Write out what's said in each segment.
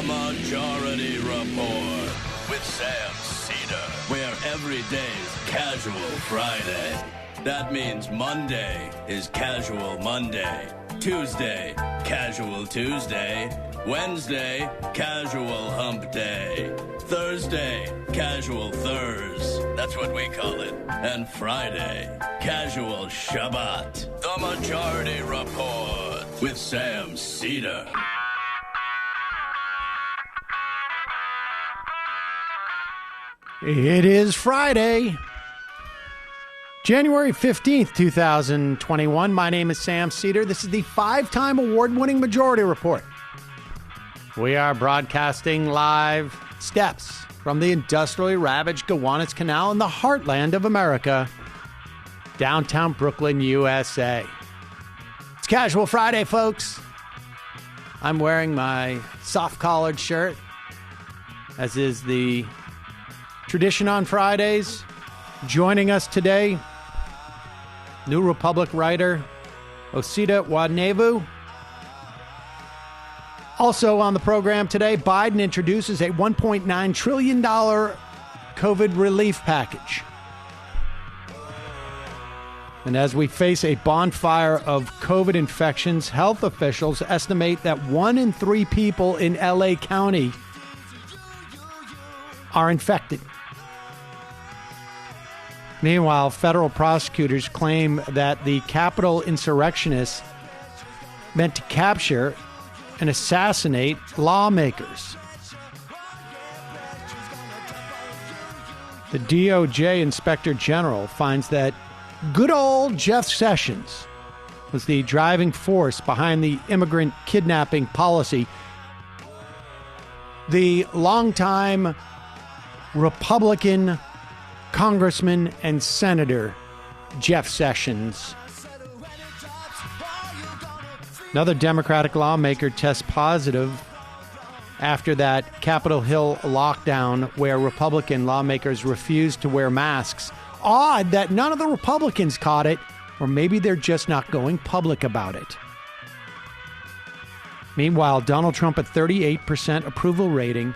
The Majority Report with Sam Seder, where every day's Casual Friday. That means Monday is Casual Monday, Tuesday, Casual Tuesday, Wednesday, Casual Hump Day, Thursday, Casual Thurs, that's what we call it, and Friday, Casual Shabbat. The Majority Report with Sam Seder. It is Friday, January 15th, 2021. My name is Sam Seder. This is the 5-time award-winning Majority Report. We are broadcasting live steps from the industrially ravaged Gowanus Canal in the heartland of America, downtown Brooklyn, USA. It's Casual Friday, folks. I'm wearing my soft-collared shirt, as is the tradition on Fridays. Joining us today, New Republic writer Osita Nwanevu. Also on the program today, Biden introduces a $1.9 trillion COVID relief package. And as we face a bonfire of COVID infections, health officials estimate that 1 in 3 people in LA County are infected. Meanwhile, federal prosecutors claim that the Capitol insurrectionists meant to capture and assassinate lawmakers. The DOJ Inspector General finds that good old Jeff Sessions was the driving force behind the immigrant kidnapping policy. The longtime Republican Congressman and Senator Jeff Sessions. Another Democratic lawmaker tests positive after that Capitol Hill lockdown where Republican lawmakers refused to wear masks. Odd that none of the Republicans caught it, or maybe they're just not going public about it. Meanwhile, Donald Trump at 38% approval rating.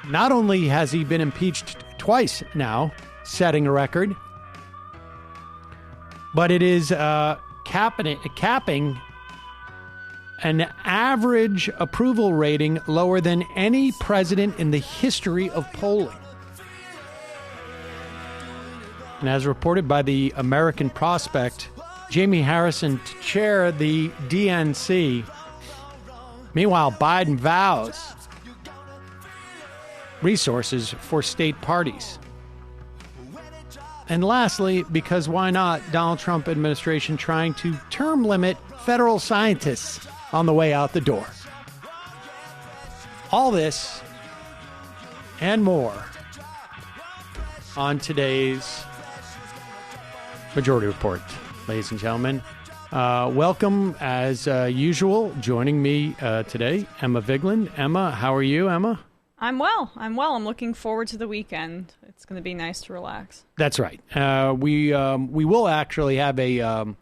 Not only has he been impeached twice now, setting a record, but it is capping an average approval rating lower than any president in the history of polling. And as reported by the American Prospect, Jamie Harrison to chair the DNC. Meanwhile, Biden vows resources for state parties. And lastly, because why not, Donald Trump administration trying to term limit federal scientists on the way out the door. All this and more on today's Majority Report, ladies and gentlemen. Welcome, as usual, joining me today, Emma Vigeland. Emma, how are you, Emma? I'm well. I'm looking forward to the weekend. It's going to be nice to relax. That's right. We will actually have a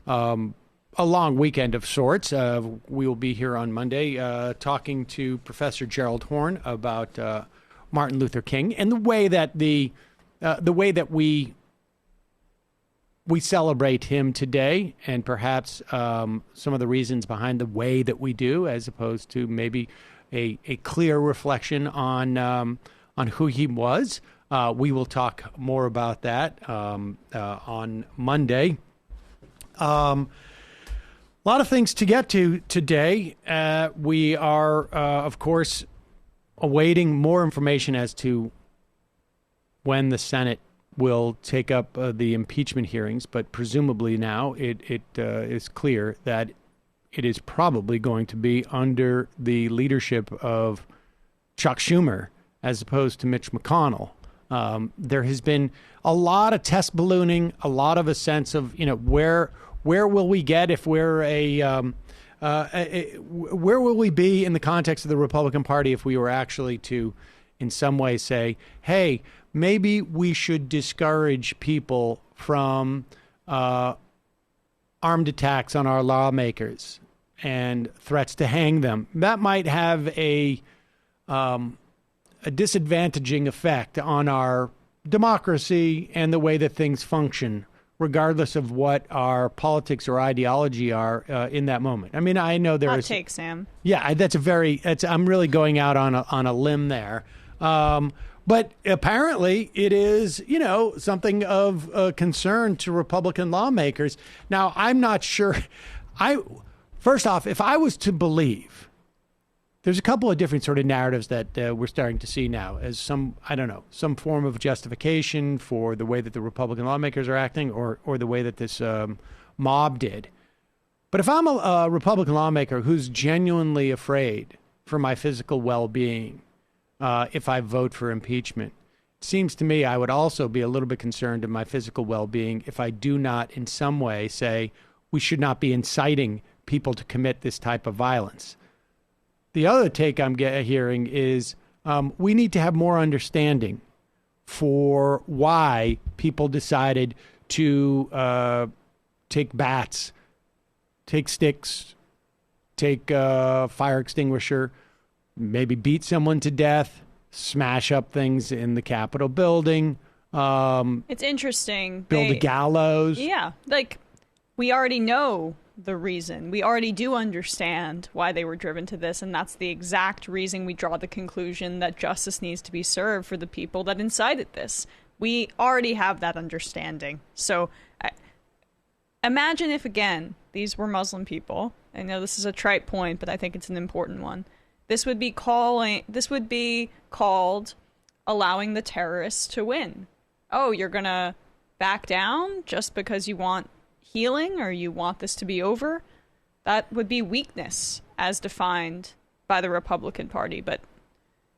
long weekend of sorts. We will be here on Monday talking to Professor Gerald Horne about Martin Luther King and the way that we celebrate him today, and perhaps some of the reasons behind the way that we do, as opposed to maybe a clear reflection on who he was. We will talk more about that on Monday. A lot of things to get to today. We are, of course, awaiting more information as to when the Senate will take up the impeachment hearings, but presumably now it is clear that it is probably going to be under the leadership of Chuck Schumer as opposed to Mitch McConnell. There has been a lot of test ballooning, a lot of a sense of, where will we get if we're where will we be in the context of the Republican Party if we were actually to, in some way, say, hey, maybe we should discourage people from armed attacks on our lawmakers. and threats to hang them. That might have a disadvantaging effect on our democracy and the way that things function, regardless of what our politics or ideology are in that moment. I mean, I know there is... Hot take, Sam. Yeah, I'm really going out on a limb there. But apparently it is, something of concern to Republican lawmakers. Now, I'm not sure. First off, if I was to believe, there's a couple of different sort of narratives that we're starting to see now as some form of justification for the way that the Republican lawmakers are acting or the way that this mob did. But if I'm a Republican lawmaker who's genuinely afraid for my physical well-being, if I vote for impeachment, it seems to me I would also be a little bit concerned of my physical well-being if I do not in some way say we should not be inciting people to commit this type of violence. The other take I'm hearing is we need to have more understanding for why people decided to take bats, take sticks, take a fire extinguisher, maybe beat someone to death, smash up things in the Capitol building. It's interesting. Build a gallows. Yeah, we already know the reason. We already do understand why they were driven to this, and that's the exact reason we draw the conclusion that justice needs to be served for the people that incited this. We already have that understanding. So imagine if, again, these were Muslim people. I know this is a trite point, but I think it's an important one. This would be called allowing the terrorists to win. Oh, you're going to back down just because you want healing or you want this to be over? That would be weakness as defined by the Republican Party, but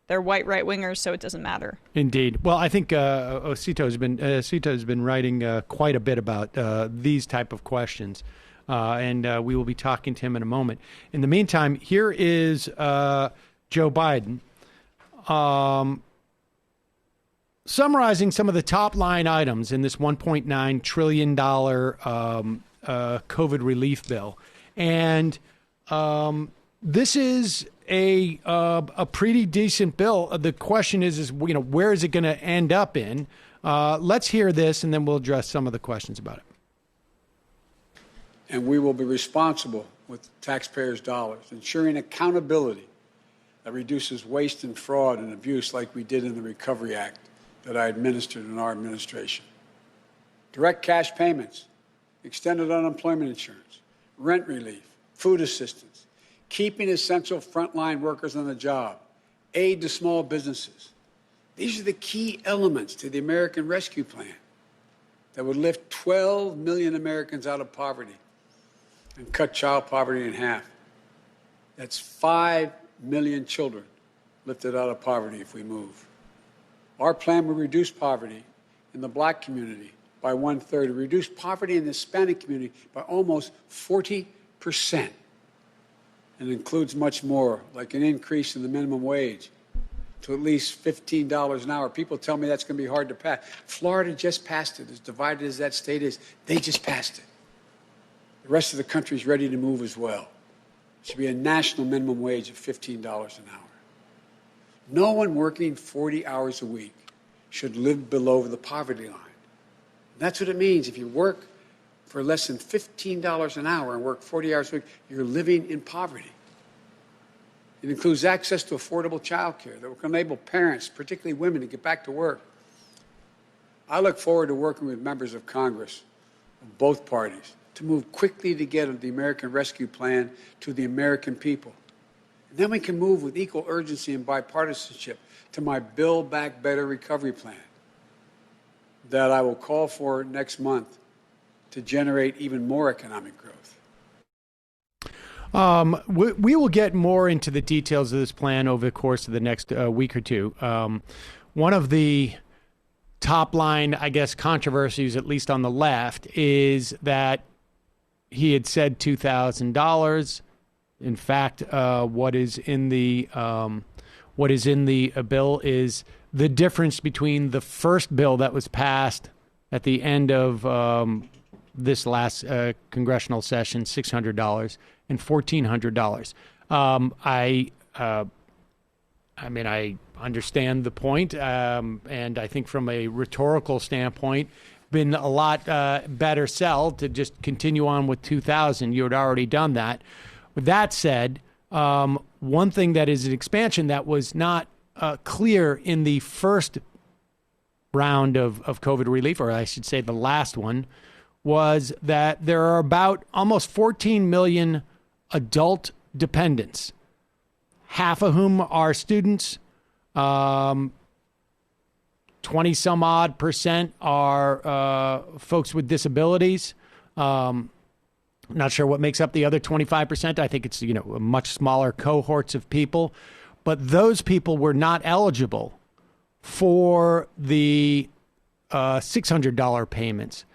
they're white right-wingers, so it doesn't matter. Indeed. Well, I think Osita has been writing quite a bit about these type of questions, and we will be talking to him in a moment. In the meantime, here is Joe Biden summarizing some of the top line items in this $1.9 trillion COVID relief bill. And this is a pretty decent bill. The question is where is it going to end up in? Let's hear this, and then we'll address some of the questions about it. And we will be responsible with taxpayers' dollars, ensuring accountability that reduces waste and fraud and abuse like we did in the Recovery Act that I administered in our administration. Direct cash payments, extended unemployment insurance, rent relief, food assistance, keeping essential frontline workers on the job, aid to small businesses. These are the key elements to the American Rescue Plan that would lift 12 million Americans out of poverty and cut child poverty in half. That's 5 million children lifted out of poverty if we move. Our plan will reduce poverty in the Black community by 1/3, reduce poverty in the Hispanic community by almost 40%. And it includes much more, like an increase in the minimum wage to at least $15 an hour. People tell me that's going to be hard to pass. Florida just passed it. As divided as that state is, they just passed it. The rest of the country is ready to move as well. It should be a national minimum wage of $15 an hour. No one working 40 hours a week should live below the poverty line. That's what it means. If you work for less than $15 an hour and work 40 hours a week, you're living in poverty. It includes access to affordable child care that will enable parents, particularly women, to get back to work. I look forward to working with members of Congress of both parties to move quickly to get the American Rescue Plan to the American people. And then we can move with equal urgency and bipartisanship to my Build Back Better recovery plan that I will call for next month to generate even more economic growth. We will get more into the details of this plan over the course of the next week or two. One of the top line, I guess, controversies, at least on the left, is that he had said $2,000. In fact, what is in the bill is the difference between the first bill that was passed at the end of this last congressional session, $600 and $1,400. I mean, I understand the point, and I think from a rhetorical standpoint, been a lot better sell to just continue on with 2,000. You had already done that. With that said, one thing that is an expansion that was not clear in the first round of COVID relief, or I should say the last one, was that there are about almost 14 million adult dependents, half of whom are students. 20 some odd percent are folks with disabilities. Not sure what makes up the other 25%. I think it's, much smaller cohorts of people. But those people were not eligible for the $600 payments.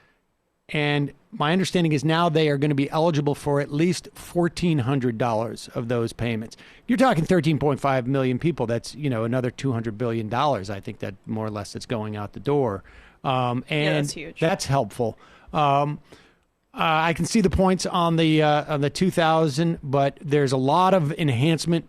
And my understanding is now they are going to be eligible for at least $1,400 of those payments. You're talking 13.5 million people. That's, another $200 billion. I think that more or less that's going out the door. And that's huge. That's helpful. I can see the points on the 2,000, but there's a lot of enhancement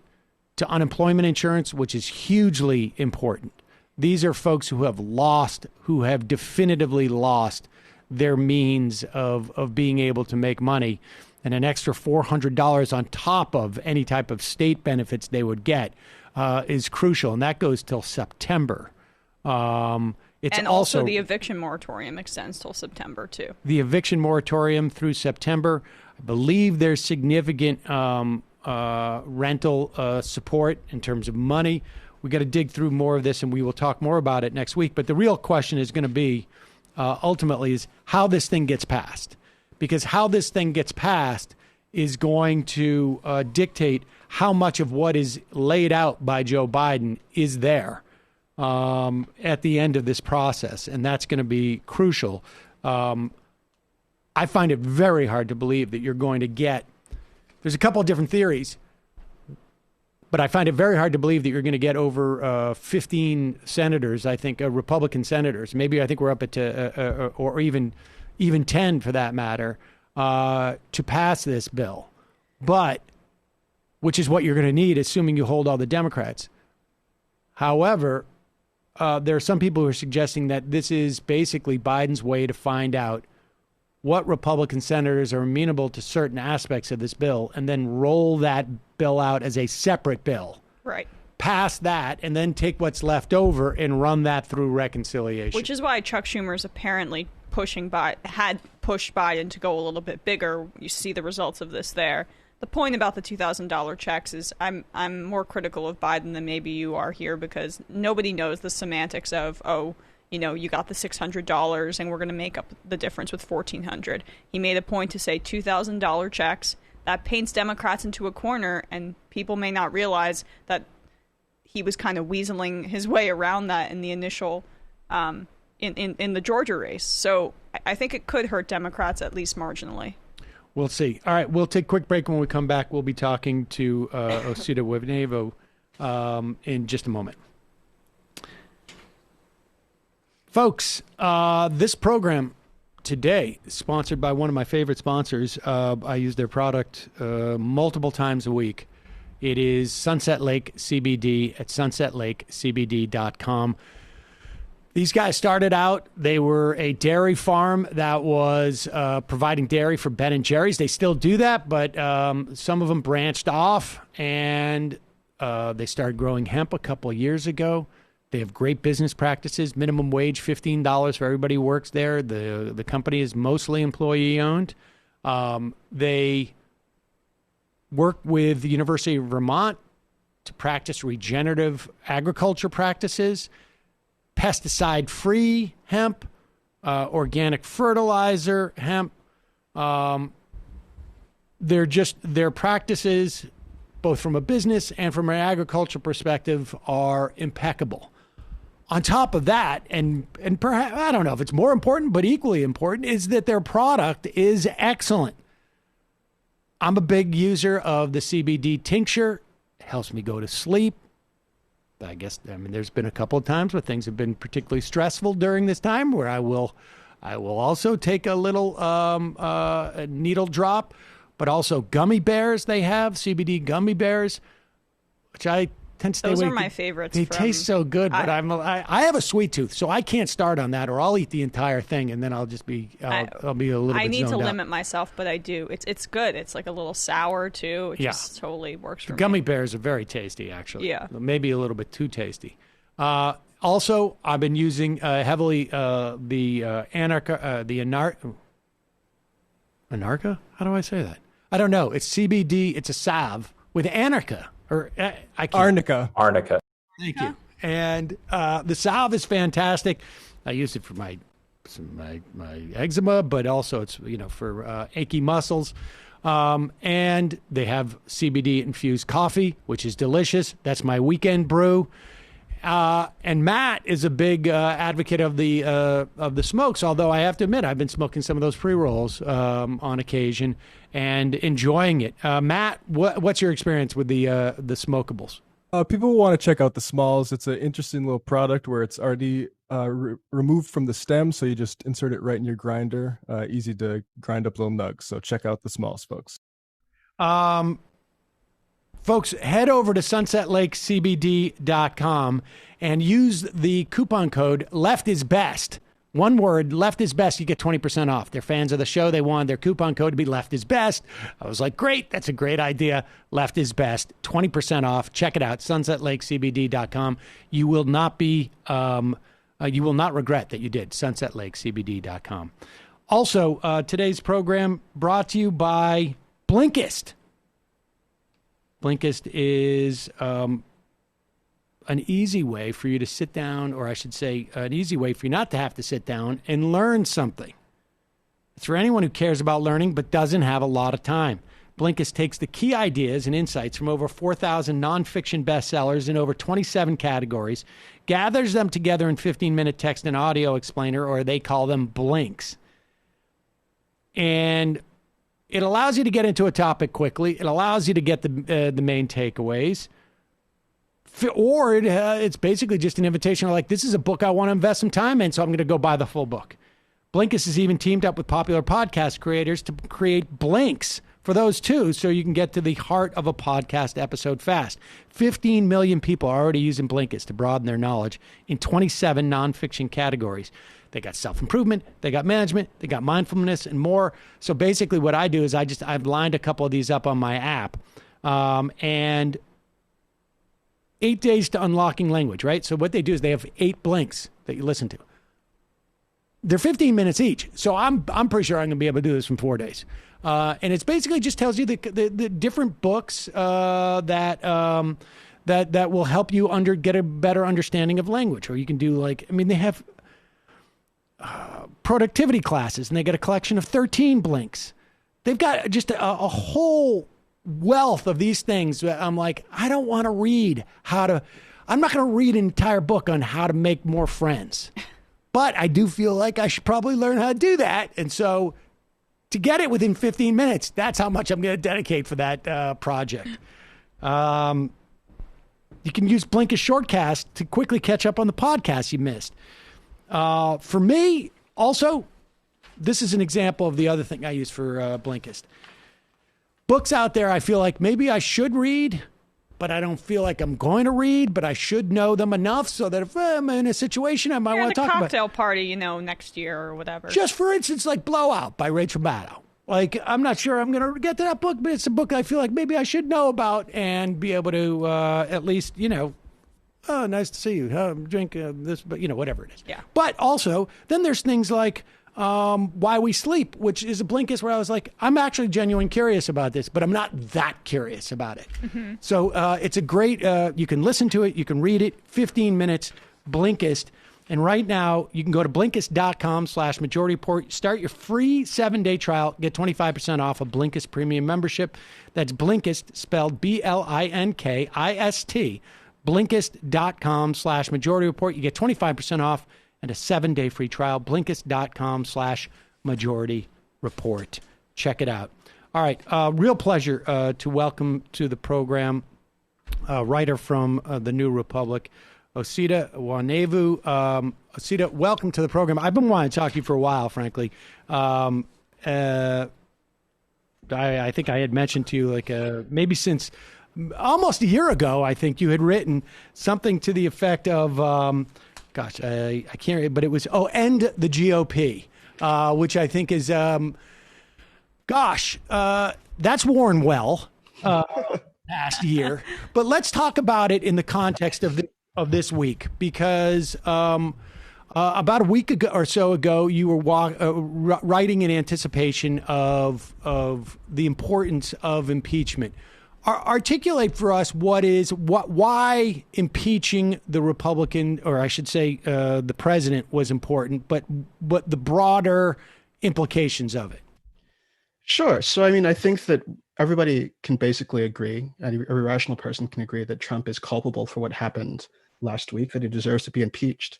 to unemployment insurance, which is hugely important. These are folks who have definitively lost their means of being able to make money, and an extra $400 on top of any type of state benefits they would get is crucial, and that goes till September. It's also the eviction moratorium extends till September, too. The eviction moratorium through September. I believe there's significant rental support in terms of money. We got to dig through more of this, and we will talk more about it next week. But the real question is going to be, ultimately, is how this thing gets passed. Because how this thing gets passed is going to dictate how much of what is laid out by Joe Biden is there at the end of this process. And that's going to be crucial. I find it very hard to believe that you're going to get, there's a couple of different theories, but I find it very hard to believe that you're going to get over 15 senators, I think, Republican senators. Maybe I think we're up at, or even 10 for that matter, to pass this bill. But, which is what you're going to need, assuming you hold all the Democrats. However, there are some people who are suggesting that this is basically Biden's way to find out what Republican senators are amenable to certain aspects of this bill and then roll that bill out as a separate bill. Right. Pass that and then take what's left over and run that through reconciliation. Which is why Chuck Schumer's apparently had pushed Biden to go a little bit bigger. You see the results of this there. The point about the $2,000 checks is I'm more critical of Biden than maybe you are here, because nobody knows the semantics of, you got the $600 and we're going to make up the difference with $1,400. He made a point to say $2,000 checks. That paints Democrats into a corner, and people may not realize that he was kind of weaseling his way around that in the initial, in the Georgia race. So I think it could hurt Democrats, at least marginally. We'll see. All right, we'll take a quick break. When we come back, we'll be talking to Osita Nwanevu in just a moment. Folks, this program today is sponsored by one of my favorite sponsors. I use their product multiple times a week. It is Sunset Lake CBD at sunsetlakecbd.com. These guys started out, they were a dairy farm that was providing dairy for Ben & Jerry's. They still do that, but some of them branched off, and they started growing hemp a couple of years ago. They have great business practices, minimum wage, $15 for everybody who works there. The company is mostly employee-owned. They work with the University of Vermont to practice regenerative agriculture practices, pesticide-free hemp, organic fertilizer hemp. Their practices, both from a business and from an agriculture perspective, are impeccable. On top of that, and perhaps, I don't know if it's more important, but equally important, is that their product is excellent. I'm a big user of the CBD tincture. It helps me go to sleep. There's been a couple of times where things have been particularly stressful during this time where I will I will also take a little a needle drop, but also gummy bears. They have CBD gummy bears, which I tend to stay Those away. are my favorites. They taste so good, but I have a sweet tooth, so I can't start on that, or I'll eat the entire thing, and then I'll just be I'll be a little bit I need to zoned out. limit myself, but I do. It's good. It's like a little sour too. It just totally works for me. Gummy bears are very tasty, actually. Yeah. Maybe a little bit too tasty. Also, I've been using heavily the Anarcha. How do I say that? I don't know. It's CBD. It's a salve with Anarcha. Or I can't. Arnica. Thank you. And the salve is fantastic. I use it for my eczema, but also it's for achy muscles. And they have CBD infused coffee, which is delicious. That's my weekend brew. And Matt is a big advocate of the smokes. Although I have to admit, I've been smoking some of those pre-rolls on occasion and enjoying it. Matt, what's your experience with the smokables? People want to check out the Smalls. It's an interesting little product where it's already removed from the stem, so you just insert it right in your grinder. Easy to grind up little nugs. So check out the Smalls, folks. Folks, head over to sunsetlakecbd.com and use the coupon code LEFTISBEST. One word, left is best. You get 20% off. They're fans of the show. They wanted their coupon code to be left is best. I was like, great. That's a great idea. Left is best. 20% off. Check it out. sunsetlakecbd.com. You will not regret that you did. sunsetlakecbd.com. Also, today's program brought to you by Blinkist. Blinkist is an easy way for you to sit down, or I should say an easy way for you not to have to sit down and learn something. It's for anyone who cares about learning but doesn't have a lot of time. Blinkist takes the key ideas and insights from over 4,000 nonfiction bestsellers in over 27 categories, gathers them together in 15-minute text and audio explainer, or they call them blinks. And it allows you to get into a topic quickly. It allows you to get the main takeaways. Or it's basically just an invitation like, this is a book I want to invest some time in, so I'm going to go buy the full book. Blinkist has even teamed up with popular podcast creators to create blinks for those too, so you can get to the heart of a podcast episode fast. 15 million people are already using Blinkist to broaden their knowledge in 27 nonfiction categories. They got self-improvement, they got management, they got mindfulness, and more. So basically what I do is I've lined a couple of these up on my app, and 8 days to unlocking language, right? So what they do is they have 8 blinks that you listen to. They're 15 minutes each. So I'm pretty sure I'm going to be able to do this in 4 days. And it's basically just tells you the different books that will help you get a better understanding of language. Or you can do they have productivity classes, and they get a collection of 13 blinks. They've got just a whole wealth of these things. I'm like, I don't want to read I'm not going to read an entire book on how to make more friends, but I do feel like I should probably learn how to do that. And so to get it within 15 minutes, that's how much I'm going to dedicate for that project. You can use Blinkist Shortcast to quickly catch up on the podcasts you missed. For me, also, this is an example of the other thing I use for Blinkist. Books out there I feel like maybe I should read, but I don't feel like I'm going to read, but I should know them enough so that if I'm in a situation I might want to talk about. Cocktail party, next year or whatever. Just for instance, like Blowout by Rachel Maddow. Like, I'm not sure I'm going to get to that book, but it's a book I feel like maybe I should know about and be able to at least, oh, nice to see you. Drink this, but whatever it is. Yeah. But also, then there's things like Why We Sleep, which is a Blinkist where I was like, I'm actually genuinely curious about this, but I'm not that curious about it. Mm-hmm. So it's a great, you can listen to it, you can read it, 15 minutes, Blinkist. And right now, you can go to Blinkist.com/Majority Report, start your free 7-day trial, get 25% off a Blinkist premium membership. That's Blinkist, spelled Blinkist, Blinkist.com/Majority Report. You get 25% off and a 7-day free trial. Blinkist.com/Majority Report. Check it out. All right. Real pleasure to welcome to the program a writer from the New Republic, Osita Nwanevu. Osita, welcome to the program. I've been wanting to talk to you for a while, frankly. I think I had mentioned to you, like, maybe since almost a year ago, I think you had written something to the effect of, I can't read, but it was, end the GOP, which I think is, that's worn well past year. But let's talk about it in the context of this week, because about a week ago or so ago, you were writing in anticipation of the importance of impeachment. Articulate for us why impeaching the Republican, or I should say the president, was important, but the broader implications of it. Sure. So, I mean, I think that everybody can basically agree, every rational person can agree, that Trump is culpable for what happened last week, that he deserves to be impeached.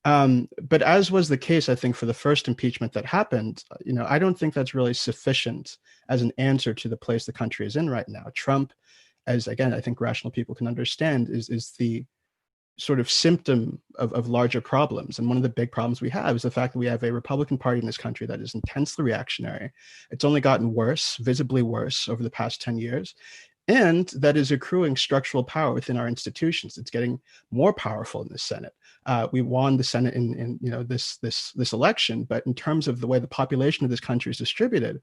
But as was the case, I think, for the first impeachment that happened, I don't think that's really sufficient as an answer to the place the country is in right now. Trump, as again, I think rational people can understand, is the sort of symptom of larger problems. And one of the big problems we have is the fact that we have a Republican Party in this country that is intensely reactionary. It's only gotten worse, visibly worse, over the past 10 years. And that is accruing structural power within our institutions. It's getting more powerful in the Senate. We won the Senate in this election, but in terms of the way the population of this country is distributed,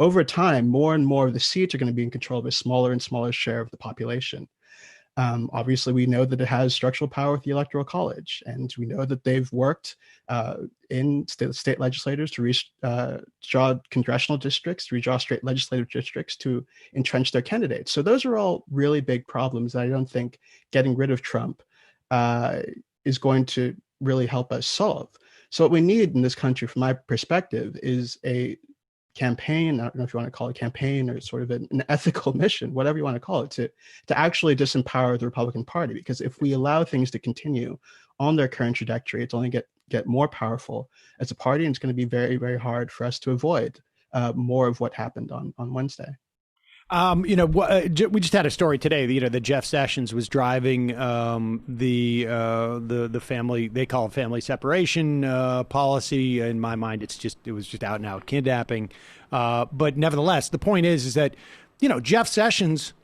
over time, more and more of the seats are going to be in control of a smaller and smaller share of the population. Obviously, we know that it has structural power with the Electoral College, and we know that they've worked in state legislators to redraw congressional districts, to redraw state legislative districts, to entrench their candidates. So those are all really big problems that I don't think getting rid of Trump is going to really help us solve. So what we need in this country, from my perspective, is a campaign. I don't know if you want to call it a campaign or sort of an ethical mission, whatever you want to call it, to actually disempower the Republican Party. Because if we allow things to continue on their current trajectory, it's only get more powerful as a party, and it's going to be very, very hard for us to avoid more of what happened on Wednesday. We just had a story today, that Jeff Sessions was driving the family, they call it family separation policy. In my mind, it was just out and out kidnapping. But nevertheless, the point is that, Jeff Sessions,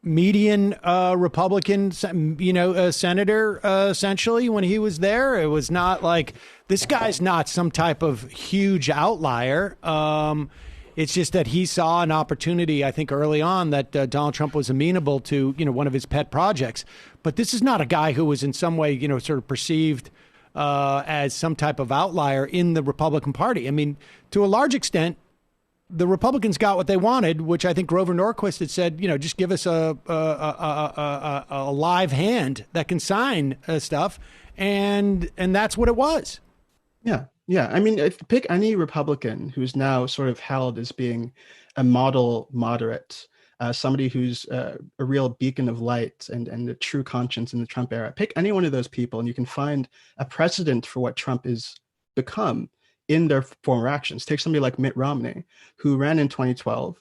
median Republican, senator, essentially, when he was there, it was not like, this guy's not some type of huge outlier. It's just that he saw an opportunity, I think, early on that Donald Trump was amenable to, one of his pet projects. But this is not a guy who was in some way, sort of perceived as some type of outlier in the Republican Party. I mean, to a large extent, the Republicans got what they wanted, which I think Grover Norquist had said, just give us a live hand that can sign stuff. And that's what it was. Yeah. Yeah, I mean, pick any Republican who's now sort of held as being a model moderate, somebody who's a real beacon of light and a true conscience in the Trump era. Pick any one of those people, and you can find a precedent for what Trump is become in their former actions. Take somebody like Mitt Romney, who ran in 2012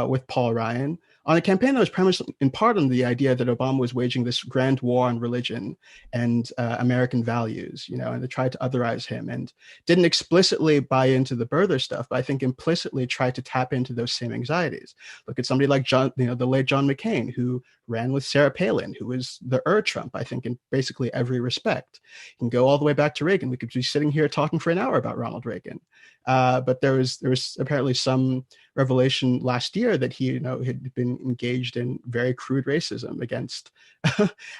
with Paul Ryan on a campaign that was premised in part on the idea that Obama was waging this grand war on religion and American values, and they tried to otherize him, and didn't explicitly buy into the birther stuff, but I think implicitly tried to tap into those same anxieties. Look at somebody like the late John McCain, who ran with Sarah Palin, who was the Trump, I think, in basically every respect. You can go all the way back to Reagan. We could be sitting here talking for an hour about Ronald Reagan. But there was apparently some revelation last year that he, had been engaged in very crude racism against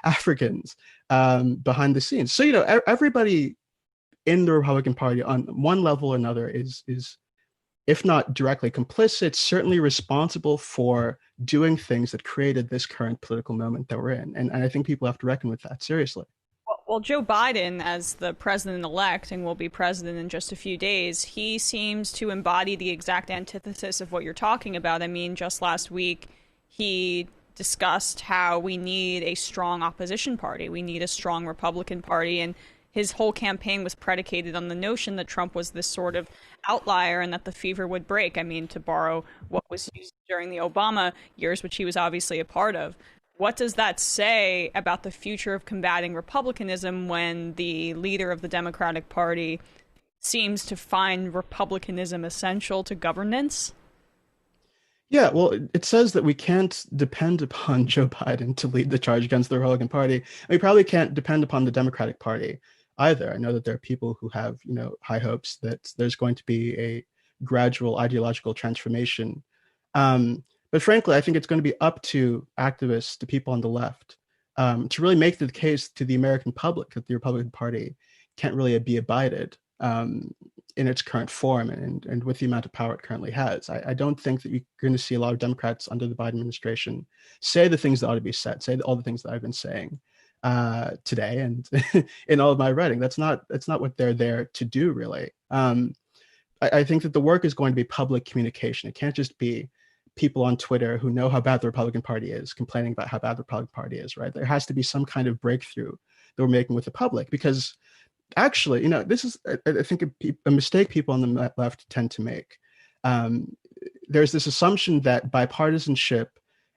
Africans behind the scenes. So, everybody in the Republican Party on one level or another is if not directly complicit, certainly responsible for doing things that created this current political moment that we're in. And I think people have to reckon with that seriously. Well, Joe Biden, as the president-elect and will be president in just a few days, he seems to embody the exact antithesis of what you're talking about. I mean, just last week, he discussed how we need a strong opposition party. We need a strong Republican Party. And his whole campaign was predicated on the notion that Trump was this sort of outlier and that the fever would break. I mean, to borrow what was used during the Obama years, which he was obviously a part of. what does that say about the future of combating republicanism when the leader of the Democratic Party seems to find republicanism essential to governance? Yeah, well, it says that we can't depend upon Joe Biden to lead the charge against the Republican Party. And we probably can't depend upon the Democratic Party either. I know that there are people who have, high hopes that there's going to be a gradual ideological transformation. But frankly, I think it's going to be up to activists, to people on the left, to really make the case to the American public that the Republican Party can't really be abided in its current form and with the amount of power it currently has. I don't think that you're going to see a lot of Democrats under the Biden administration say the things that ought to be said, say all the things that I've been saying today and in all of my writing. That's not what they're there to do, really. I think that the work is going to be public communication. It can't just be people on Twitter who know how bad the Republican Party is complaining about how bad the Republican Party is, right? There has to be some kind of breakthrough that we're making with the public, because actually, this is, I think, a mistake people on the left tend to make. There's this assumption that bipartisanship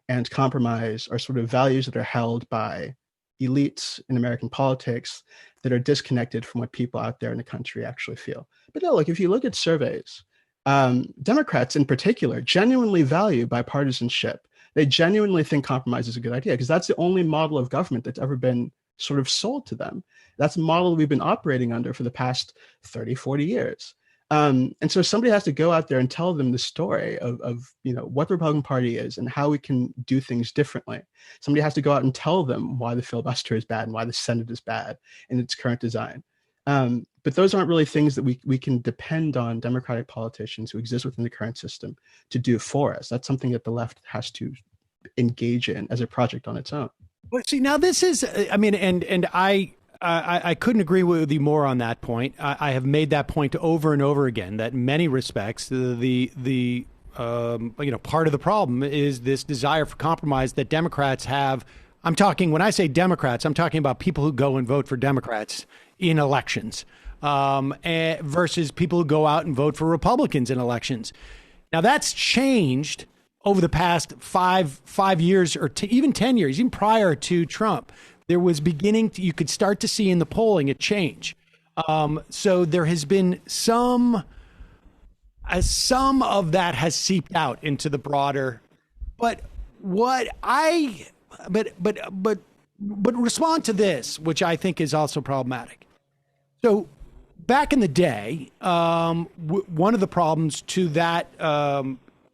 and compromise are sort of values that are held by elites in American politics that are disconnected from what people out there in the country actually feel. But no, if you look at surveys, Democrats in particular genuinely value bipartisanship. They genuinely think compromise is a good idea, because that's the only model of government that's ever been sort of sold to them. That's a model we've been operating under for the past 30, 40 years. And so somebody has to go out there and tell them the story of what the Republican Party is and how we can do things differently. Somebody has to go out and tell them why the filibuster is bad and why the Senate is bad in its current design. But those aren't really things that we can depend on Democratic politicians who exist within the current system to do for us. That's something that the left has to engage in as a project on its own. Well, see, now this is, and I couldn't agree with you more on that point. I have made that point over and over again, that in many respects, the part of the problem is this desire for compromise that Democrats have. When I say Democrats, I'm talking about people who go and vote for Democrats in elections versus people who go out and vote for Republicans in elections. Now, that's changed over the past five years or even 10 years, even prior to Trump. There was you could start to see in the polling a change. So there has been some of that has seeped out into the broader. But respond to this, which I think is also problematic. So back in the day, one of the problems to that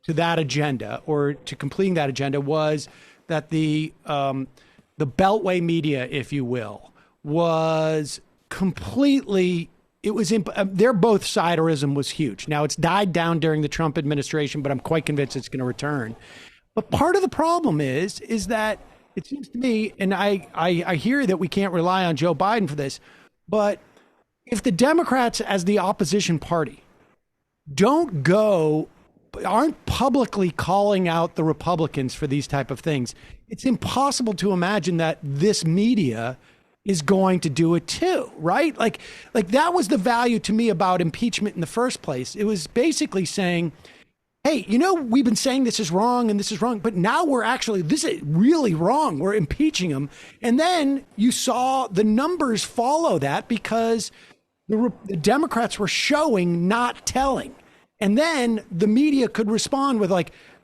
agenda, or to completing that agenda, was that the Beltway media, if you will, was completely, their both siderism was huge. Now, it's died down during the Trump administration, but I'm quite convinced it's going to return. But part of the problem is that it seems to me, and I hear that we can't rely on Joe Biden for this, but if the Democrats as the opposition party aren't publicly calling out the Republicans for these type of things, it's impossible to imagine that this media is going to do it too, right? Like that was the value to me about impeachment in the first place. It was basically saying, hey, we've been saying this is wrong and this is wrong, but now this is really wrong. We're impeaching them. And then you saw the numbers follow that, because the Democrats were showing, not telling. And then the media could respond with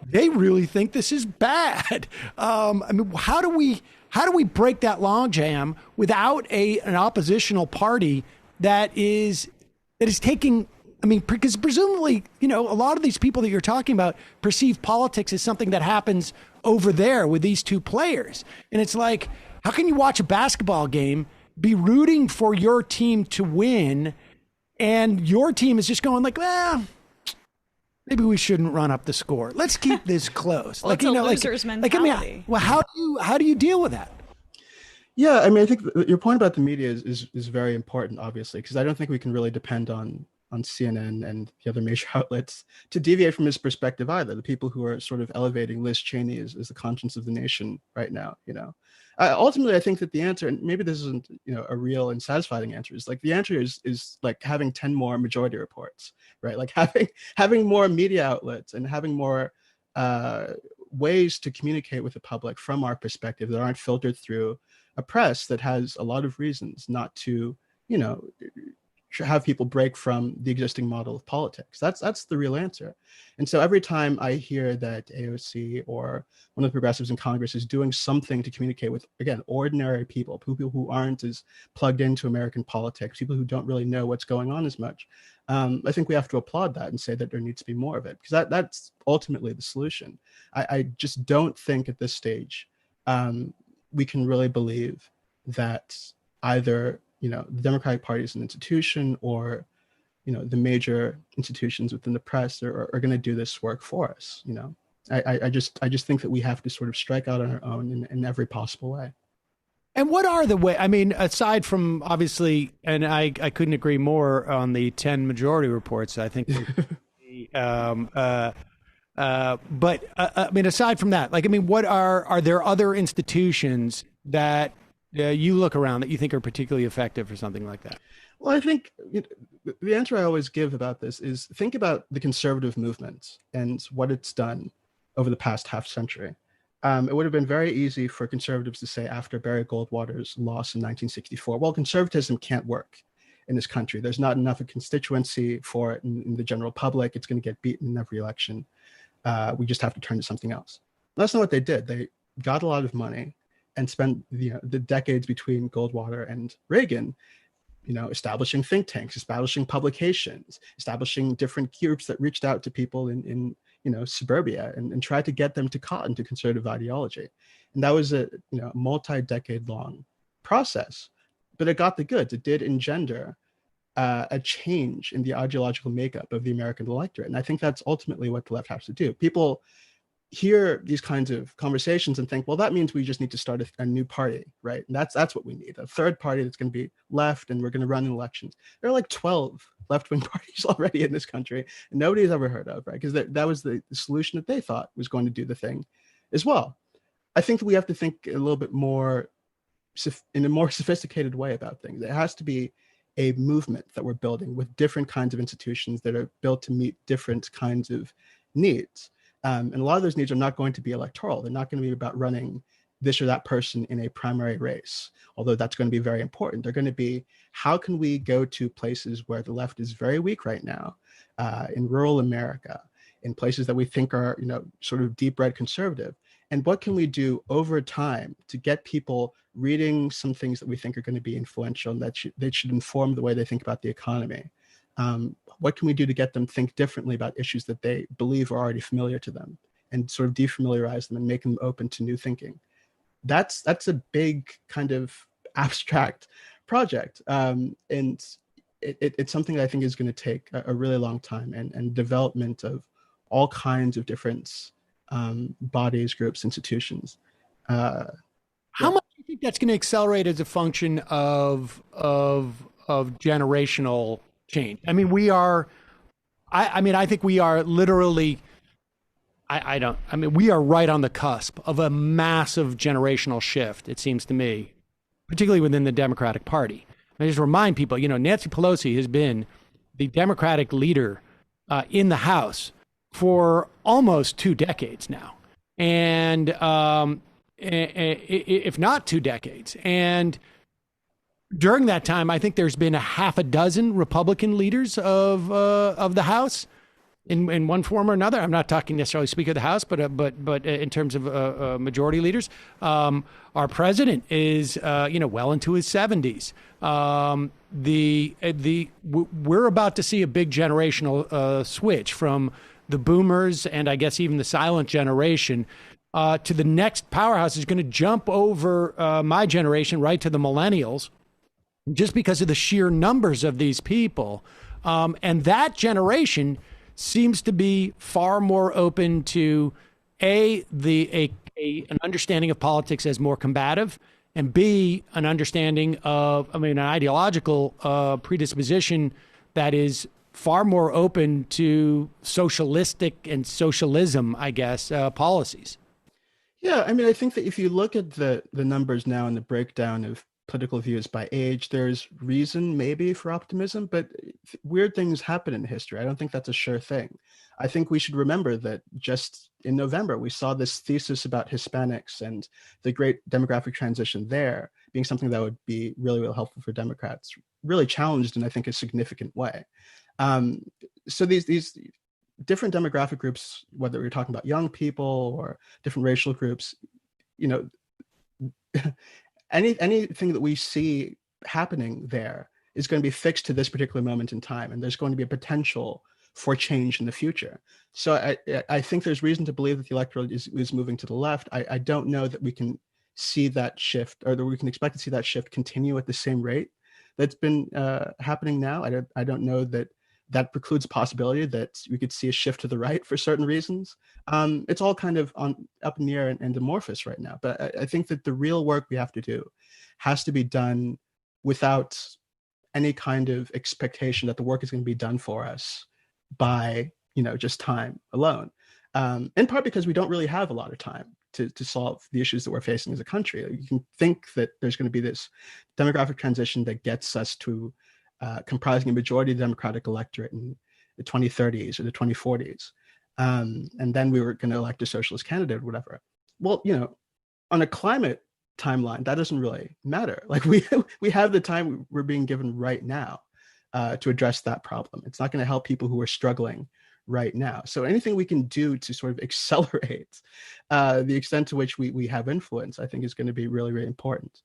they really think this is bad. How do we break that logjam without an oppositional party that is taking, because presumably, a lot of these people that you're talking about perceive politics as something that happens over there with these two players. And it's like, how can you watch a basketball game, be rooting for your team to win, and your team is just going maybe we shouldn't run up the score. Let's keep this close. Well, it's a loser's mentality. How do you deal with that? Yeah, I think your point about the media is very important, obviously, because I don't think we can really depend on CNN and the other major outlets to deviate from his perspective either. The people who are sort of elevating Liz Cheney as the conscience of the nation right now, ultimately, I think that the answer, and maybe this isn't a real and satisfying answer, is the answer is having 10 more majority reports, right? Having more media outlets and having more ways to communicate with the public from our perspective that aren't filtered through a press that has a lot of reasons not to, have people break from the existing model of politics. That's the real answer. And so every time I hear that AOC or one of the progressives in Congress is doing something to communicate with, again, ordinary people who aren't as plugged into American politics, people who don't really know what's going on as much, I think we have to applaud that and say that there needs to be more of it, because that's ultimately the solution. I just don't think at this stage we can really believe that either the Democratic Party is an institution, or, the major institutions within the press are going to do this work for us. I just think that we have to sort of strike out on our own in every possible way. And what are the way? I mean, aside from obviously, and I couldn't agree more on the 10 majority reports. I think, but I mean, aside from that, what are there other institutions that you look around that you think are particularly effective for something like that? Well, I think the answer I always give about this is think about the conservative movement and what it's done over the past half century. It would have been very easy for conservatives to say after Barry Goldwater's loss in 1964, well, conservatism can't work in this country. There's not enough of a constituency for it in the general public. It's going to get beaten in every election. We just have to turn to something else. That's not what they did. They got a lot of money and spent the decades between Goldwater and Reagan, establishing think tanks, establishing publications, establishing different groups that reached out to people in suburbia and tried to get them to cotton to conservative ideology. And that was a multi-decade long process, but it got the goods. It did engender a change in the ideological makeup of the American electorate. And I think that's ultimately what the left has to do. People hear these kinds of conversations and think, well, that means we just need to start a new party, right? And that's what we need, a third party that's going to be left, and we're going to run in elections. There are like 12 left-wing parties already in this country, and nobody's ever heard of, right? Because that was the solution that they thought was going to do the thing as well. I think that we have to think a little bit more in a more sophisticated way about things. It has to be a movement that we're building with different kinds of institutions that are built to meet different kinds of needs. And a lot of those needs are not going to be electoral. They're not going to be about running this or that person in a primary race, although that's going to be very important. They're going to be, how can we go to places where the left is very weak right now, in rural America, in places that we think are, sort of deep red conservative? And what can we do over time to get people reading some things that we think are going to be influential and that they should inform the way they think about the economy? What can we do to get them think differently about issues that they believe are already familiar to them, and sort of defamiliarize them and make them open to new thinking? That's a big kind of abstract project. And it's something that I think is going to take a really long time, and development of all kinds of different bodies, groups, institutions. How much do you think that's going to accelerate as a function of generational change? I mean, I think we are literally, we are right on the cusp of a massive generational shift, it seems to me, particularly within the Democratic Party. I just remind people, Nancy Pelosi has been the Democratic leader in the House for almost 2 decades now. And if not 2 decades. And during that time, I think there's been a half a dozen Republican leaders of the House in one form or another. I'm not talking necessarily Speaker of the House, but in terms of majority leaders, our president is well into his 70s. We're about to see a big generational switch from the boomers, and I guess even the silent generation, to the next powerhouse is going to jump over my generation right to the millennials, just because of the sheer numbers of these people. And that generation seems to be far more open to an understanding of politics as more combative, and B, an understanding of, an ideological predisposition that is far more open to socialistic and socialism, I guess, policies. Yeah, I think that if you look at the numbers now and the breakdown of political views by age. There's reason maybe for optimism, but weird things happen in history. I don't think that's a sure thing. I think we should remember that just in November, we saw this thesis about Hispanics and the great demographic transition there being something that would be really, really helpful for Democrats, really challenged in, I think, a significant way. So these different demographic groups, whether we're talking about young people or different racial groups, you know, anything that we see happening there is going to be fixed to this particular moment in time, and there's going to be a potential for change in the future. So I think there's reason to believe that the electorate is moving to the left. I don't know that we can see that shift, or that we can expect to see that shift continue at the same rate that's been happening now. I don't know that precludes a possibility that we could see a shift to the right for certain reasons. It's all kind of up in the air and amorphous right now. But I think that the real work we have to do has to be done without any kind of expectation that the work is going to be done for us by, you know, just time alone. In part because we don't really have a lot of time to solve the issues that we're facing as a country. You can think that there's going to be this demographic transition that gets us to comprising a majority of the Democratic electorate in the 2030s or the 2040s. And then we were going to elect a socialist candidate or whatever. Well, you know, on a climate timeline, that doesn't really matter. Like we have the time we're being given right now to address that problem. It's not going to help people who are struggling right now. So anything we can do to sort of accelerate the extent to which we have influence, I think is going to be really, really important.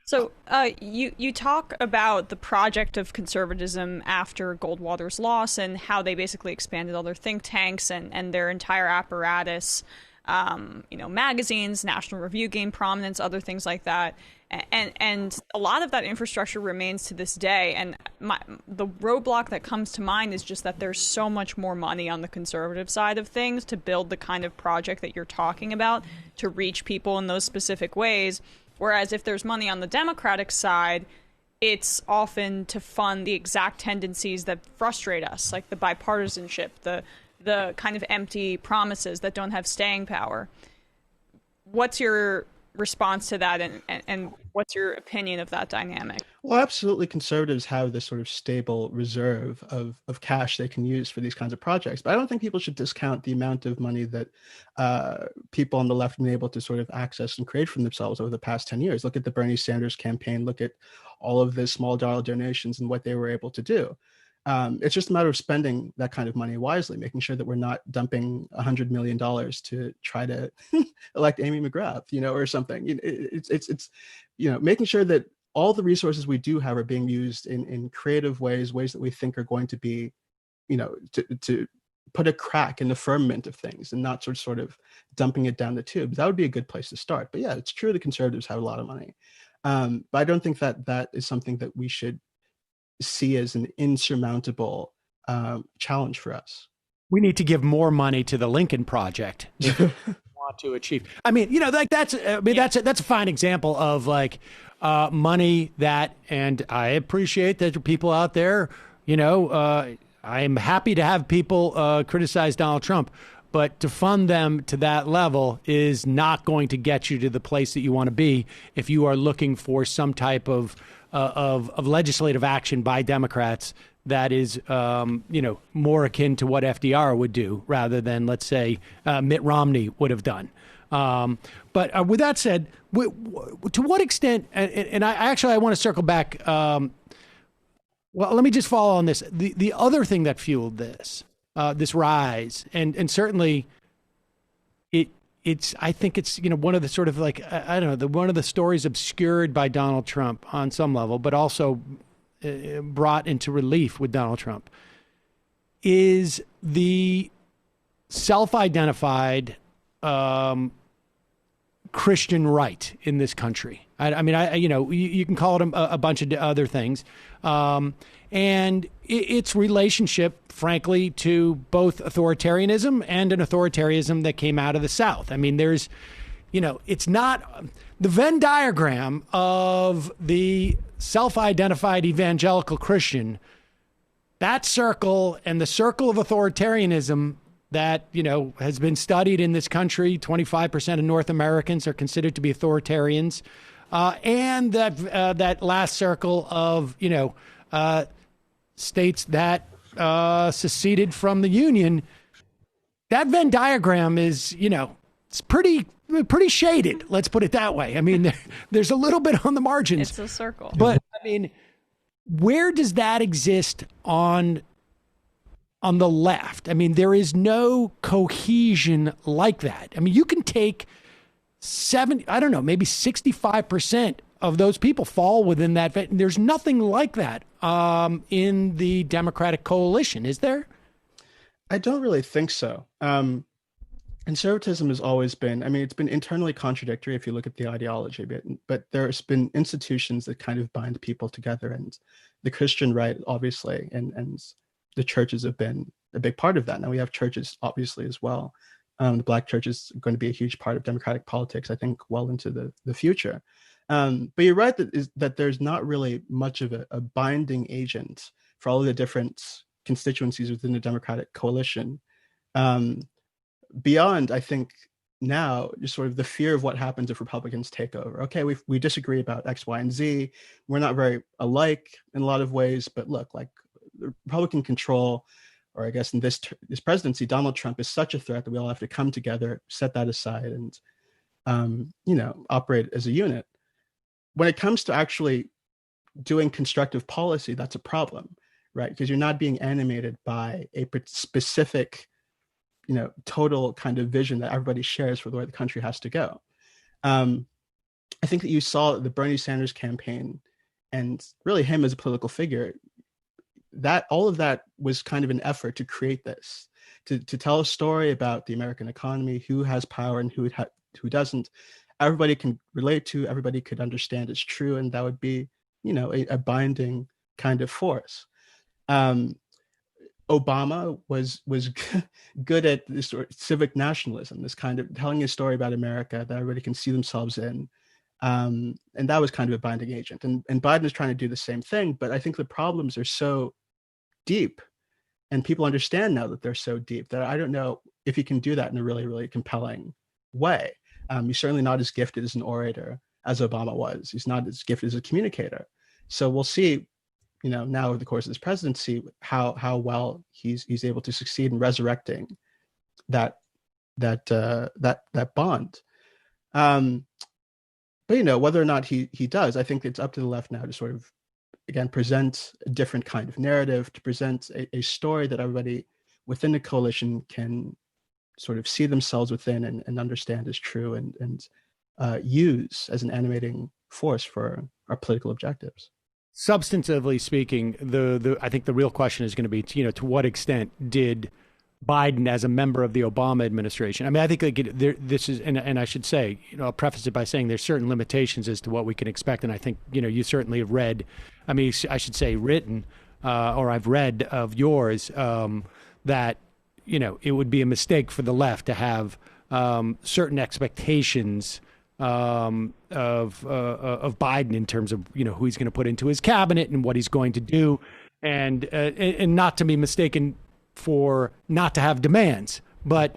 So you talk about the project of conservatism after Goldwater's loss and how they basically expanded all their think tanks and their entire apparatus, you know, magazines, National Review gained prominence, other things like that. And a lot of that infrastructure remains to this day. And the roadblock that comes to mind is just that there's so much more money on the conservative side of things to build the kind of project that you're talking about, to reach people in those specific ways. Whereas if there's money on the Democratic side, it's often to fund the exact tendencies that frustrate us, like the bipartisanship, the kind of empty promises that don't have staying power. What's your response to that, and what's your opinion of that dynamic? Well, absolutely, conservatives have this sort of stable reserve of cash they can use for these kinds of projects. But I don't think people should discount the amount of money that people on the left have been able to sort of access and create for themselves over the past 10 years. Look at the Bernie Sanders campaign. Look at all of the small dollar donations and what they were able to do. It's just a matter of spending that kind of money wisely, making sure that we're not dumping $100 million to try to elect Amy McGrath, you know, or something. It's you know, making sure that all the resources we do have are being used in creative ways that we think are going to be, you know, to put a crack in the firmament of things and not sort of dumping it down the tubes. That would be a good place to start. But yeah, it's true the conservatives have a lot of money. But I don't think that is something that we should see as an insurmountable challenge for us. We need to give more money to the Lincoln Project if we want to achieve. I mean, you know, like that's a fine example of like money that, and I appreciate that there are people out there, you know, I'm happy to have people criticize Donald Trump, but to fund them to that level is not going to get you to the place that you want to be if you are looking for some type of legislative action by Democrats that is, you know, more akin to what FDR would do rather than, let's say, Mitt Romney would have done. But with that said, to what extent, and I want to circle back. Well, let me just follow on this. The other thing that fueled this rise, and certainly I think it's, you know, one of the sort of like, I don't know, one of the stories obscured by Donald Trump on some level, but also brought into relief with Donald Trump, is the self-identified Christian right in this country. I mean, you know, you can call it a bunch of other things. And its relationship, frankly, to both authoritarianism and an authoritarianism that came out of the South. I mean, there's, you know, it's not the Venn diagram of the self-identified evangelical Christian, that circle and the circle of authoritarianism that, you know, has been studied in this country. 25% of North Americans are considered to be authoritarians. and that last circle of states that seceded from the Union. That Venn diagram is, it's pretty shaded. Let's put it that way. I mean, there's a little bit on the margins. It's a circle. But I mean, where does that exist on the left? I mean, there is no cohesion like that. I mean, you can take maybe 65% of those people fall within that. There's nothing like that in the Democratic coalition, is there? I don't really think so. Conservatism has always been, it's been internally contradictory if you look at the ideology, but there's been institutions that kind of bind people together, and the Christian right, obviously, and the churches have been a big part of that. Now we have churches, obviously, as well. The Black church is going to be a huge part of democratic politics, I think, well into the future. But you're right that there's not really much of a binding agent for all of the different constituencies within the Democratic coalition. Beyond, I think, now just sort of the fear of what happens if Republicans take over. Okay, we disagree about X, Y, and Z. We're not very alike in a lot of ways, but look, like the Republican control, or I guess in this presidency, Donald Trump is such a threat that we all have to come together, set that aside, and operate as a unit. When it comes to actually doing constructive policy, that's a problem, right? Because you're not being animated by a specific, total kind of vision that everybody shares for the way the country has to go. I think that you saw the Bernie Sanders campaign, and really him as a political figure, that all of that was kind of an effort to create this, to tell a story about the American economy, who has power and who doesn't. Everybody can relate to, everybody could understand it's true, and that would be, a binding kind of force. Obama was good at this sort of civic nationalism, this kind of telling a story about America that everybody can see themselves in. And that was kind of a binding agent. And Biden is trying to do the same thing, but I think the problems are so deep, and people understand now that they're so deep, that I don't know if he can do that in a really, really compelling way. He's certainly not as gifted as an orator as Obama was. He's not as gifted as a communicator. So we'll see, now over the course of this presidency, how well he's able to succeed in resurrecting that bond. But whether or not he does, I think it's up to the left now to sort of, again, present a different kind of narrative, to present a story that everybody within the coalition can sort of see themselves within and understand is true, and use as an animating force for our political objectives. Substantively speaking, I think the real question is going to be, to what extent did Biden, as a member of the Obama administration, I think this is, and I should say, I'll preface it by saying there's certain limitations as to what we can expect, and I think you certainly have read, I should say written, or I've read of yours, that it would be a mistake for the left to have certain expectations of Biden in terms of who he's going to put into his cabinet and what he's going to do, and not to be mistaken for not to have demands, but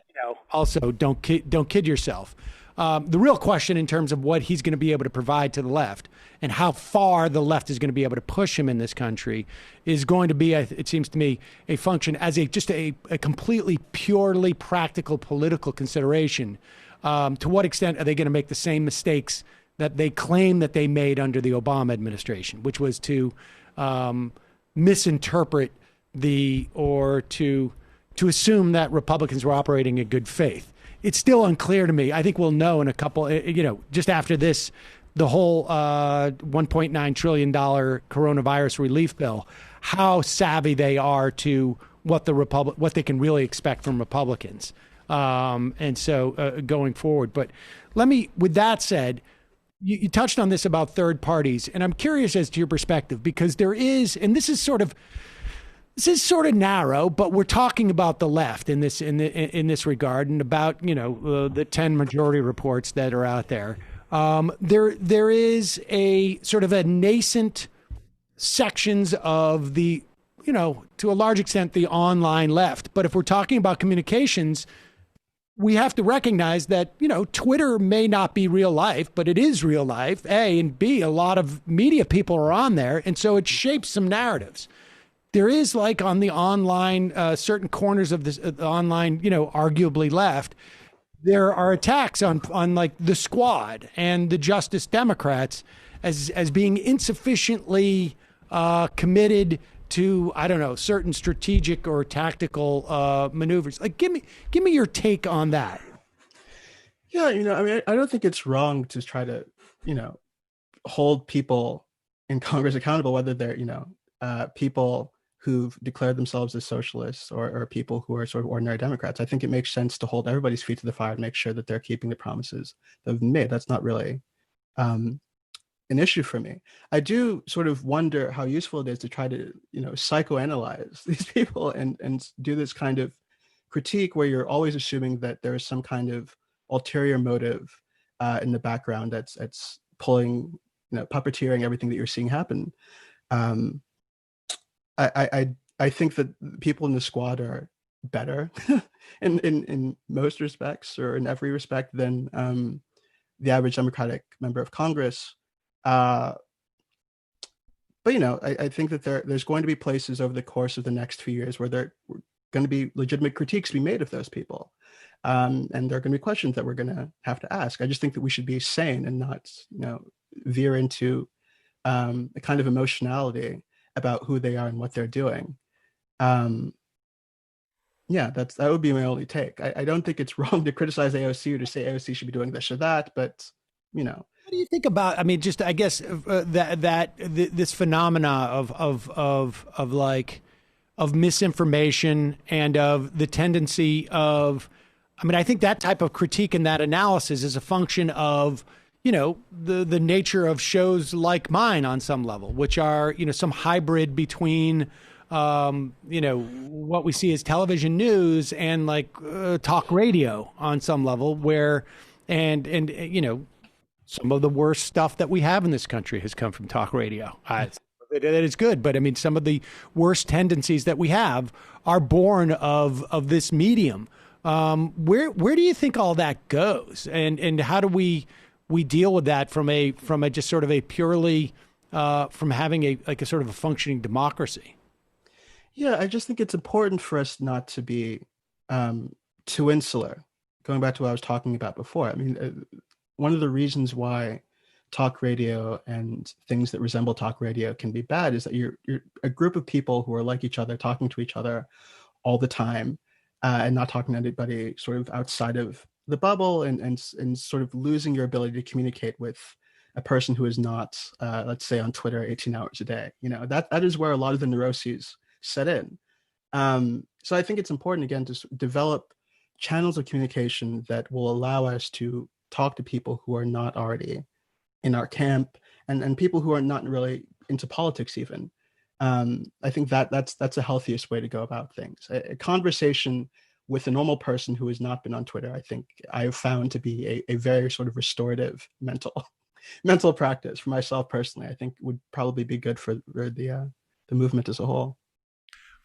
also don't kid yourself. The real question in terms of what he's going to be able to provide to the left and how far the left is going to be able to push him in this country is going to be, it seems to me, a function as a completely purely practical political consideration. To what extent are they going to make the same mistakes that they claim that they made under the Obama administration, which was to misinterpret or to assume that Republicans were operating in good faith. It's still unclear to me. I think we'll know in a couple, just after this, the whole $1.9 trillion coronavirus relief bill, how savvy they are to what they can really expect from Republicans. And so going forward. But with that said, you touched on this about third parties, and I'm curious as to your perspective, because there is, and this is sort of narrow, but we're talking about the left in this regard, and about the 10 majority reports that are out there. There is a sort of a nascent sections of the, to a large extent, the online left. But if we're talking about communications, we have to recognize that, Twitter may not be real life, but it is real life, A, and B, a lot of media people are on there. And so it shapes some narratives. There is, like, on the online, certain corners of this online, arguably left, there are attacks on like the Squad and the Justice Democrats as being insufficiently committed to, I don't know, certain strategic or tactical maneuvers. Like, give me your take on that. Yeah, I don't think it's wrong to try to, hold people in Congress accountable, whether they're, people who've declared themselves as socialists or people who are sort of ordinary Democrats. I think it makes sense to hold everybody's feet to the fire and make sure that they're keeping the promises that have been made. That's not really an issue for me. I do sort of wonder how useful it is to try to, psychoanalyze these people and do this kind of critique where you're always assuming that there is some kind of ulterior motive in the background that's pulling, puppeteering everything that you're seeing happen. I think that people in the Squad are better in most respects, or in every respect, than the average Democratic member of Congress. But I think that there's going to be places over the course of the next few years where there are going to be legitimate critiques to be made of those people, and there are going to be questions that we're going to have to ask. I just think that we should be sane and not, veer into a kind of emotionality about who they are and what they're doing. That would be my only take. I don't think it's wrong to criticize AOC or to say AOC should be doing this or that, but What do you think about? I mean, just I guess this phenomena of misinformation and of the tendency of, I think that type of critique and that analysis is a function of, the nature of shows like mine on some level, which are, some hybrid between, what we see as television news and like talk radio on some level, where, and some of the worst stuff that we have in this country has come from talk radio. That is good, but some of the worst tendencies that we have are born of this medium. Where do you think all that goes, and how do we deal with that from a just sort of a purely from having a sort of a functioning democracy? Yeah, I just think it's important for us not to be too insular. Going back to what I was talking about before, one of the reasons why talk radio and things that resemble talk radio can be bad is that you're a group of people who are like each other, talking to each other all the time, and not talking to anybody sort of outside of the bubble, and sort of losing your ability to communicate with a person who is not, let's say, on Twitter 18 hours a day. That is where a lot of the neuroses set in. So I think it's important, again, to develop channels of communication that will allow us to talk to people who are not already in our camp, and people who are not really into politics even. I think that's the healthiest way to go about things. A conversation with a normal person who has not been on Twitter, I think I have found to be a very sort of restorative mental practice for myself personally. I think would probably be good for the movement as a whole.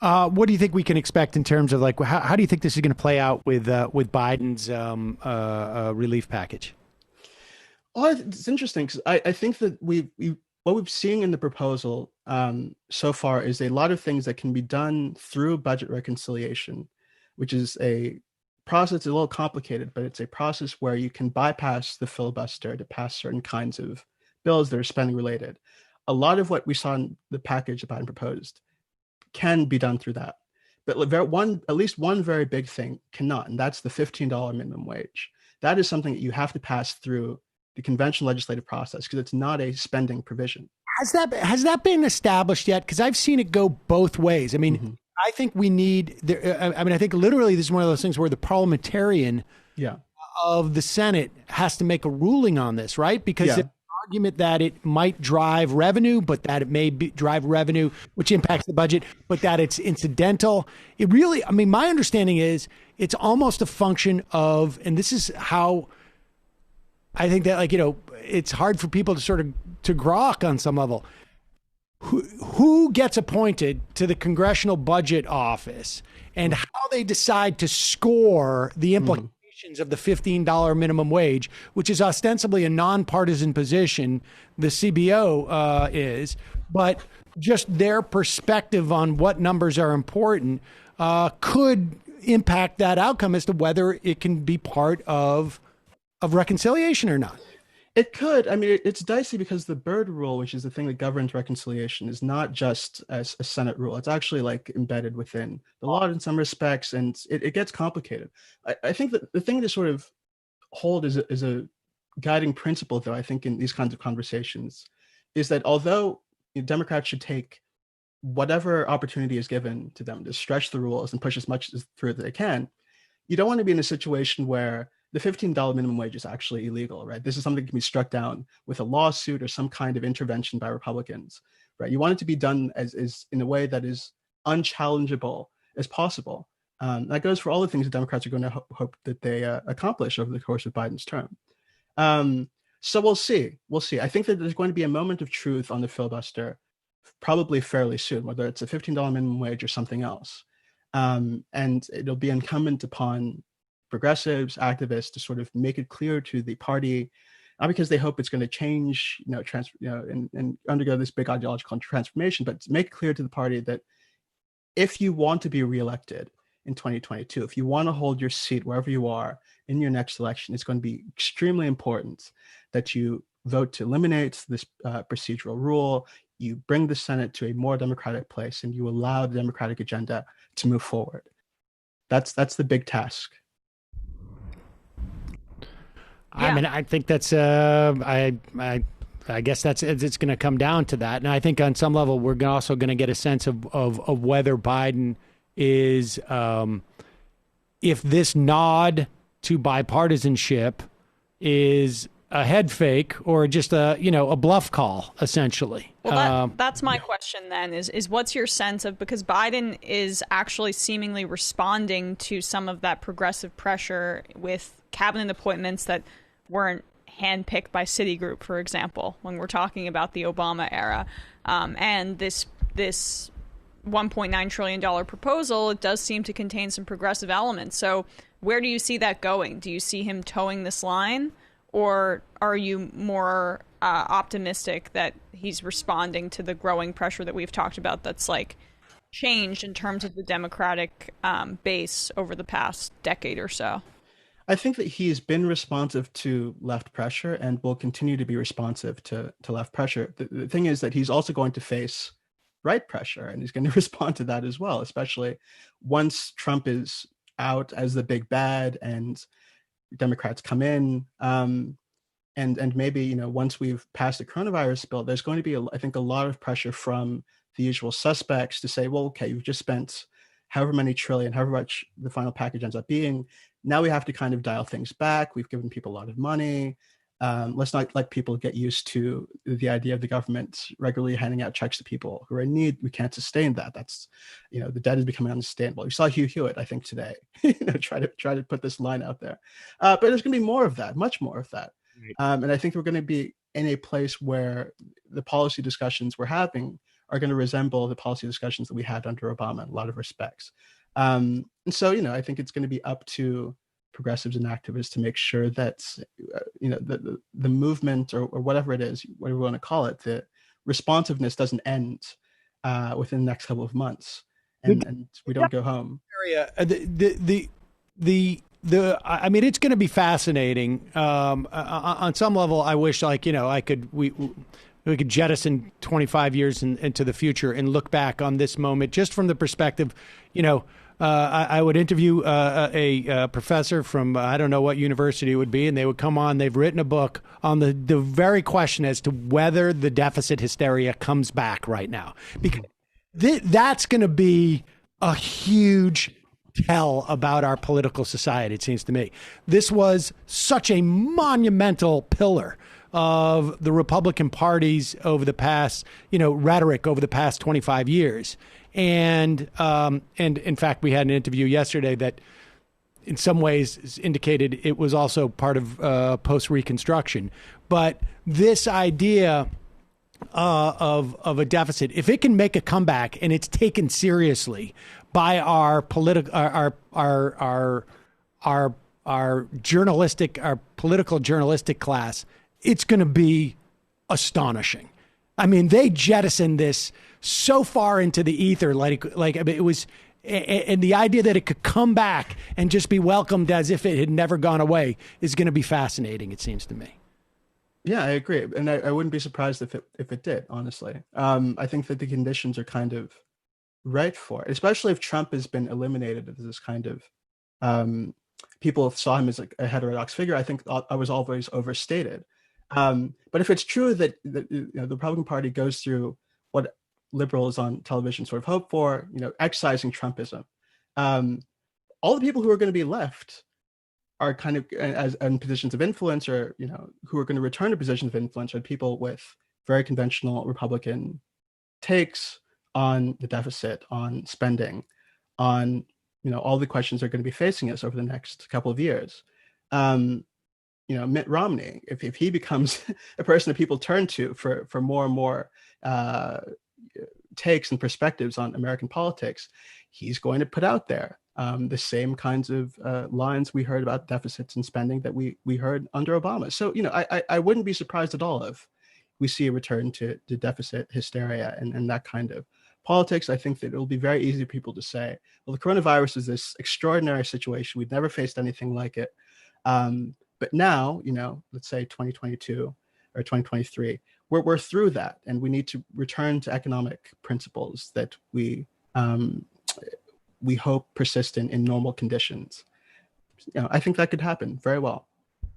What do you think we can expect in terms of like, how do you think this is going to play out with Biden's relief package? Well, it's interesting because I think that what we've seen in the proposal so far is a lot of things that can be done through budget reconciliation, which is a process, a little complicated, but it's a process where you can bypass the filibuster to pass certain kinds of bills that are spending related. A lot of what we saw in the package that Biden proposed can be done through that. But at least one very big thing cannot, and that's the $15 minimum wage. That is something that you have to pass through the conventional legislative process because it's not a spending provision. Has that been established yet? Because I've seen it go both ways. I think we need. I think literally this is one of those things where the parliamentarian of the Senate has to make a ruling on this, right? Because there's an argument that it might drive revenue, but that it may drive revenue, which impacts the budget, but that it's incidental. It really, my understanding is it's almost a function of, and this is how I think that, it's hard for people to sort of to grok on some level. Who gets appointed to the Congressional Budget Office and how they decide to score the implications of the $15 minimum wage, which is ostensibly a nonpartisan position, the CBO is, but just their perspective on what numbers are important could impact that outcome as to whether it can be part of reconciliation or not. It could. I mean, it's dicey because the Byrd rule, which is the thing that governs reconciliation, is not just a Senate rule. It's actually like embedded within the law in some respects, and it gets complicated. I think that the thing to sort of hold as a guiding principle, though, I think in these kinds of conversations, is that although Democrats should take whatever opportunity is given to them to stretch the rules and push as much through as they can, you don't want to be in a situation where the $15 minimum wage is actually illegal, right? This is something that can be struck down with a lawsuit or some kind of intervention by Republicans, right? You want it to be done as in a way that is unchallengeable as possible. That goes for all the things that Democrats are going to hope that they accomplish over the course of Biden's term. So we'll see. I think that there's going to be a moment of truth on the filibuster, probably fairly soon, whether it's a $15 minimum wage or something else. And it'll be incumbent upon progressives, activists to sort of make it clear to the party, not because they hope it's going to change, and undergo this big ideological transformation, but to make it clear to the party that if you want to be reelected in 2022, if you want to hold your seat wherever you are in your next election, it's going to be extremely important that you vote to eliminate this procedural rule, you bring the Senate to a more democratic place, and you allow the democratic agenda to move forward. That's the big task. Yeah. I mean, I think that's I guess it's going to come down to that, and I think on some level we're also going to get a sense of whether Biden is if this nod to bipartisanship is a head fake or just a bluff call, essentially. Well, that's my question then is what's your sense of, because Biden is actually seemingly responding to some of that progressive pressure with cabinet appointments that weren't handpicked by Citigroup, for example, when we're talking about the Obama era. And this $1.9 trillion proposal, it does seem to contain some progressive elements. So where do you see that going? Do you see him towing this line? Or are you more optimistic that he's responding to the growing pressure that we've talked about that's like changed in terms of the Democratic base over the past decade or so? I think that he's been responsive to left pressure and will continue to be responsive to left pressure. The thing is that he's also going to face right pressure, and he's going to respond to that as well, especially once Trump is out as the big bad and Democrats come in. And maybe, once we've passed the coronavirus bill, there's going to be, I think, a lot of pressure from the usual suspects to say, well, okay, you've just spent however many trillion, however much the final package ends up being. Now we have to kind of dial things back. We've given people a lot of money. Let's not let people get used to the idea of the government regularly handing out checks to people who are in need. We can't sustain that. That's, the debt is becoming unsustainable. You saw Hugh Hewitt, I think, today, try to put this line out there. But there's going to be more of that, much more of that. And I think we're going to be in a place where the policy discussions we're having are going to resemble the policy discussions that we had under Obama in a lot of respects. And so, I think it's going to be up to progressives and activists to make sure that, the movement or whatever it is, whatever we want to call it, the responsiveness doesn't end within the next couple of months, and we don't go home. I mean, it's going to be fascinating. On some level, I wish, we could jettison 25 years into the future and look back on this moment just from the perspective, I would interview a professor from I don't know what university it would be, and they would come on. They've written a book on the very question as to whether the deficit hysteria comes back right now, because that's going to be a huge tell about our political society, it seems to me. This was such a monumental pillar of the Republican Party's over the past, rhetoric over the past 25 years. And in fact, we had an interview yesterday that in some ways indicated it was also part of post-Reconstruction. But this idea of a deficit, if it can make a comeback and it's taken seriously by our political journalistic class, it's going to be astonishing. I mean, they jettisoned this so far into the ether, like I mean, it was, and the idea that it could come back and just be welcomed as if it had never gone away is going to be fascinating, it seems to me. Yeah, I agree, and I wouldn't be surprised if it did. Honestly, I think that the conditions are kind of right for it, especially if Trump has been eliminated as this kind of people saw him as like a heterodox figure. I think I was always overstated. But if it's true that the Republican Party goes through what liberals on television sort of hope for, excising Trumpism, all the people who are going to be left are kind of as in positions of influence, or who are going to return to positions of influence, are people with very conventional Republican takes on the deficit, on spending, on all the questions that are going to be facing us over the next couple of years. Mitt Romney, if he becomes a person that people turn to for more and more takes and perspectives on American politics, he's going to put out there the same kinds of lines we heard about deficits and spending that we heard under Obama. So, I wouldn't be surprised at all if we see a return to deficit hysteria and that kind of politics. I think that it'll be very easy for people to say, well, the coronavirus is this extraordinary situation. We've never faced anything like it. But now, let's say 2022 or 2023, we're through that, and we need to return to economic principles that we hope persist in normal conditions. I think that could happen very well.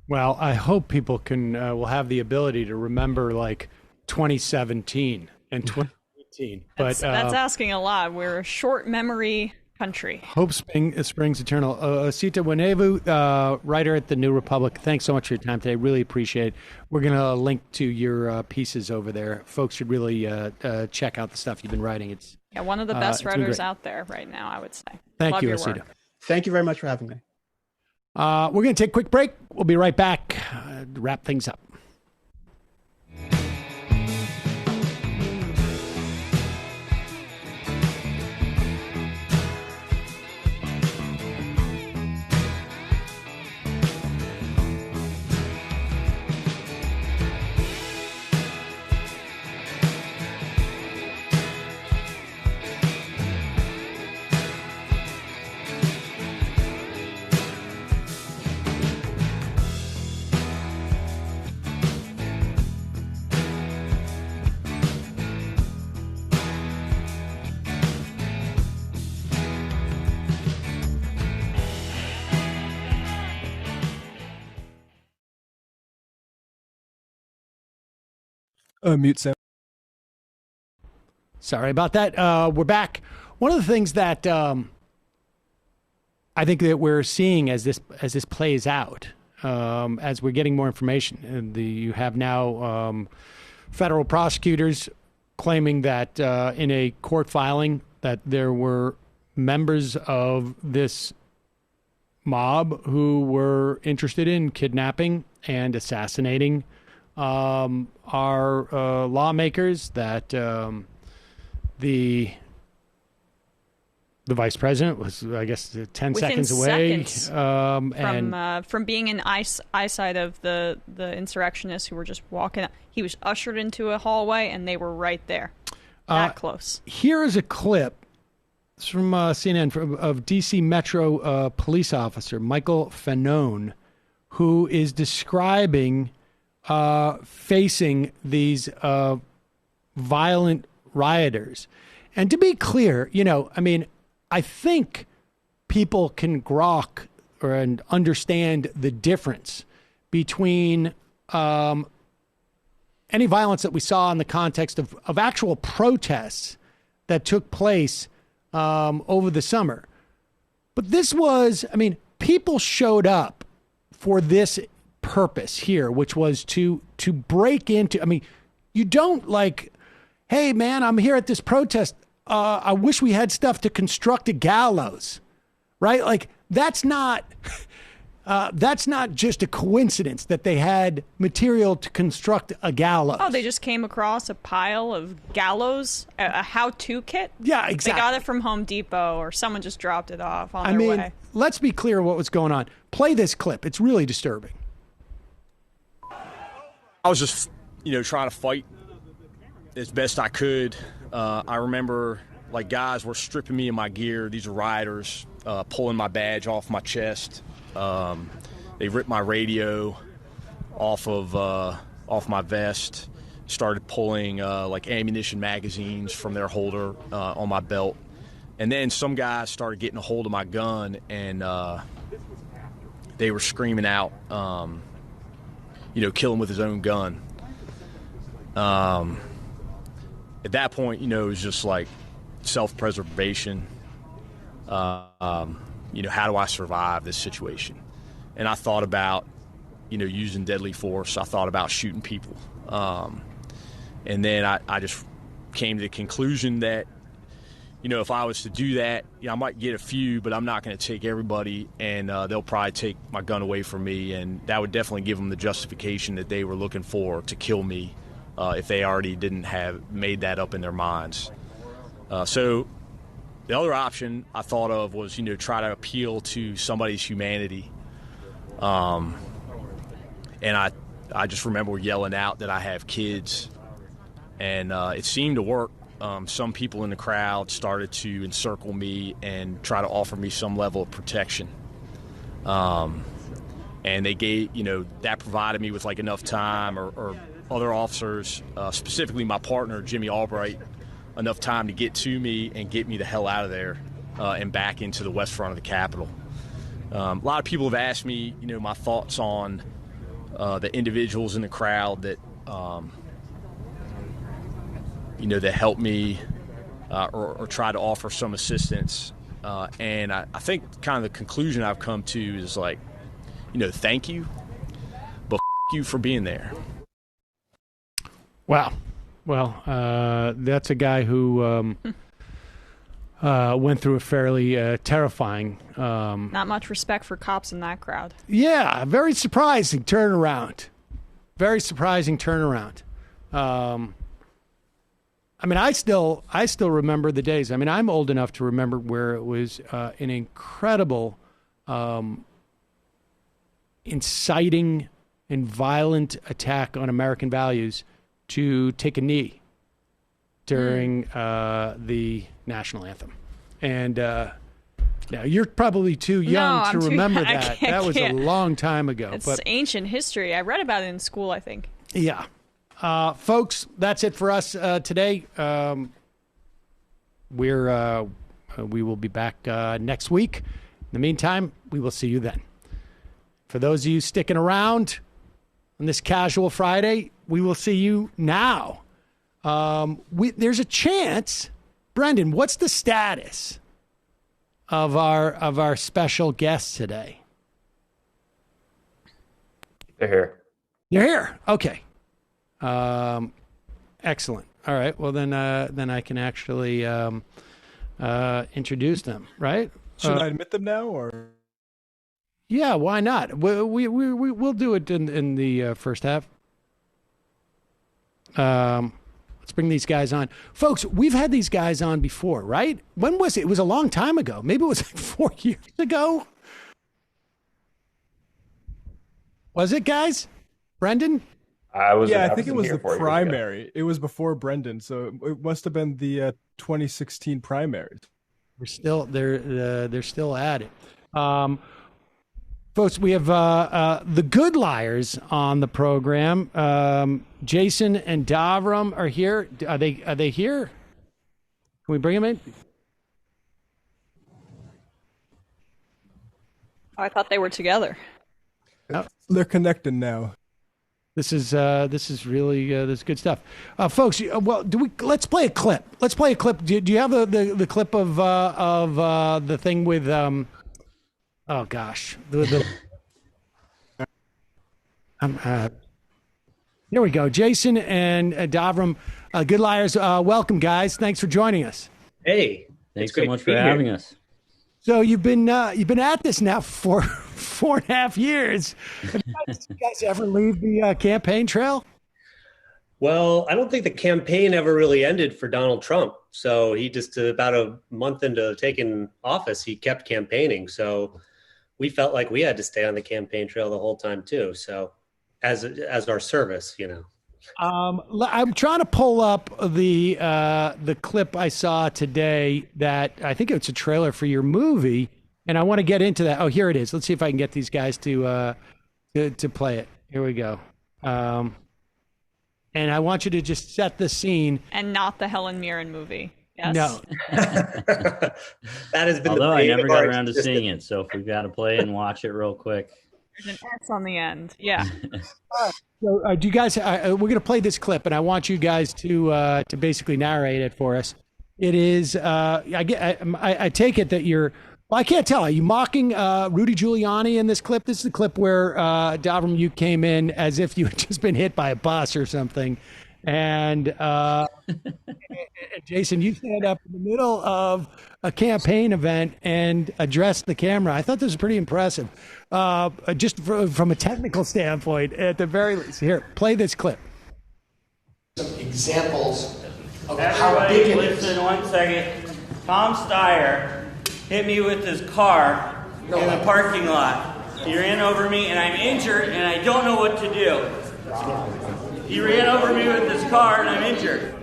Well, I hope people will have the ability to remember like 2017 and 2018. But that's asking a lot. We're a short memory country. Hope springs eternal. Osita Nwanevu, writer at the New Republic. Thanks so much for your time today. Really appreciate it. We're going to link to your pieces over there. Folks should really check out the stuff you've been writing. It's one of the best writers out there right now, I would say. Thank you, Osita. Thank you very much for having me. We're going to take a quick break. We'll be right back to wrap things up. Mute Sam. Sorry about that. We're back. One of the things that I think that we're seeing as this plays out, as we're getting more information, and you have now federal prosecutors claiming that in a court filing that there were members of this mob who were interested in kidnapping and assassinating our lawmakers, that the vice president was, I guess, 10 Within seconds away from being in eyesight of the insurrectionists who were just walking up. He was ushered into a hallway, and they were right there, that close. Here is a clip. It's from CNN of D.C. Metro police officer Michael Fanone, who is describing facing these violent rioters. And to be clear, I think people can grok and understand the difference between any violence that we saw in the context of actual protests that took place over the summer. But this was, people showed up for this purpose here, which was to break into, you don't like, hey man, I'm here at this protest. I wish we had stuff to construct a gallows, right? Like that's not, that's not just a coincidence that they had material to construct a gallows. Oh, they just came across a pile of gallows, a how-to kit? Yeah, exactly. They got it from Home Depot, or someone just dropped it off on their way. Let's be clear what was going on. Play this clip. It's really disturbing. I was just, trying to fight as best I could. I remember, guys were stripping me of my gear. These are rioters, pulling my badge off my chest. They ripped my radio off my vest, started pulling ammunition magazines from their holder on my belt. And then some guys started getting a hold of my gun, and they were screaming out, kill him with his own gun. At that point, it was just like self-preservation. How do I survive this situation? And I thought about, using deadly force. I thought about shooting people. And then I just came to the conclusion that, if I was to do that, I might get a few, but I'm not going to take everybody, and they'll probably take my gun away from me, and that would definitely give them the justification that they were looking for to kill me if they already didn't have made that up in their minds. So the other option I thought of was, try to appeal to somebody's humanity. And I just remember yelling out that I have kids, and it seemed to work. Some people in the crowd started to encircle me and try to offer me some level of protection. And they gave, that provided me with enough time, or other officers, specifically my partner, Jimmy Albright, enough time to get to me and get me the hell out of there and back into the west front of the Capitol. A lot of people have asked me, my thoughts on the individuals in the crowd that, that helped me or try to offer some assistance. And I think kind of the conclusion I've come to is thank you, but you for being there. Wow. Well, that's a guy who went through a fairly terrifying... Not much respect for cops in that crowd. Yeah, very surprising turnaround. Very surprising turnaround. I still remember the days. I'm old enough to remember where it was an incredible inciting and violent attack on American values to take a knee during the national anthem. And now you're probably too young to remember that. That was a long time ago. It's ancient history. I read about it in school, I think. Yeah. Folks, that's it for us today. We will be back next week. In the meantime, we will see you then. For those of you sticking around on this casual Friday, we will see you now. There's a chance, Brendan, what's the status of our special guest today? They're here. You're here. Okay. Excellent. All right. Well, then I can actually introduce them. Right? Should I admit them now, or? Yeah. Why not? We'll do it in the first half. Let's bring these guys on. Folks, we've had these guys on before, right? When was it? It was a long time ago. Maybe it was 4 years ago. Was it, guys? Brendan? I think it was the primary. It was before Brendan, so it must have been the 2016 primaries. They're still at it. Folks, we have the Good Liars on the program. Jason and Davram are here. Are they here? Can we bring them in? Oh, I thought they were together. Oh. They're connected now. This is really this is good stuff, folks. Well, let's play a clip. Let's play a clip. Do you have the clip of the thing with oh gosh, here we go. Jason and Davram, Good Liars. Welcome, guys. Thanks for joining us. Hey, thanks so much for having us. So you've been at this now for 4.5 years. Have you guys ever leave the campaign trail? Well, I don't think the campaign ever really ended for Donald Trump. So he just about a month into taking office, he kept campaigning. So we felt like we had to stay on the campaign trail the whole time too. So as our service, I'm trying to pull up the clip I saw today that I think it's a trailer for your movie, and I want to get into that. Oh, here it is. Let's see if I can get these guys to play it. Here we go. And I want you to just set the scene. And not the Helen Mirren movie. Yes. No. That has been. Although I never got around to seeing it, so if we've got to play and watch it real quick. There's an S on the end. Yeah. So, do you guys? We're going to play this clip, and I want you guys to basically narrate it for us. It is. I take it that you're. Well, I can't tell. Are you mocking Rudy Giuliani in this clip? This is the clip where Davram, you came in as if you had just been hit by a bus or something, and Jason, you stand up in the middle of a campaign event and address the camera. I thought this was pretty impressive, just from a technical standpoint, at the very least. Here, play this clip. Some examples of how big it is. Listen 1 second. Tom Steyer hit me with his car in the parking lot. He ran over me and I'm injured and I don't know what to do. He ran over me with his car and I'm injured.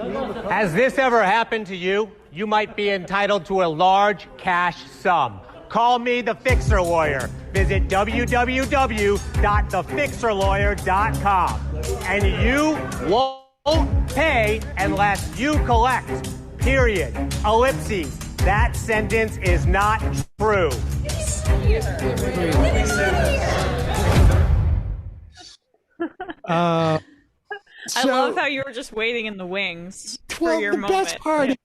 Has this ever happened to you? You might be entitled to a large cash sum. Call me the Fixer Lawyer. Visit www.thefixerlawyer.com. And you won't pay unless you collect. Period. Ellipses. That sentence is not true. I love how you were just waiting in the wings for your moment. The best part is,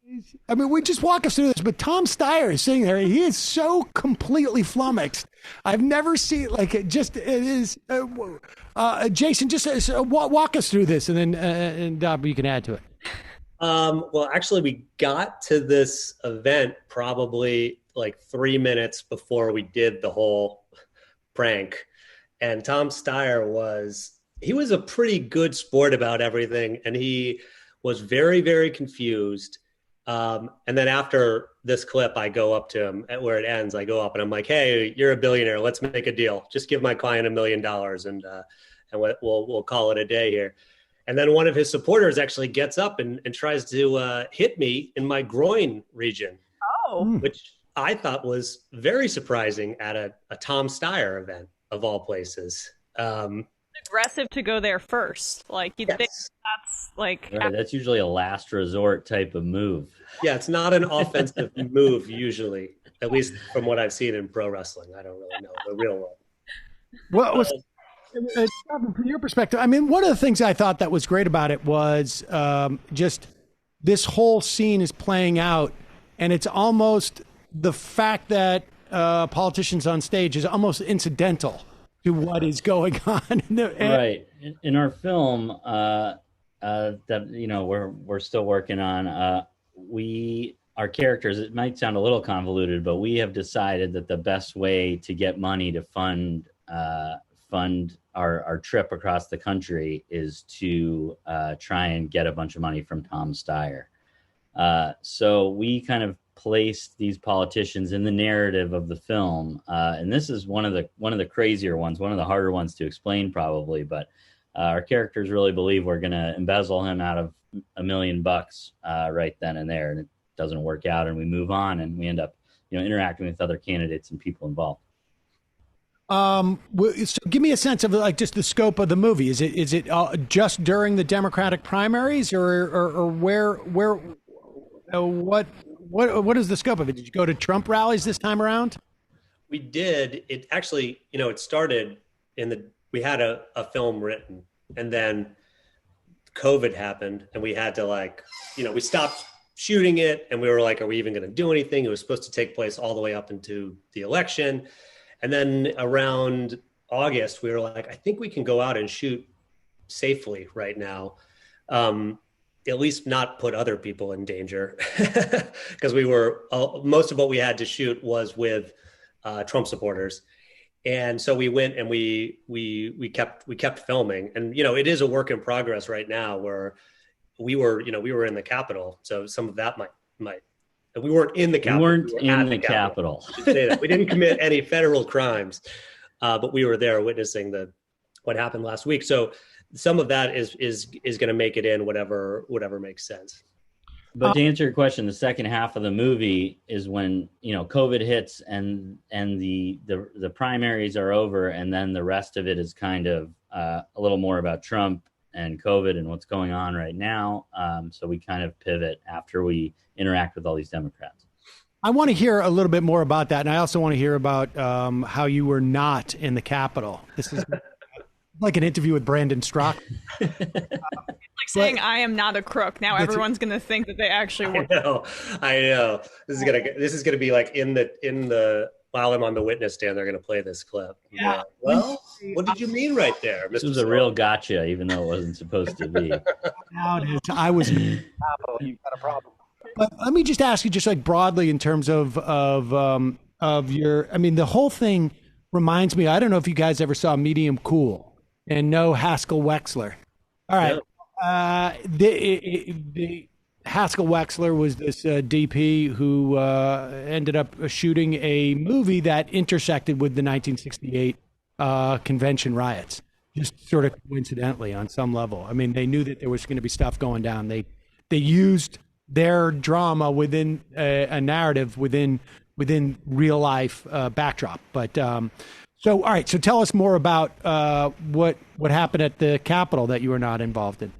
we just walk us through this, but Tom Steyer is sitting there. He is so completely flummoxed. I've never seen it is. Jason, just walk us through this, and then and you can add to it. Well, actually, we got to this event probably like 3 minutes before we did the whole prank. And Tom Steyer was a pretty good sport about everything. And he was very, very confused. And then after this clip, I go up to him at where it ends. I go up and I'm like, hey, you're a billionaire. Let's make a deal. Just give my client $1 million and we'll call it a day here. And then one of his supporters actually gets up and tries to hit me in my groin region, which I thought was very surprising at a Tom Steyer event of all places. Aggressive to go there first. Like, you'd think that's like... Right, that's usually a last resort type of move. Yeah, it's not an offensive move usually, at least from what I've seen in pro wrestling. I don't really know the real world. What was... From your perspective, one of the things I thought that was great about it was just this whole scene is playing out, and it's almost the fact that politicians on stage is almost incidental to what is going on. Right. In our film that we're still working on, our characters, it might sound a little convoluted, but we have decided that the best way to get money to fund our trip across the country is to try and get a bunch of money from Tom Steyer. So we kind of placed these politicians in the narrative of the film, and this is one of the crazier ones, one of the harder ones to explain probably. But our characters really believe we're going to embezzle him out of $1 million right then and there, and it doesn't work out, and we move on, and we end up interacting with other candidates and people involved. So give me a sense of just the scope of the movie. Is it just during the Democratic primaries, or what is the scope of it? Did you go to Trump rallies this time around? We did. It actually, it started we had a film written, and then COVID happened, and we had to we stopped shooting it, and we were like, are we even going to do anything? It was supposed to take place all the way up into the election. And then around August, we were like, I think we can go out and shoot safely right now. at least not put other people in danger, because most of what we had to shoot was with Trump supporters. And so we went and we kept filming, and it is a work in progress right now where we were in the Capitol, so some of that might we weren't in the Capitol. We weren't in the Capitol. I should say that. We didn't commit any federal crimes, but we were there witnessing what happened last week. So some of that is going to make it in whatever makes sense. But to answer your question, the second half of the movie is when COVID hits and the primaries are over, and then the rest of it is kind of a little more about Trump and COVID and what's going on right now. So we kind of pivot after we interact with all these Democrats. I want to hear a little bit more about that, and I also want to hear about how you were not in the Capitol. This is like an interview with Brandon Strzok. Like saying I am not a crook. Now everyone's going to think that they actually were. I know. This is gonna be like in the while I'm on the witness stand, they're gonna play this clip. Yeah. Well, what did you mean right there, Mr. This was a real gotcha, even though it wasn't supposed to be. Now it is. I was in the Capitol. You've got a problem. But let me just ask you, just like broadly in terms of your. I mean, the whole thing reminds me. I don't know if you guys ever saw Medium Cool and know Haskell Wexler. All right. Yep. The Haskell Wexler was this DP who ended up shooting a movie that intersected with the 1968 convention riots, just sort of coincidentally on some level. I mean, they knew that there was going to be stuff going down. They used their drama within a narrative within real life backdrop. But so, all right. So tell us more about what happened at the Capitol that you were not involved in.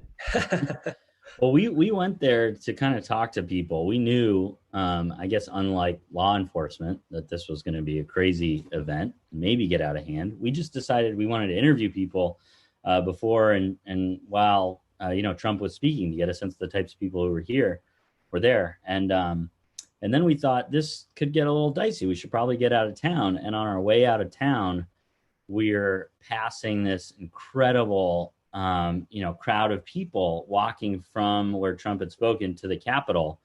Well, we went there to kind of talk to people. We knew, I guess, unlike law enforcement, that this was going to be a crazy event, maybe get out of hand. We just decided we wanted to interview people before and while Trump was speaking, to get a sense of the types of people who were there. And then we thought this could get a little dicey. We should probably get out of town. And on our way out of town, we're passing this incredible crowd of people walking from where Trump had spoken to the Capitol.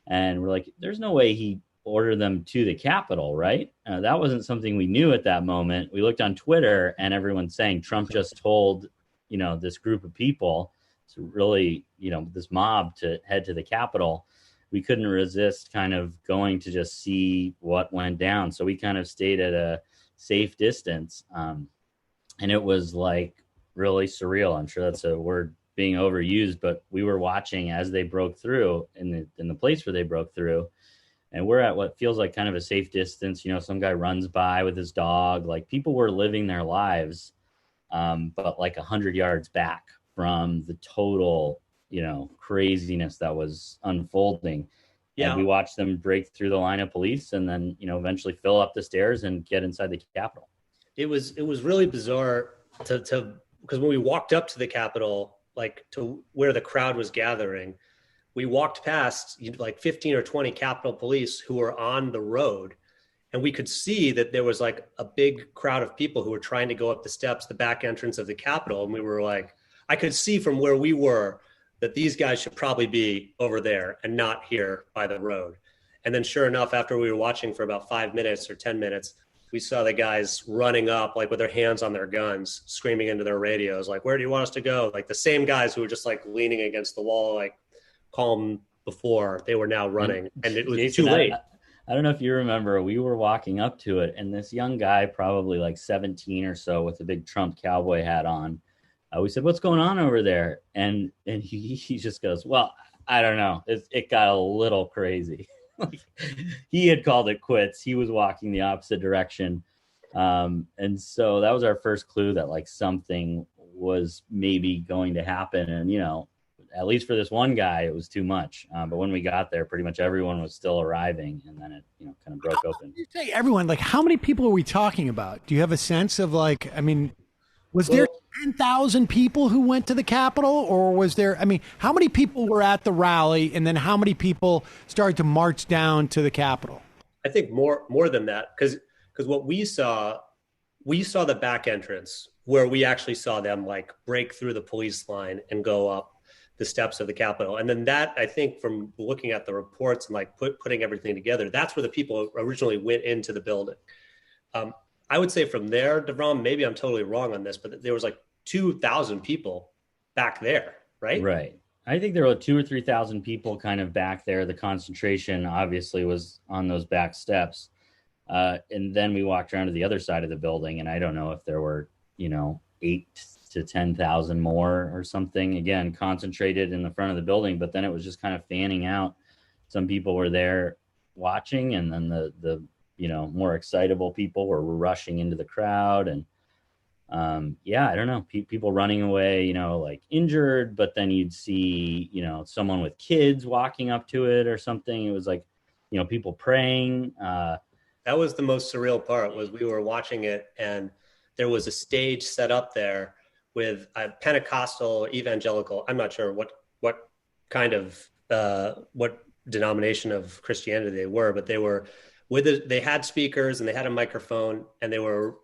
And we're like, there's no way he ordered them to the Capitol, right? That wasn't something we knew at that moment. We looked on Twitter and everyone's saying Trump just told, this group of people to really, this mob to head to the Capitol. We couldn't resist kind of going to just see what went down. So we kind of stayed at a safe distance. And it was like, really surreal. I'm sure that's a word being overused, but we were watching as they broke through in the place where they broke through, and we're at what feels like kind of a safe distance. Some guy runs by with his dog. Like, people were living their lives, but like 100 yards back from the total, craziness that was unfolding. Yeah, and we watched them break through the line of police, and then eventually fill up the stairs and get inside the Capitol. It was really bizarre because when we walked up to the Capitol, like to where the crowd was gathering, we walked past like 15 or 20 Capitol police who were on the road. And we could see that there was like a big crowd of people who were trying to go up the steps, the back entrance of the Capitol. And we were like, I could see from where we were that these guys should probably be over there and not here by the road. And then sure enough, after we were watching for about 5 minutes or 10 minutes, we saw the guys running up, like with their hands on their guns, screaming into their radios, like, where do you want us to go? Like the same guys who were just like leaning against the wall, like calm before, they were now running. And it was Jason, too late. I don't know if you remember, we were walking up to it, and this young guy, probably like 17 or so, with a big Trump cowboy hat on, we said, what's going on over there? And he just goes, well, I don't know. It got a little crazy. He had called it quits. He was walking the opposite direction. And so that was our first clue that like something was maybe going to happen. And, at least for this one guy, it was too much. But when we got there, pretty much everyone was still arriving, and then it, kind of broke open. You say everyone, like how many people are we talking about? Do you have a sense of like, I mean, was there 10,000 people who went to the Capitol, or was there, how many people were at the rally, and then how many people started to march down to the Capitol? I think more than that, because what we saw the back entrance where we actually saw them like break through the police line and go up the steps of the Capitol. And then that, I think, from looking at the reports and like putting everything together, that's where the people originally went into the building. I would say from there, DeVrom, maybe I'm totally wrong on this, but there was like 2,000 people back there, right? Right. I think there were 2,000 or 3,000 people kind of back there. The concentration obviously was on those back steps. And then we walked around to the other side of the building, and I don't know if there were, 8 to 10,000 more or something, again, concentrated in the front of the building, but then it was just kind of fanning out. Some people were there watching, and then the more excitable people were rushing into the crowd. And I don't know, people running away, like injured, but then you'd see, someone with kids walking up to it or something. It was like, people praying. That was the most surreal part, was we were watching it, and there was a stage set up there with a Pentecostal evangelical. I'm not sure what kind of what denomination of Christianity they were, but they were they had speakers and they had a microphone, and they were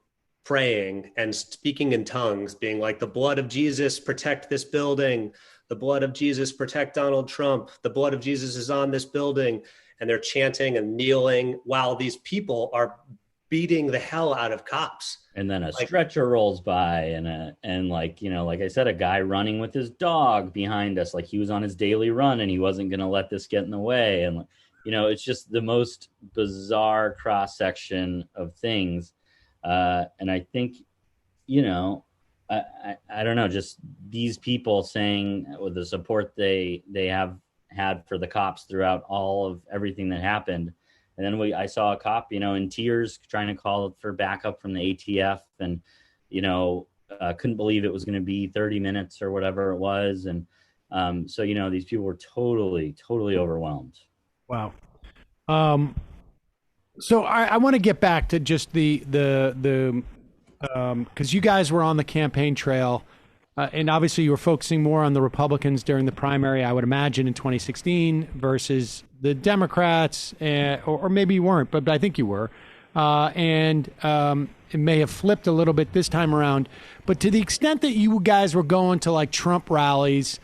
praying and speaking in tongues, being like, the blood of Jesus protect this building, the blood of Jesus protect Donald Trump, the blood of Jesus is on this building. And they're chanting and kneeling while these people are beating the hell out of cops. And then a stretcher rolls by, and like I said, a guy running with his dog behind us, like he was on his daily run and he wasn't going to let this get in the way. And it's just the most bizarre cross section of things. And I think, I don't know, just these people saying with the support they have had for the cops throughout all of everything that happened. And then I saw a cop, in tears trying to call for backup from the ATF, and, couldn't believe it was going to be 30 minutes or whatever it was. And so, these people were totally overwhelmed. Wow. So I want to get back to just the because you guys were on the campaign trail, and obviously you were focusing more on the Republicans during the primary, I would imagine, in 2016 versus the Democrats, or maybe you weren't, but I think you were. And it may have flipped a little bit this time around. But to the extent that you guys were going to like Trump rallies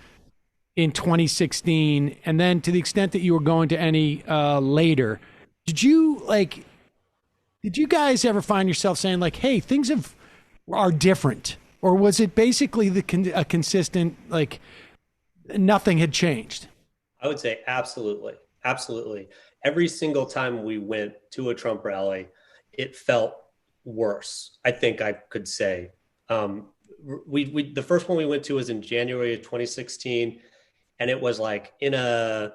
in 2016, and then to the extent that you were going to any later, did you guys ever find yourself saying like, hey, things are different? Or was it basically a consistent, like, nothing had changed? I would say absolutely. Absolutely. Every single time we went to a Trump rally, it felt worse, I think I could say. The first one we went to was in January of 2016, and it was like in a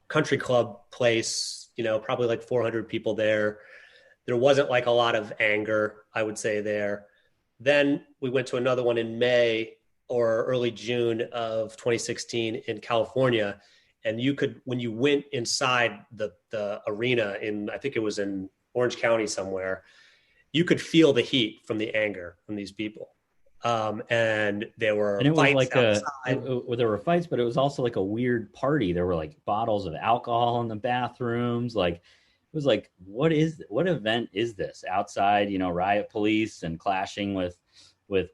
country club place, probably like 400 people there. There wasn't like a lot of anger, I would say, there. Then we went to another one in May or early June of 2016 in California. And you could, when you went inside the arena I think it was in Orange County somewhere, you could feel the heat from the anger from these people. And there were fights outside. There were fights, but it was also like a weird party. There were like bottles of alcohol in the bathrooms. Like, it was like, what event is this? Outside, riot police and clashing with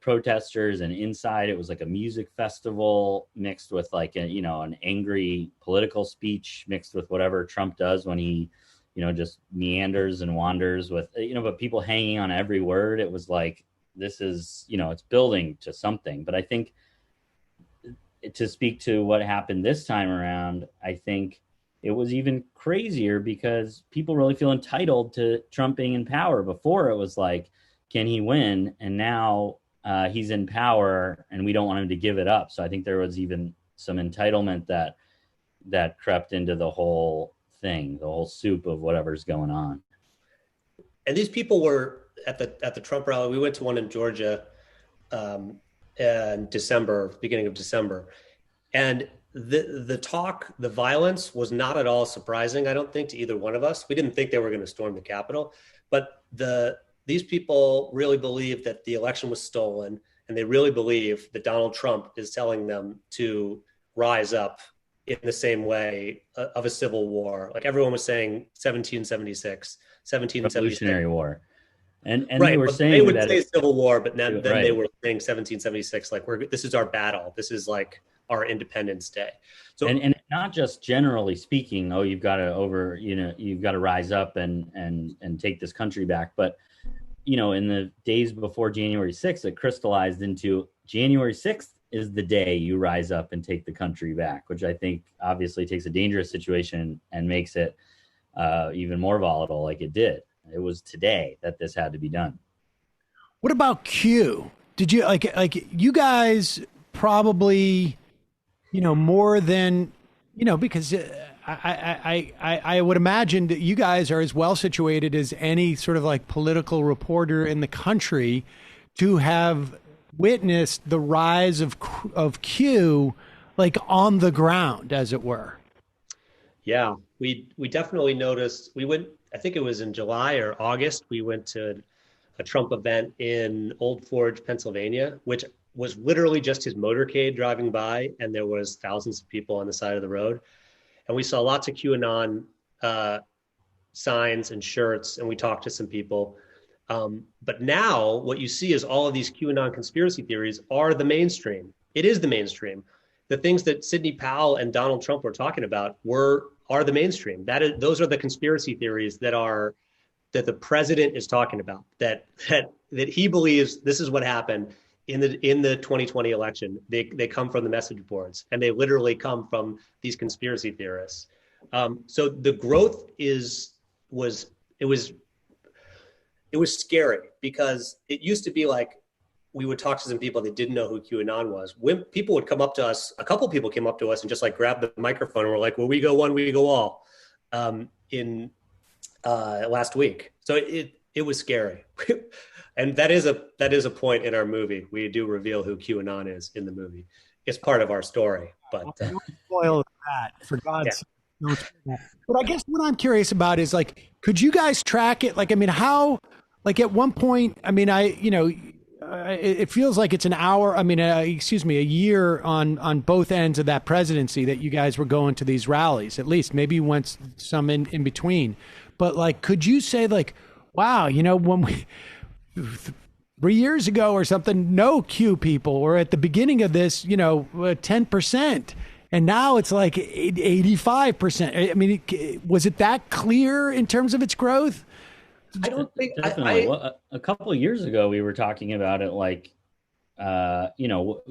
protesters, and inside it was like a music festival mixed with like an angry political speech mixed with whatever Trump does when he, just meanders and wanders with, but people hanging on every word. It was like, this is, it's building to something. But I think, to speak to what happened this time around, I think it was even crazier because people really feel entitled to Trump being in power. Before it was like, can he win? And now he's in power and we don't want him to give it up. So I think there was even some entitlement that crept into the whole thing, the whole soup of whatever's going on. And these people were at the Trump rally. We went to one in Georgia in December, beginning of December. And the talk, the violence was not at all surprising, I don't think, to either one of us. We didn't think they were going to storm the Capitol, but these people really believe that the election was stolen, and they really believe that Donald Trump is telling them to rise up in the same way of a civil war. Like everyone was saying 1776, Revolutionary War. And right, they were saying they would say civil war, but then they were saying 1776, like this is our battle. This is like our Independence Day. So, and not just generally speaking, you've got to rise up and take this country back, but in the days before January 6th, it crystallized into January 6th is the day you rise up and take the country back, which I think obviously takes a dangerous situation and makes it even more volatile like it did. It was today that this had to be done. What about Q? Did you like you guys probably, more than, because I would imagine that you guys are as well situated as any sort of like political reporter in the country to have witnessed the rise of Q, like on the ground, as it were. Yeah, we definitely noticed. We went, I think it was in July or August, we went to a Trump event in Old Forge, Pennsylvania, which was literally just his motorcade driving by, and there was thousands of people on the side of the road. And we saw lots of QAnon signs and shirts, and we talked to some people. But now what you see is all of these QAnon conspiracy theories are the mainstream. It is the mainstream. The things that Sidney Powell and Donald Trump were talking about are the mainstream. Those are the conspiracy theories that the president is talking about, that he believes this is what happened in the 2020 election. They come from the message boards, and they literally come from these conspiracy theorists. So the growth was scary, because it used to be like we would talk to some people that didn't know who QAnon was. When people would come up to us, a couple people came up to us and just like grabbed the microphone and were like, well, we go one, we go all, in last week. So it was scary. And that is a point in our movie. We do reveal who QAnon is in the movie. It's part of our story, but don't spoil that, for God's sake. Don't spoil that. But I guess what I'm curious about is, like, could you guys track it? Like, I mean, how, like, at one point, I mean, it feels like it's an hour. I mean, a year on both ends of that presidency that you guys were going to these rallies. At least maybe you went some in between. But like, could you say like, wow, when we 3 years ago or something, no Q people, or at the beginning of this, 10%, and now it's like 85%. I mean, was it that clear in terms of its growth? I don't think definitely. Well, a couple of years ago, we were talking about it like,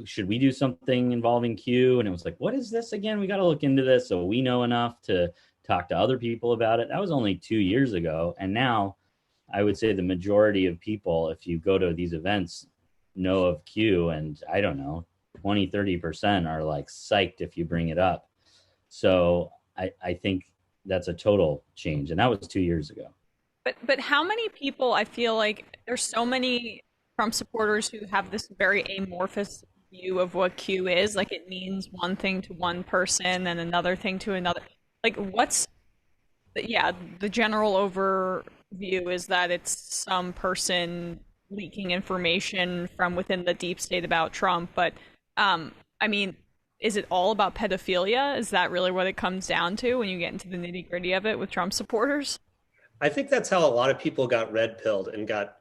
should we do something involving Q? And it was like, what is this again? We got to look into this so we know enough to talk to other people about it. That was only 2 years ago. And now I would say the majority of people, if you go to these events, know of Q, and I don't know, 20, 30% are like psyched if you bring it up. So I think that's a total change. And that was 2 years ago. But how many people, I feel like there's so many Trump supporters who have this very amorphous view of what Q is. Like, it means one thing to one person and another thing to another. Like, the general overview is that it's some person leaking information from within the deep state about Trump. But, I mean, is it all about pedophilia? Is that really what it comes down to when you get into the nitty gritty of it with Trump supporters? I think that's how a lot of people got red pilled and got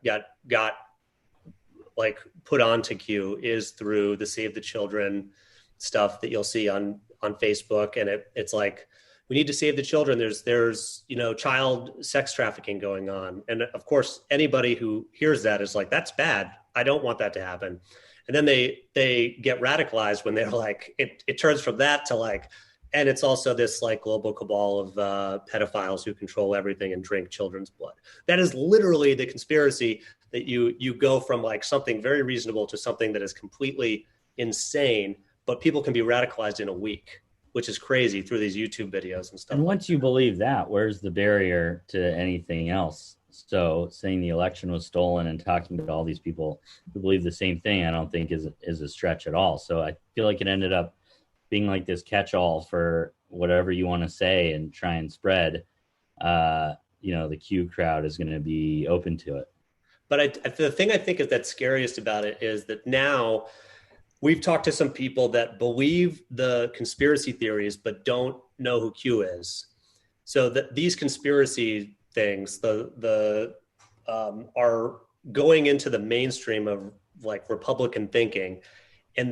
like put onto Q, is through the Save the Children stuff that you'll see on Facebook. And it's like, we need to save the children. There's child sex trafficking going on. And of course, anybody who hears that is like, that's bad. I don't want that to happen. And then they get radicalized when they're like, it turns from that to like, and it's also this like global cabal of pedophiles who control everything and drink children's blood. That is literally the conspiracy, that you go from like something very reasonable to something that is completely insane, but people can be radicalized in a week, which is crazy, through these YouTube videos and stuff. And once you believe that, where's the barrier to anything else? So saying the election was stolen and talking to all these people who believe the same thing, I don't think is a stretch at all. So I feel like it ended up being like this catch-all for whatever you want to say and try and spread. The Q crowd is going to be open to it. But the thing I think is that's scariest about it is that now we've talked to some people that believe the conspiracy theories but don't know who Q is. So that these conspiracy things are going into the mainstream of like Republican thinking,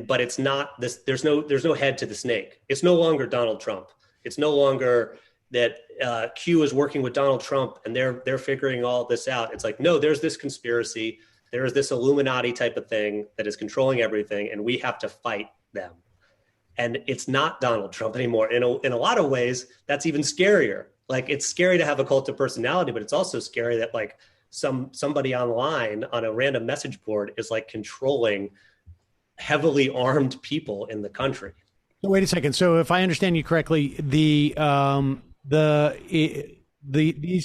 But it's not this. There's no head to the snake. It's no longer Donald Trump. It's no longer that Q is working with Donald Trump and they're figuring all this out. It's like, no, there's this conspiracy. There is this Illuminati type of thing that is controlling everything, and we have to fight them. And it's not Donald Trump anymore. In a lot of ways, that's even scarier. Like, it's scary to have a cult of personality, but it's also scary that like somebody online on a random message board is like controlling heavily armed people in the country. So wait a second. So if I understand you correctly, these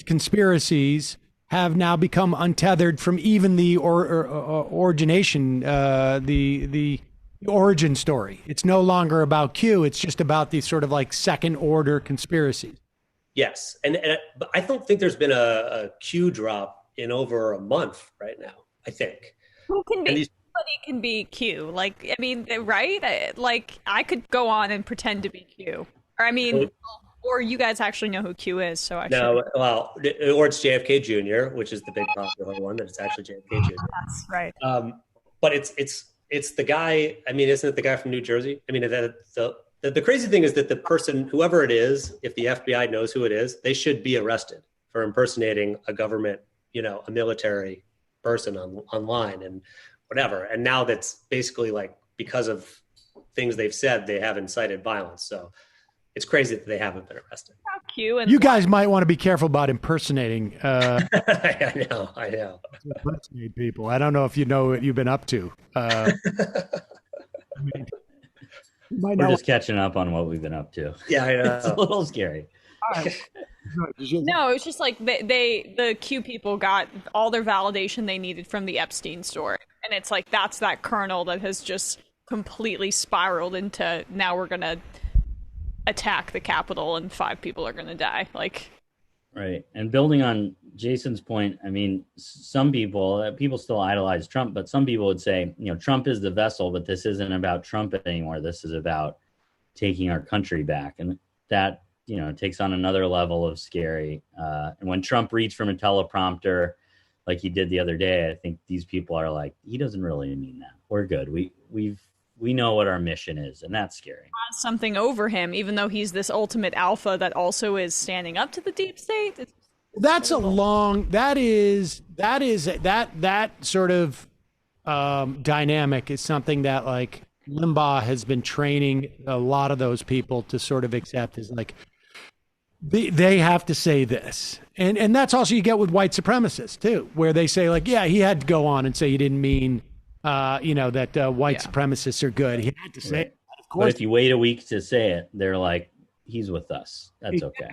conspiracies have now become untethered from even the origination, the origin story. It's no longer about Q. It's just about these sort of like second order conspiracies. Yes. But I don't think there's been a Q drop in over a month right now, I think. Who can be? Anybody can be Q. Like, I mean, right? Like, I could go on and pretend to be Q. Or, I mean, or you guys actually know who Q is, so I no, well, or it's JFK Jr., which is the big popular one, that it's actually JFK Jr. That's right. But it's the guy. I mean, isn't it the guy from New Jersey? I mean, the crazy thing is that the person, whoever it is, if the FBI knows who it is, they should be arrested for impersonating a government, a military person online and whatever. And now that's basically like, because of things they've said, they have incited violence. So it's crazy that they haven't been arrested. Q and you guys might want to be careful about impersonating. I know. Impersonate people. I don't know if you know what you've been up to. I mean, we're just catching up on what we've been up to. Yeah, I know. It's a little scary. No, it's just like the Q people got all their validation they needed from the Epstein story. And it's like, that's that kernel that has just completely spiraled into, now we're going to attack the Capitol and 5 people are going to die. Like, right. And building on Jason's point, I mean, some people still idolize Trump, but some people would say, Trump is the vessel, but this isn't about Trump anymore. This is about taking our country back. And that, takes on another level of scary. And when Trump reads from a teleprompter, like he did the other day, I think these people are like, he doesn't really mean that. We're good. We know what our mission is, and that's scary. Something over him, even though he's this ultimate alpha that also is standing up to the deep state. That sort of dynamic is something that like Limbaugh has been training a lot of those people to sort of accept, is like, they have to say this. And that's also you get with white supremacists too, where they say like, yeah, he had to go on and say he didn't mean, that white supremacists are good. He had to say it. Of course. But if you wait a week to say it, they're like, he's with us. That's okay.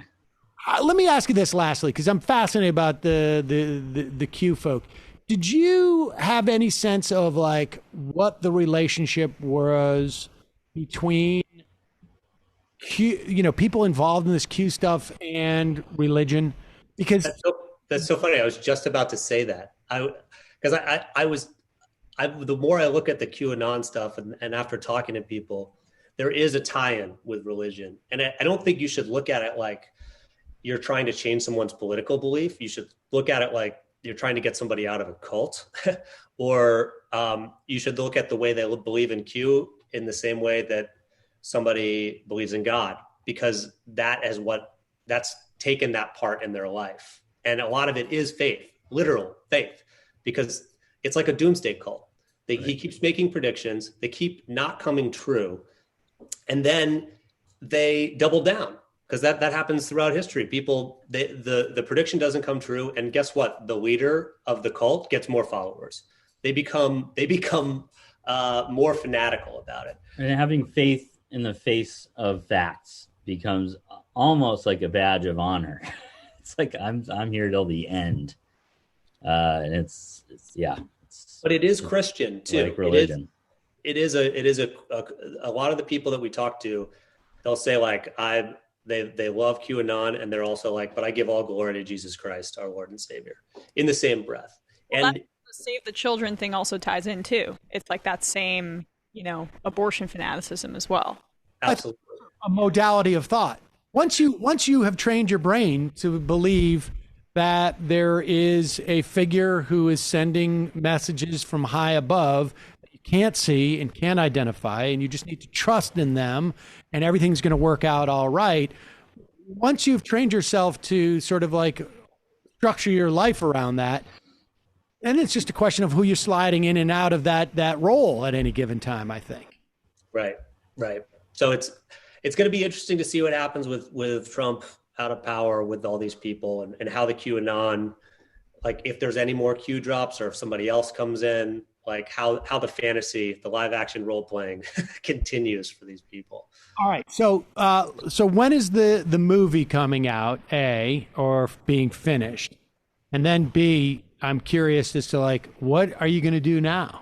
Let me ask you this lastly, because I'm fascinated about the Q folk. Did you have any sense of like what the relationship was between Q, people involved in this Q stuff and religion? Because that's so funny. I was just about to say that. The more I look at the QAnon stuff and after talking to people, there is a tie-in with religion. And I don't think you should look at it like you're trying to change someone's political belief. You should look at it like you're trying to get somebody out of a cult, or you should look at the way they believe in Q in the same way that somebody believes in God, because that's taken that part in their life. And a lot of it is faith, literal faith, because it's like a doomsday cult. He keeps making predictions. They keep not coming true. And then they double down, because that happens throughout history. People, the prediction doesn't come true. And guess what? The leader of the cult gets more followers. They become more fanatical about it. And having faith in the face of facts becomes almost like a badge of honor. It's like, I'm here till the end. And it's but it is Christian too. Like religion. It is a lot of the people that we talk to, they'll say like, they love QAnon, and they're also like, but I give all glory to Jesus Christ, our Lord and Savior, in the same breath. Well, and the Save the Children thing also ties in too. It's like that same, abortion fanaticism as well. Absolutely. A modality of thought. Once you have trained your brain to believe that there is a figure who is sending messages from high above that you can't see and can't identify, and you just need to trust in them, and everything's going to work out all right. Once you've trained yourself to sort of like structure your life around that, and it's just a question of who you're sliding in and out of that role at any given time, I think. Right. So it's going to be interesting to see what happens with Trump out of power with all these people, and how the QAnon, like if there's any more Q drops or if somebody else comes in, like how the fantasy, the live action role playing continues for these people. All right. So when is the movie coming out, A, or being finished? And then B, I'm curious as to like, what are you going to do now?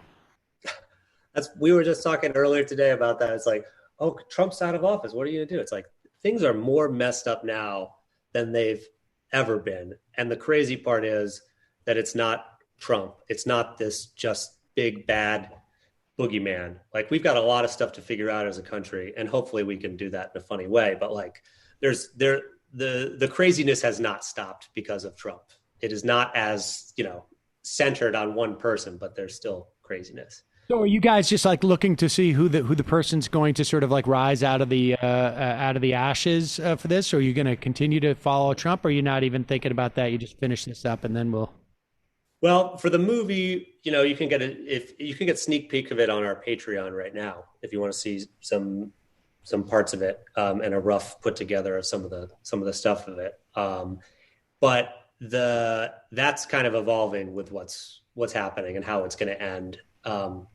We were just talking earlier today about that. It's like, oh, Trump's out of office. What are you going to do? It's like, things are more messed up now than they've ever been. And the crazy part is that it's not Trump. It's not this just big, bad boogeyman. Like, we've got a lot of stuff to figure out as a country, and hopefully we can do that in a funny way. But like, the craziness has not stopped because of Trump. It is not as, centered on one person, but there's still craziness. So are you guys just like looking to see who the person's going to sort of like rise out of the ashes for this? Or are you going to continue to follow Trump? Or are you not even thinking about that? You just finish this up and then we'll. Well, for the movie, you can get sneak peek of it on our Patreon right now if you want to see some parts of it, and a rough put together of some of the stuff of it. But that's kind of evolving with what's happening and how it's going to end.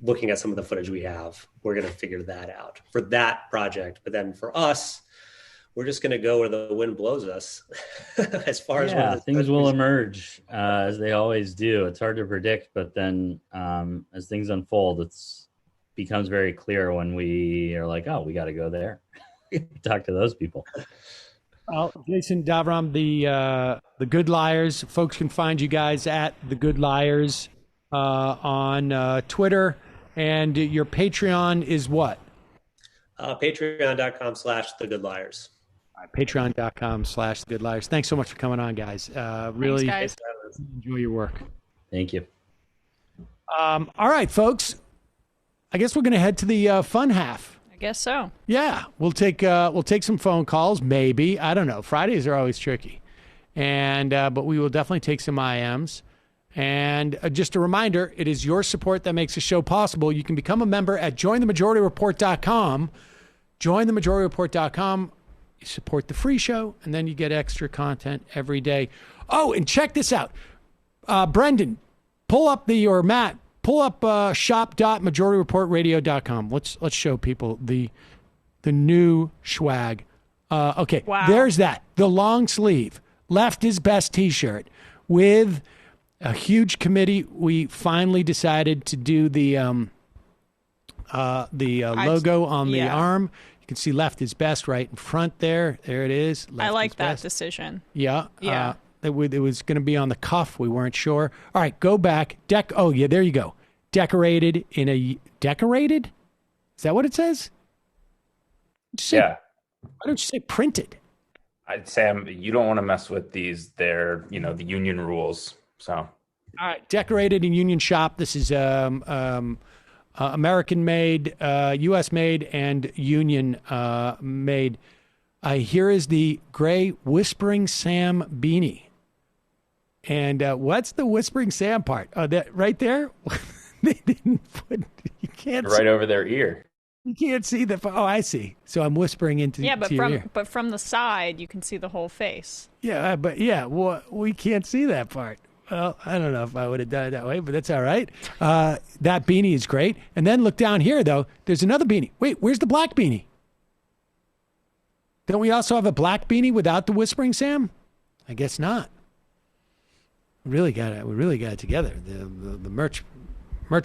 Looking at some of the footage we have, we're going to figure that out for that project. But then for us, we're just going to go where the wind blows us. As far as things will emerge as they always do. It's hard to predict, but then as things unfold, it becomes very clear when we are like, oh, we got to go there. Talk to those people. Well, Jason, Davram, the Good Liars, folks can find you guys at the Good Liars on Twitter, and your Patreon is what? Patreon.com/thegoodliars. Patreon.com/thegoodliars. Thanks so much for coming on, guys. Really Thanks, guys. Enjoy your work. Thank you. All right, folks. I guess we're going to head to the fun half. I guess so. Yeah, we'll take some phone calls, maybe. I don't know. Fridays are always tricky, and but we will definitely take some IMs. And just a reminder, it is your support that makes the show possible. You can become a member at jointhemajority.report.com. Jointhemajority.report.com. You support the free show, and then you get extra content every day. Oh, and check this out. Brendan, pull up Matt, pull up shop.majorityreportradio.com. Let's show people the new swag. Okay, wow. There's that. The long sleeve, left is best t-shirt with a huge committee. We finally decided to do the logo on the arm. You can see left is best right in front there. There it is. I like that decision. Yeah. It was going to be on the cuff. We weren't sure. All right, go back. Oh, yeah, there you go. Decorated? Is that what it says? Yeah. Why don't you say printed? I'd say you don't want to mess with these. They're, the union rules. So. All right, decorated in Union Shop. This is American made, U.S. made, and Union made. Here is the gray Whispering Sam beanie. And what's the Whispering Sam part? That right there? They didn't put. You can't right see. Over their ear. You can't see the. Oh, I see. So I'm whispering into your ear. But from the side, you can see the whole face. Yeah, well, we can't see that part. Well, I don't know if I would have done it that way, but that's all right. That beanie is great. And then look down here, though. There's another beanie. Wait, where's the black beanie? Don't we also have a black beanie without the Whispering Sam? I guess not. We really got it together. The merch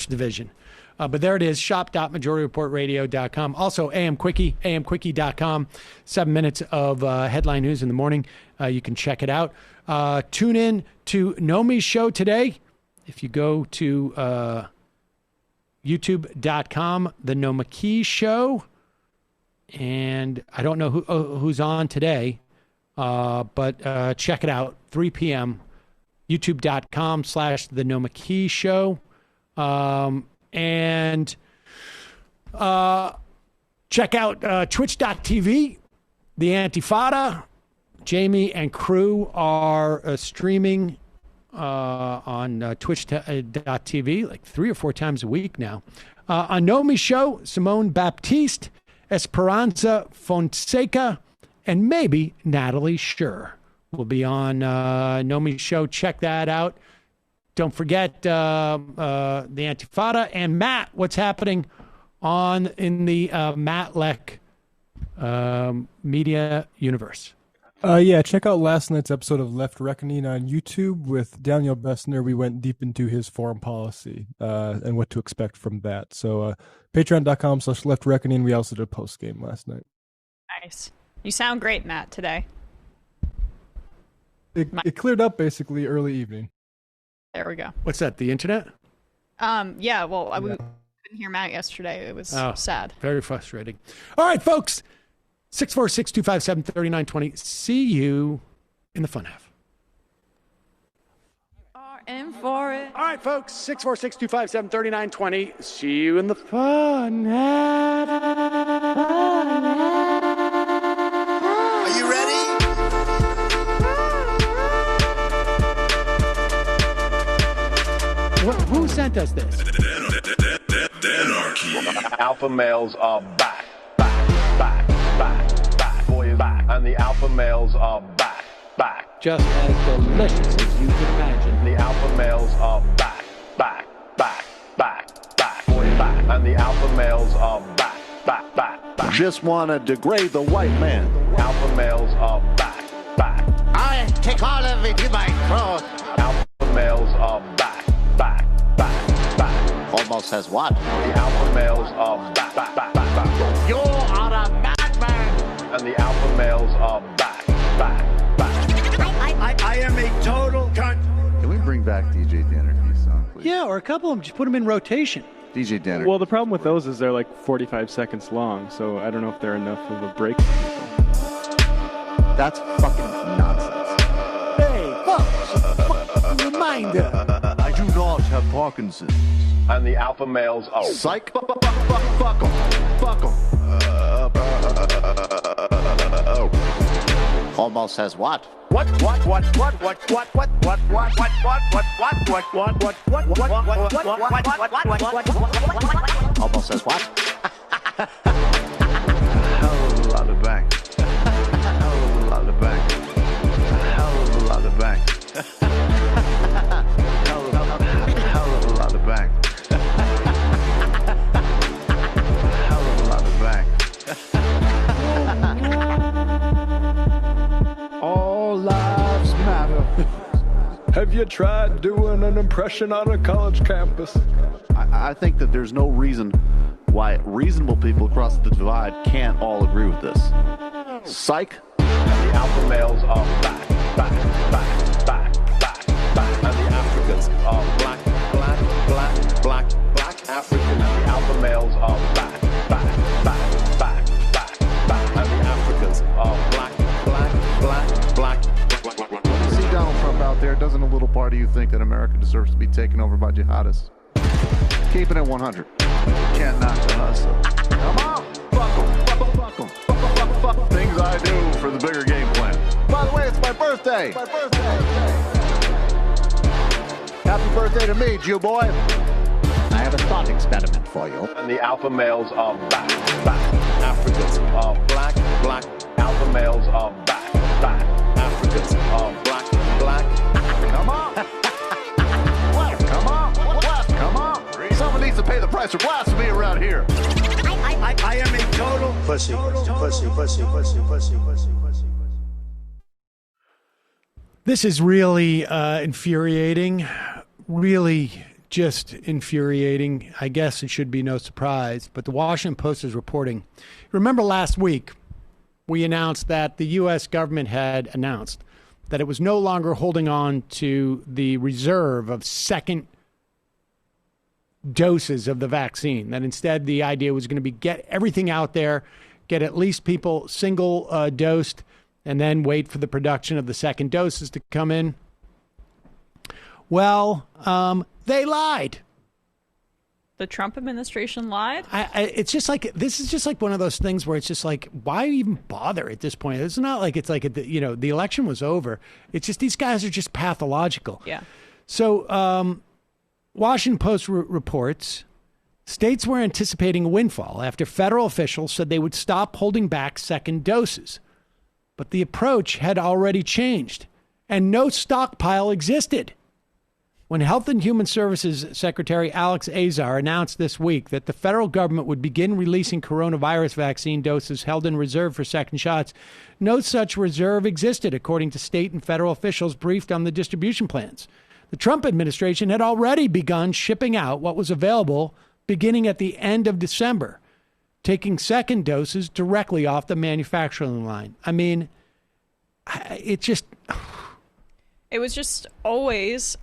division. But there it is, shop.majorityreportradio.com. Also, AM Quickie, amquickie.com. 7 minutes of headline news in the morning. You can check it out. Tune in to Nomi's show today. If you go to youtube.com, The Nomaki Show. And I don't know who's on today, but check it out, 3 p.m., youtube.com/The Nomaki Show. And Check out twitch.tv, the Antifada. Jamie and crew are streaming on twitch.tv like 3 or 4 times a week now. On Nomi's show, Simone Baptiste, Esperanza Fonseca, and maybe Natalie Schur will be on Nomi's show. Check that out. Don't forget the Antifada. And Matt, what's happening in the Matt Leck media universe? Check out last night's episode of Left Reckoning on YouTube with Daniel Bessner. We went deep into his foreign policy and what to expect from that. So patreon.com/Left Reckoning. We also did a post game last night. Nice. You sound great, Matt, today. It cleared up basically early evening. There we go. What's that, the internet? Yeah, well, we couldn't hear Matt yesterday. It was sad. Very frustrating. All right, folks. 646-257-3920. See you in the fun half. In for it. All right, folks. 646-257-3920. See you in the fun half. Are you ready? Who sent us this? Anarchy. Alpha males are back. Boy is back. And the alpha males are back. Just as delicious as you can imagine. The alpha males are back. Boy is back. And the alpha males are back. Just want to degrade the white man. Alpha males are back. I take all of it in my throat. Alpha males are back. Almost has what? The alpha males are back. You are a madman. And the alpha males are back. I am a total cunt. Can we bring back DJ Dannerky's song, please? Yeah, or a couple of them. Just put them in rotation. DJ Dannerky. Well, the problem with those is they're like 45 seconds long, so I don't know if they're enough of a break. That's fucking nonsense. Hey, folks, reminder. I do not have Parkinson's. And the alpha males are psych. Fuck 'em. Almost has what? What? Almost says what? Hell of a lot of bank. Hell of a lot of bank. Hell of a lot of bank. Hell of a lot of bank. Hell of a lot of bank. All lives matter. Have you tried doing an impression on a college campus? I think that there's no reason why reasonable people across the divide can't all agree with this. Psych. And the alpha males are back. And the Africans are black African. And the alpha males are back. And the Africans are black. See Donald Trump out there, doesn't a little part of you think that America deserves to be taken over by jihadists? Keeping it 100. Can't knock the hustle. Come on! Fuck 'em. Fuck things I do for the bigger game plan. By the way, it's my birthday! Happy birthday to me, Jew boy! I have a thought experiment for you. And the alpha males are back. Africans are black. Alpha males are back. Africans are black. Come on! Come on! Someone needs to pay the price for blasphemy around here. I am a total pussy. This is really infuriating. Really just infuriating. I guess it should be no surprise, but the Washington Post is reporting. Remember last week, we announced that the U.S. government had announced that it was no longer holding on to the reserve of second doses of the vaccine, that instead the idea was going to be get everything out there, get at least people single dosed, and then wait for the production of the second doses to come in. Well, they lied. The Trump administration lied? It's just like, this is just like one of those things where it's just like, why even bother at this point? It's not like it's like, the election was over. It's just these guys are just pathological. Yeah. So Washington Post reports states were anticipating a windfall after federal officials said they would stop holding back second doses. But the approach had already changed and no stockpile existed. When Health and Human Services Secretary Alex Azar announced this week that the federal government would begin releasing coronavirus vaccine doses held in reserve for second shots, no such reserve existed, according to state and federal officials briefed on the distribution plans. The Trump administration had already begun shipping out what was available beginning at the end of December, taking second doses directly off the manufacturing line. I mean, it was just always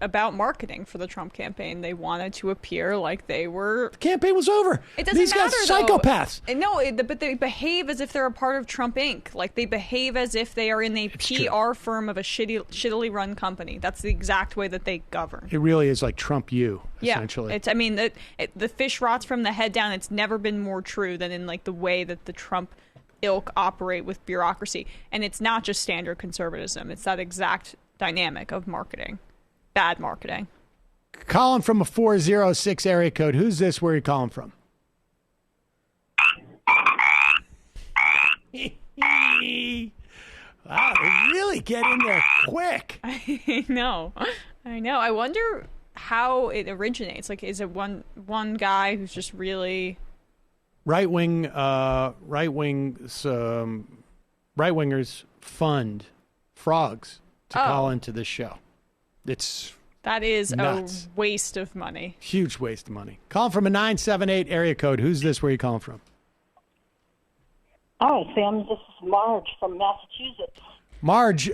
about marketing for the Trump campaign. They wanted to appear like they were... The campaign was over. It doesn't These matter, guys are psychopaths. No, but they behave as if they're a part of Trump Inc. Like, they behave as if they are in a PR firm of a shittily run company. That's the exact way that they govern. It really is like Trump essentially. The fish rots from the head down. It's never been more true than in, like, the way that the Trump ilk operate with bureaucracy. And it's not just standard conservatism. It's that exact dynamic of marketing. Bad marketing. Calling from a 406 area code. Who's this? Where are you calling from? Wow, they really get in there quick. I know. I wonder how it originates. Like, is it one guy who's just really right-wingers fund frogs to call into this show? That is nuts. A waste of money. Huge waste of money. Calling from a 978 area code. Who's this? Where are you calling from? Hi, Sam. This is Marge from Massachusetts. Marge,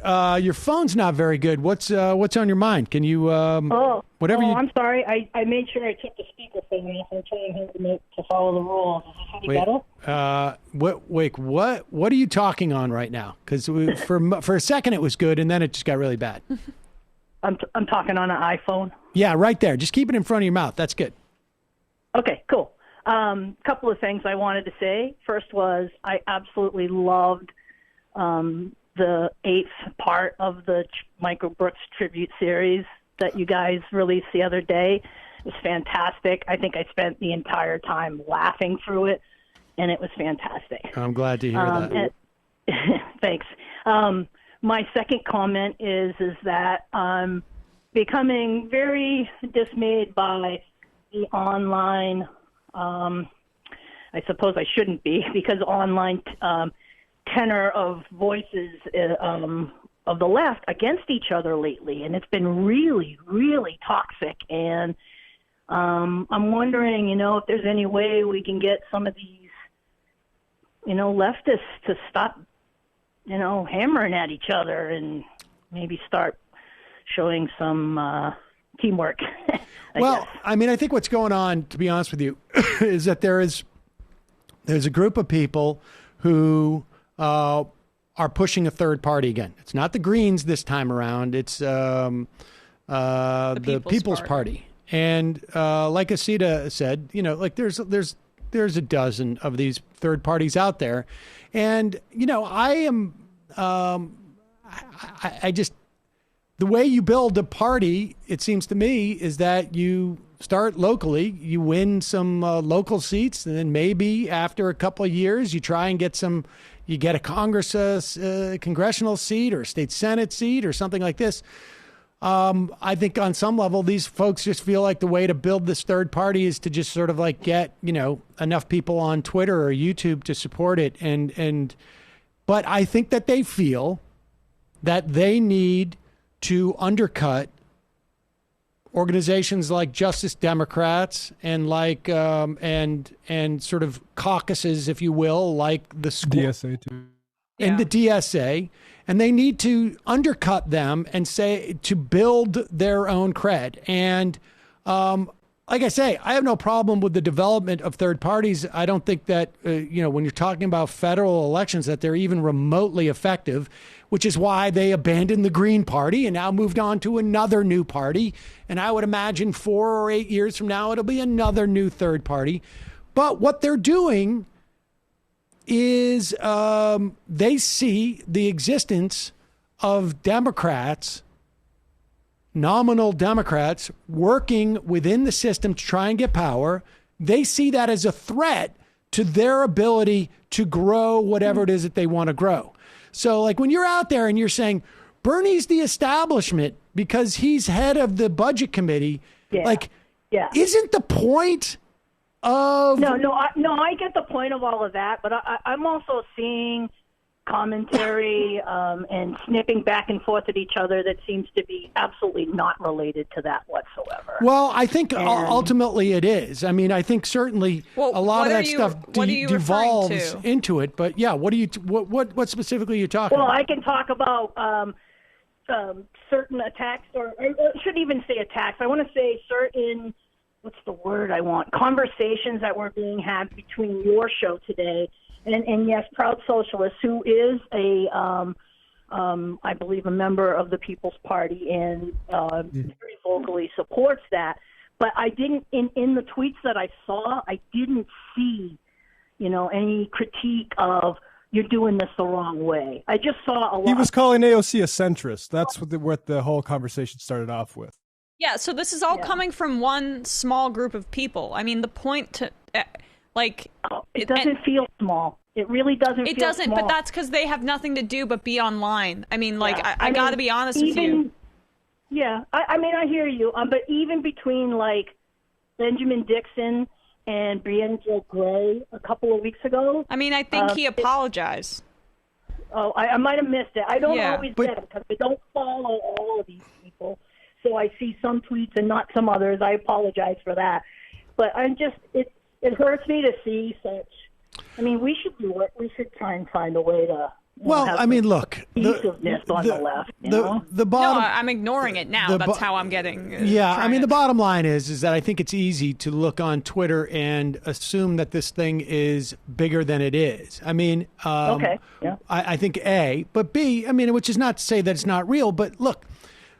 your phone's not very good. What's on your mind? Can you whatever you? I'm sorry. I made sure I took the speakerphone off. I'm trying to follow the rules. Is this any better? What are you talking on right now? Because for a second it was good, and then it just got really bad. I'm talking on an iPhone. Yeah, right there. Just keep it in front of your mouth. That's good. Okay, cool. Couple of things I wanted to say. First was I absolutely loved the 8th part of the Michael Brooks tribute series that you guys released the other day. It was fantastic. I think I spent the entire time laughing through it, and it was fantastic. I'm glad to hear that. Thanks. My second comment is that I'm becoming very dismayed by the online, I suppose I shouldn't be, because online tenor of voices of the left against each other lately, and it's been really, really toxic. And I'm wondering, if there's any way we can get some of these, leftists to stop hammering at each other and maybe start showing some teamwork. I mean, I think what's going on, to be honest with you, is that there's a group of people who are pushing a third party again. It's not the Greens this time around. It's the People's Party. And like Osita said, there's a dozen of these third parties out there. And, I am, I just, the way you build a party, it seems to me, is that you start locally, you win some local seats, and then maybe after a couple of years, you try and get you get a congressional seat or a state Senate seat or something like this. I think on some level, these folks just feel like the way to build this third party is to just sort of like get, enough people on Twitter or YouTube to support it. But I think that they feel that they need to undercut organizations like Justice Democrats and like, and sort of caucuses, if you will, like the DSA too. And the DSA, and they need to undercut them and say to build their own cred. And like I say, I have no problem with the development of third parties. I don't think that, when you're talking about federal elections, that they're even remotely effective, which is why they abandoned the Green Party and now moved on to another new party. And I would imagine 4 or 8 years from now, it'll be another new third party. But what they're doing is they see the existence of Democrats, nominal Democrats, working within the system to try and get power. They see that as a threat to their ability to grow whatever it is that they want to grow. So like when you're out there and you're saying Bernie's the establishment because he's head of the budget committee, isn't the point of... No, I get the point of all of that, but I'm also seeing commentary and snipping back and forth at each other that seems to be absolutely not related to that whatsoever. Well, I think ultimately it is. I mean, I think certainly a lot of that stuff devolves into it. But yeah, what specifically are you talking about? Well, I can talk about certain attacks, or I shouldn't even say attacks. I want to say certain, what's the word I want? Conversations that were being had between your show today and yes, Proud Socialist, who is I believe, a member of the People's Party and very vocally supports that. But I didn't, in the tweets that I saw, I didn't see, any critique of you're doing this the wrong way. I just saw a lot. He was calling AOC a centrist. That's what the whole conversation started off with. Yeah, so this is all coming from one small group of people. I mean, the point to... it doesn't feel small. It really doesn't feel doesn't, small. but that's because they have nothing to do but be online. I mean, I got to be honest with you. Yeah, I mean, I hear you. But even between, Benjamin Dixon and Brianna Gray a couple of weeks ago... I mean, I think he apologized. I might have missed it. I don't always get it because I don't follow all of these people. So I see some tweets and not some others. I apologize for that. But I'm just... It hurts me to see such. I mean, we should do it. We should try and find a way to. Look, cohesiveness on the left. The bottom. No, I'm ignoring it now. That's how I'm getting. The bottom line is that I think it's easy to look on Twitter and assume that this thing is bigger than it is. I mean, okay, yeah. I think A, but B, I mean, which is not to say that it's not real, but look,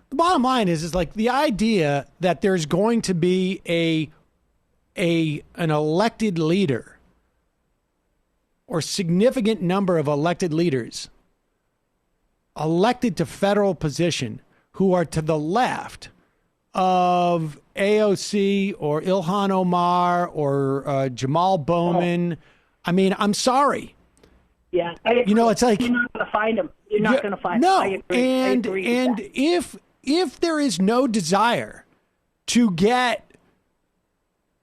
the bottom line is like the idea that there's going to be an elected leader or significant number of elected leaders elected to federal position who are to the left of AOC or Ilhan Omar or Jamal Bowman. I mean, I'm sorry. Yeah, I agree. It's like you're not going to find them. You're not going to find them. No, I agree. And if there is no desire to get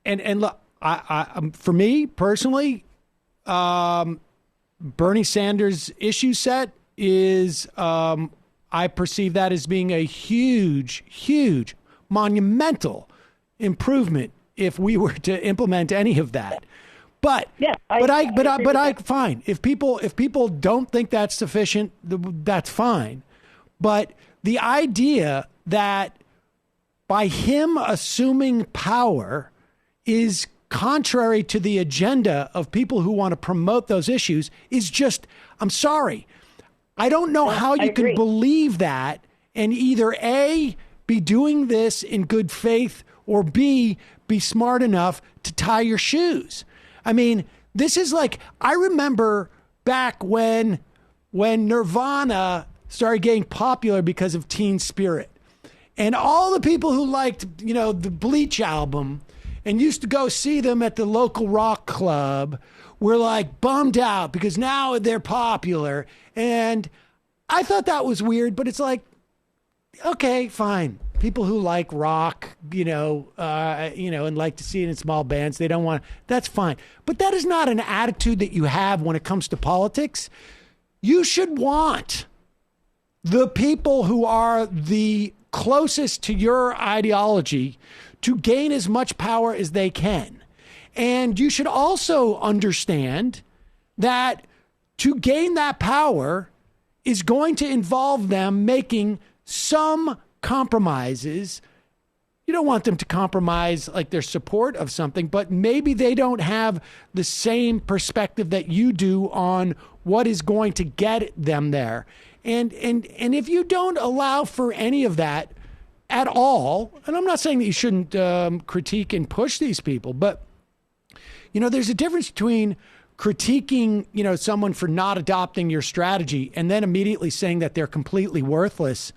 and look, I for me personally, Bernie Sanders' issue set is I perceive that as being a huge, monumental improvement if we were to implement any of that. But fine. If people don't think that's sufficient, that's fine. But the idea that by him assuming power is contrary to the agenda of people who want to promote those issues is just, I'm sorry. I don't know how you can believe that and either A, be doing this in good faith, or B, be smart enough to tie your shoes. I mean, this is like, I remember back when Nirvana started getting popular because of Teen Spirit. And all the people who liked, the Bleach album and used to go see them at the local rock club were like bummed out because now they're popular. And I thought that was weird, but it's like, okay, fine. People who like rock, and like to see it in small bands, they don't want, that's fine. But that is not an attitude that you have when it comes to politics. You should want the people who are the closest to your ideology to gain as much power as they can. And you should also understand that to gain that power is going to involve them making some compromises you don't want them to compromise like their support of something, but maybe they don't have the same perspective that you do on what is going to get them there. And if you don't allow for any of that at all, and I'm not saying that you shouldn't critique and push these people, but there's a difference between critiquing, someone for not adopting your strategy and then immediately saying that they're completely worthless,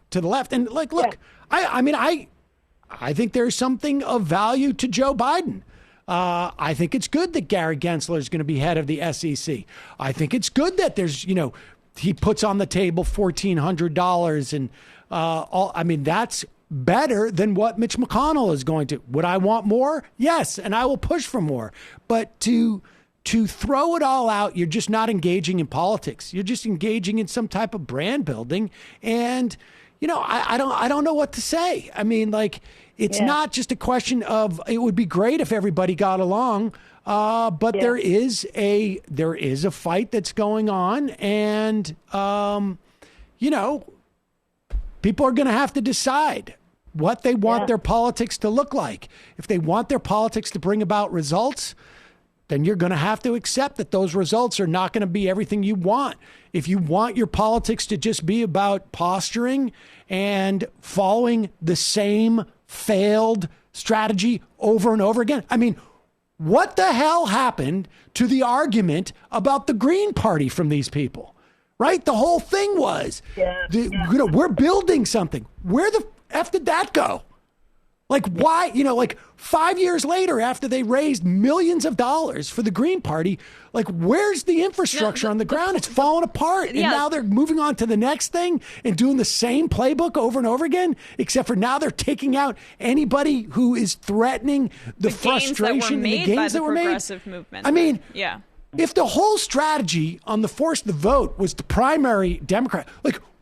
to the left. And look, I think there's something of value to Joe Biden. I think it's good that Gary Gensler is going to be head of the SEC. I think it's good that there's, he puts on the table $1,400 and that's better than what Mitch McConnell is going to. Would I want more? Yes, and I will push for more. But to throw it all out, you're just not engaging in politics. You're just engaging in some type of brand building. And, I don't know what to say. I mean, it's not just a question of it would be great if everybody got along, but there is a fight that's going on, and people are going to have to decide what they want their politics to look like. If they want their politics to bring about results, then you're going to have to accept that those results are not going to be everything you want. If you want your politics to just be about posturing and following the same failed strategy over and over again, I mean, what the hell happened to the argument about the Green Party from these people? Right? The whole thing was, we're building something. Where the F did that go? Why, 5 years later, after they raised millions of dollars for the Green Party, where's the infrastructure on the ground? It's falling apart. And now they're moving on to the next thing and doing the same playbook over and over again, except for now they're taking out anybody who is threatening the frustration and the gains that were made. Progressive movement. I mean, if the whole strategy on the force of the vote was to primary Democrat,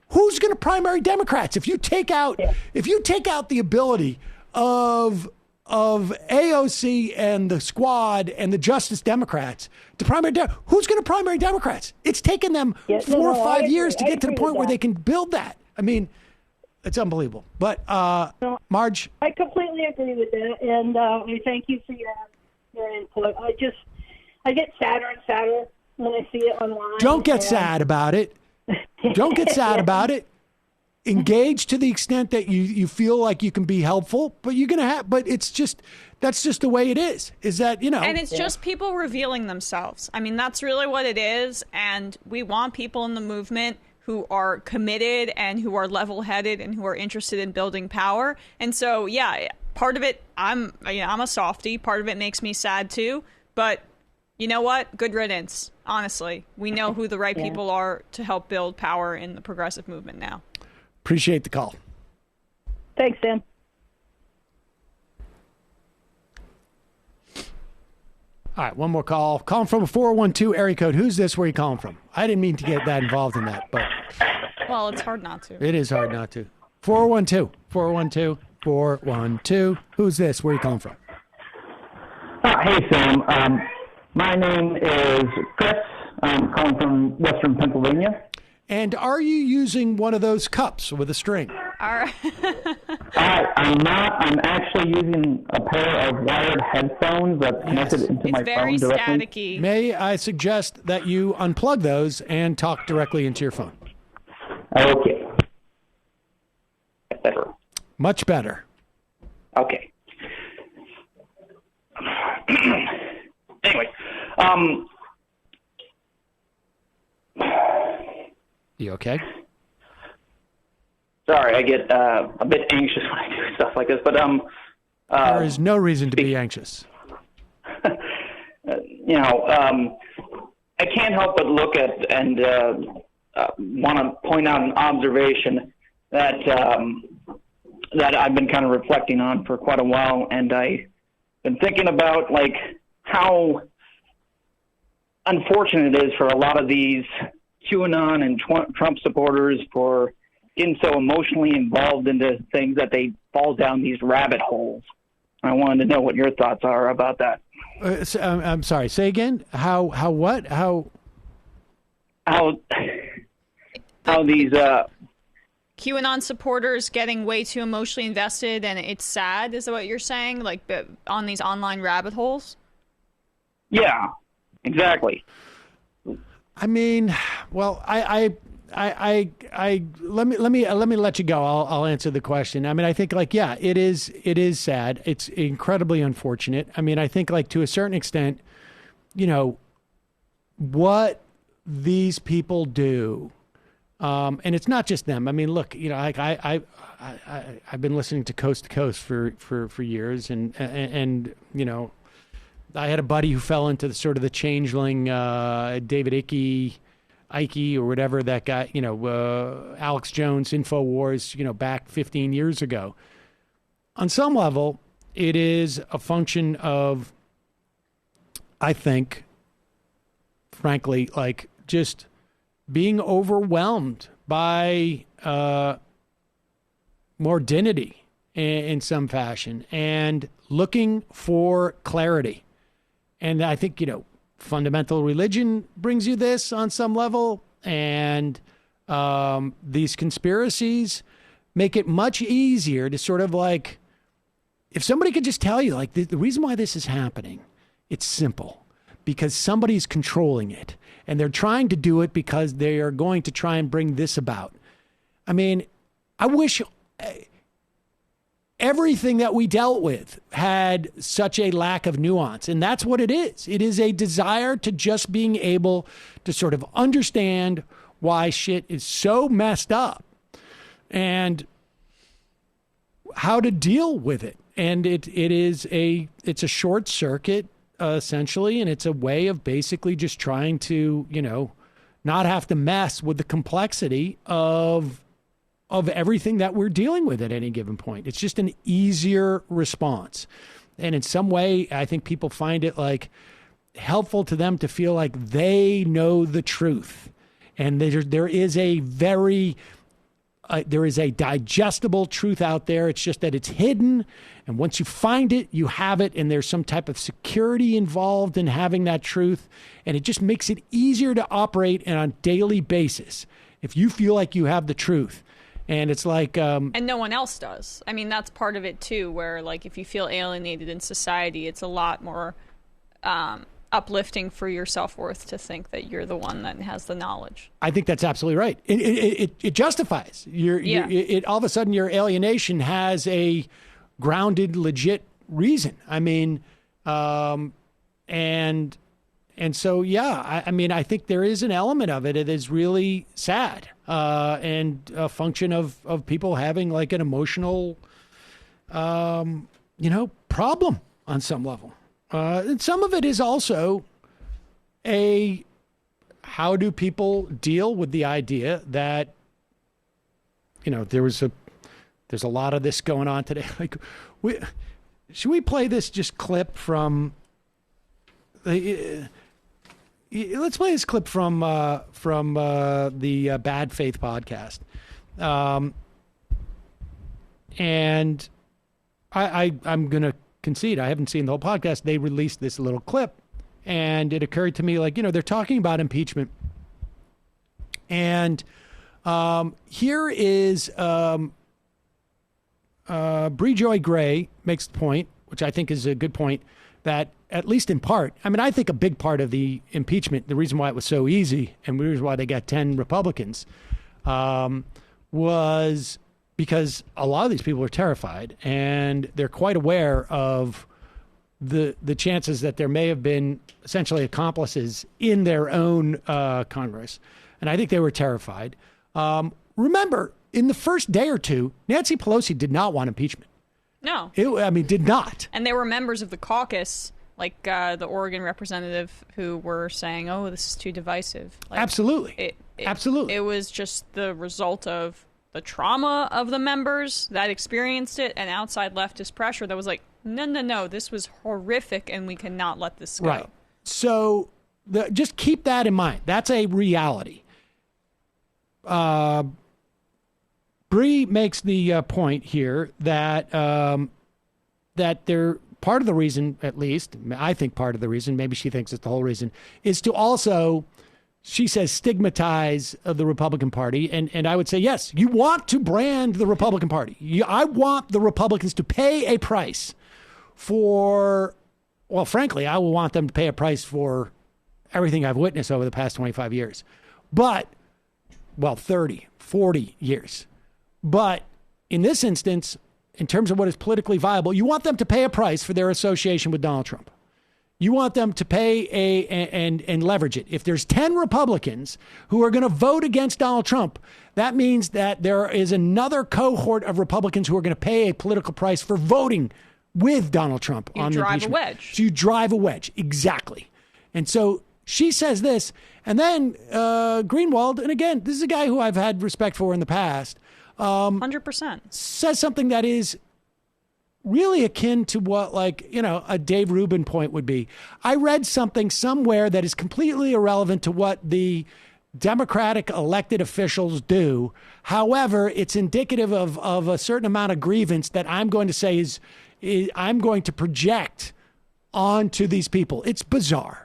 who's going to primary Democrats? If you take out the ability of AOC and the Squad and the Justice Democrats to primary, who's going to primary Democrats? It's taken them 4 or 5 years to get to the point where they can build that. I mean, it's unbelievable. But Marge, I completely agree with that, and I thank you for your input. I get sadder and sadder when I see it online. Don't get sad about it. Don't get sad about it. Engage to the extent that you feel like you can be helpful, but you're going to have, but that's just the way it is that, And it's just people revealing themselves. I mean, that's really what it is. And we want people in the movement who are committed and who are level-headed and who are interested in building power. And so, part of it, I'm a softie. Part of it makes me sad too. But you know what? Good riddance. Honestly, we know who the right people are to help build power in the progressive movement now. Appreciate the call. Thanks, Sam. All right, one more call. Calling from a 412 area code. Who's this? Where are you calling from? I didn't mean to get that involved in that, but well, it's hard not to. It is hard not to. 412. Who's this? Where are you calling from? Hey, Sam. My name is Chris. I'm calling from Western Pennsylvania. And are you using one of those cups with a string? All right. I'm not. I'm actually using a pair of wired headphones that's connected into my phone directly. It's very staticky. May I suggest that you unplug those and talk directly into your phone? Okay. Better. Much better. Okay. Anyway, you okay? Sorry, I get a bit anxious when I do stuff like this, but there is no reason to be anxious. I can't help but look at and want to point out an observation that that I've been kind of reflecting on for quite a while, and I've been thinking about how unfortunate it is for a lot of these QAnon and Trump supporters for getting so emotionally involved into things that they fall down these rabbit holes. I wanted to know what your thoughts are about that. I'm sorry. Say again. How what? How these QAnon supporters getting way too emotionally invested, and it's sad, is that what you're saying? Like, on these online rabbit holes? Yeah, exactly. I mean, well, let me let you go. I'll answer the question. I mean, I think like, yeah, it is sad. It's incredibly unfortunate. I mean, I think like to a certain extent, you know, what these people do, and it's not just them. I mean, look, you know, like I've been listening to Coast for years, and you know, I had a buddy who fell into the sort of the changeling, David Icke or whatever that guy, you know, Alex Jones, InfoWars, you know, back 15 years ago. On some level, it is a function of, I think, frankly, like just being overwhelmed by modernity in some fashion and looking for clarity. And I think, you know, fundamental religion brings you this on some level. And these conspiracies make it much easier to sort of like, if somebody could just tell you, like, the reason why this is happening, it's simple. Because somebody's controlling it. And they're trying to do it because they are going to try and bring this about. I mean, I wish everything that we dealt with had such a lack of nuance. And that's what it is. It is a desire to just being able to sort of understand why shit is so messed up and how to deal with it. And it's a short circuit, essentially, and it's a way of basically just trying to, you know, not have to mess with the complexity of everything that we're dealing with at any given point. It's just an easier response. And in some way, I think people find it like helpful to them to feel like they know the truth. And there is a digestible truth out there. It's just that it's hidden. And once you find it, you have it. And there's some type of security involved in having that truth. And it just makes it easier to operate on a daily basis if you feel like you have the truth. And it's like... and no one else does. I mean, that's part of it, too, where, like, if you feel alienated in society, it's a lot more uplifting for your self-worth to think that you're the one that has the knowledge. I think that's absolutely right. It justifies. All of a sudden, your alienation has a grounded, legit reason. I mean, and so, yeah, I mean, I think there is an element of it that is really sad. And a function of people having like an emotional, you know, problem on some level. And some of it is also how do people deal with the idea that, you know, there's a lot of this going on today. Like, should we play this just clip from let's play this clip from the Bad Faith podcast. And I'm going to concede, I haven't seen the whole podcast. They released this little clip, and it occurred to me, like, you know, they're talking about impeachment. And here is Bree Joy Gray makes the point, which I think is a good point, that at least in part, I mean, I think a big part of the impeachment, the reason why it was so easy and the reason why they got 10 Republicans was because a lot of these people are terrified and they're quite aware of the chances that there may have been essentially accomplices in their own Congress. And I think they were terrified. Remember, in the first day or two, Nancy Pelosi did not want impeachment. No. Did not. And there were members of the caucus, like the Oregon representative, who were saying, oh, this is too divisive. Like, absolutely. Absolutely. It was just the result of the trauma of the members that experienced it and outside leftist pressure that was like, no, this was horrific and we cannot let this go. Right. So just keep that in mind. That's a reality. Bree makes the point here that that they're part of the reason, at least I think part of the reason, maybe she thinks it's the whole reason, is to also she says stigmatize the Republican Party. And I would say, yes, you want to brand the Republican Party. I want the Republicans to pay a price for, well, frankly, I will want them to pay a price for everything I've witnessed over the past 25 years. But, well, 30, 40 years. But in this instance, in terms of what is politically viable, you want them to pay a price for their association with Donald Trump. You want them to pay and leverage it. If there's 10 Republicans who are going to vote against Donald Trump, that means that there is another cohort of Republicans who are going to pay a political price for voting with Donald Trump on the impeachment. You drive a wedge. So you drive a wedge. Exactly. And so she says this, and then Greenwald, and again, this is a guy who I've had respect for in the past. 100%. Says something that is really akin to what, like, you know, a Dave Rubin point would be. I read something somewhere that is completely irrelevant to what the Democratic elected officials do. However, it's indicative of a certain amount of grievance that I'm going to say is I'm going to project onto these people. It's bizarre.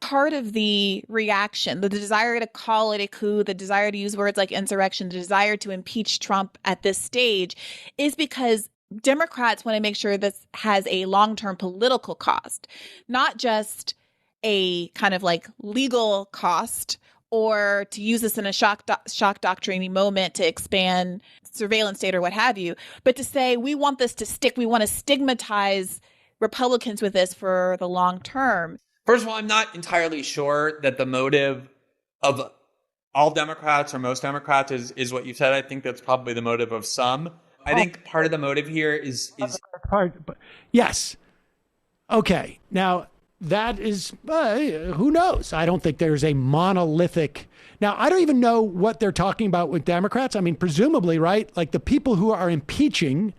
Part of the reaction, the desire to call it a coup, the desire to use words like insurrection, the desire to impeach Trump at this stage is because Democrats want to make sure this has a long-term political cost, not just a kind of like legal cost or to use this in a shock doctrine moment to expand surveillance state or what have you, but to say we want this to stick. We want to stigmatize Republicans with this for the long term. First of all, I'm not entirely sure that the motive of all Democrats or most Democrats is what you said. I think that's probably the motive of some. I think part of the motive here is yes. Okay. Now, that is, who knows? I don't think there's a monolithic. Now, I don't even know what they're talking about with Democrats. I mean, presumably, right? Like the people who are impeaching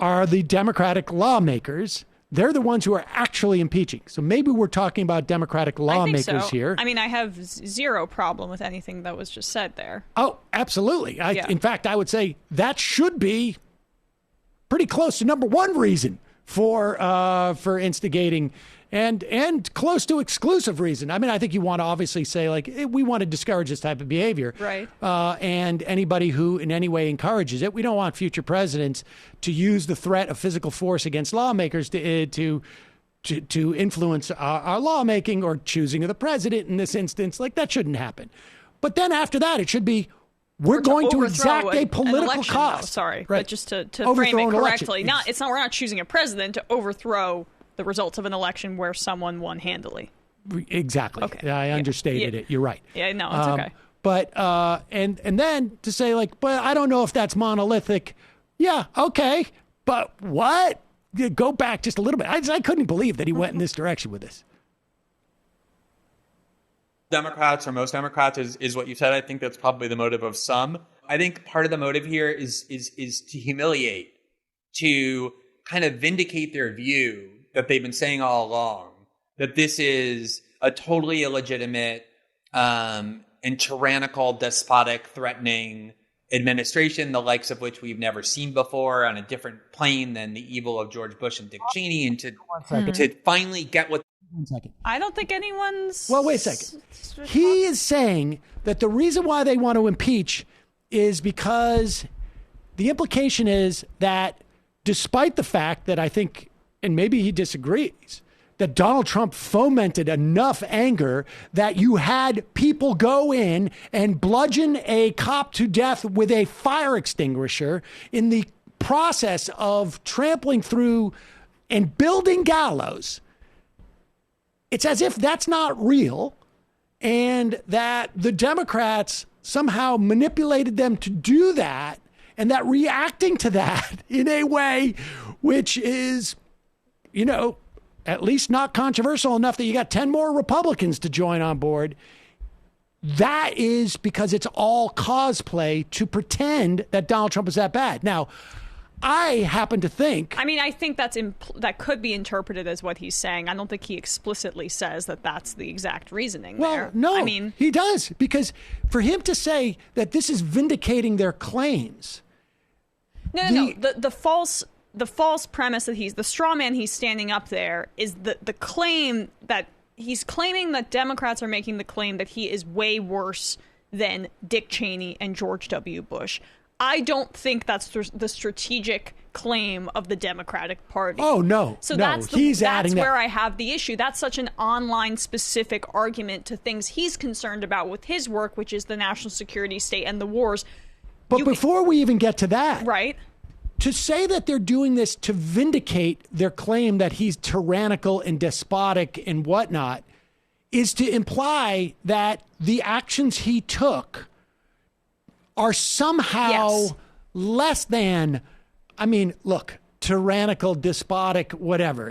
are the Democratic lawmakers. They're the ones who are actually impeaching. So maybe we're talking about Democratic lawmakers I think so. here. I mean, I have zero problem with anything that was just said there. Oh, absolutely. Yeah. In fact, I would say that should be pretty close to number one reason for instigating and close to exclusive reason. I mean, I think you want to obviously say, like, we want to discourage this type of behavior. Right. And anybody who in any way encourages it. We don't want future presidents to use the threat of physical force against lawmakers to influence our lawmaking or choosing of the president in this instance. Like, that shouldn't happen. But then after that, it should be, we're going to exact a political cost. Sorry, right. But just to frame it correctly. We're not choosing a president to overthrow the results of an election where someone won handily. Exactly. Okay. I understated it. You're right. Yeah, no, it's okay. But and then to say, like, but I don't know if that's monolithic. Yeah, okay. But what? Go back just a little bit. I couldn't believe that he went in this direction with this. Democrats or most Democrats is what you said. I think that's probably the motive of some. I think part of the motive here is to humiliate, to kind of vindicate their view that they've been saying all along, that this is a totally illegitimate and tyrannical, despotic, threatening administration, the likes of which we've never seen before, on a different plane than the evil of George Bush and Dick Cheney, and to finally get what. 1 second. I don't think anyone's. Well, wait a second. He is saying that the reason why they want to impeach is because the implication is that despite the fact that I think, and maybe he disagrees, that Donald Trump fomented enough anger that you had people go in and bludgeon a cop to death with a fire extinguisher in the process of trampling through and building gallows. It's as if that's not real, and that the Democrats somehow manipulated them to do that, and that reacting to that in a way which is, you know, at least not controversial enough that you got 10 more Republicans to join on board. That is because it's all cosplay to pretend that Donald Trump is that bad. Now, I happen to think... I mean, I think that could be interpreted as what he's saying. I don't think he explicitly says that that's the exact reasoning there. Well, no, I mean, he does. Because for him to say that this is vindicating their claims... No. The false premise that the straw man he's standing up there is the claim that he's claiming that Democrats are making the claim that he is way worse than Dick Cheney and George W. Bush. I don't think that's the strategic claim of the Democratic Party. Oh, no. So no, that's where I have the issue. That's such an online specific argument to things he's concerned about with his work, which is the national security state and the wars. But before we even get to that, right? To say that they're doing this to vindicate their claim that he's tyrannical and despotic and whatnot is to imply that the actions he took are somehow less than, I mean, look, tyrannical, despotic, whatever.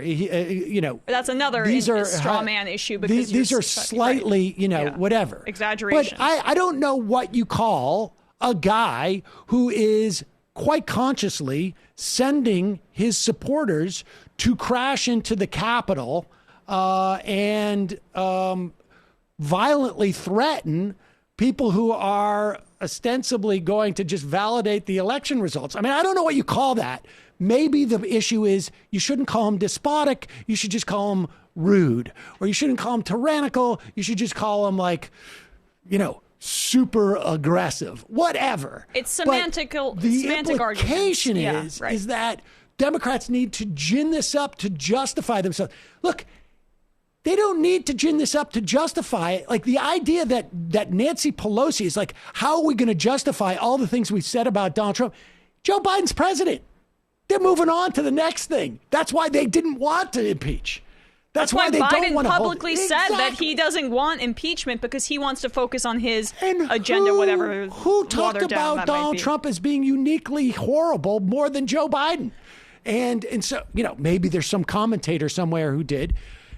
That's another straw man issue because these are slightly, whatever. Exaggerations. But I don't know what you call a guy who is quite consciously sending his supporters to crash into the Capitol and violently threaten people who are ostensibly going to just validate the election results. I mean, I don't know what you call that. Maybe the issue is you shouldn't call him despotic. You should just call him rude. Or you shouldn't call him tyrannical. You should just call him super aggressive, whatever. It's semantic arguments. The implication is that Democrats need to gin this up to justify themselves. Look, they don't need to gin this up to justify it. Like the idea that Nancy Pelosi is like, how are we going to justify all the things we've said about Donald Trump? Joe Biden's president. They're moving on to the next thing. That's why they didn't want to impeach. That's why they Biden don't want to publicly said that he doesn't want impeachment because he wants to focus on his agenda, whatever. Who talked about Donald Trump as being uniquely horrible more than Joe Biden? And so, maybe there's some commentator somewhere who did.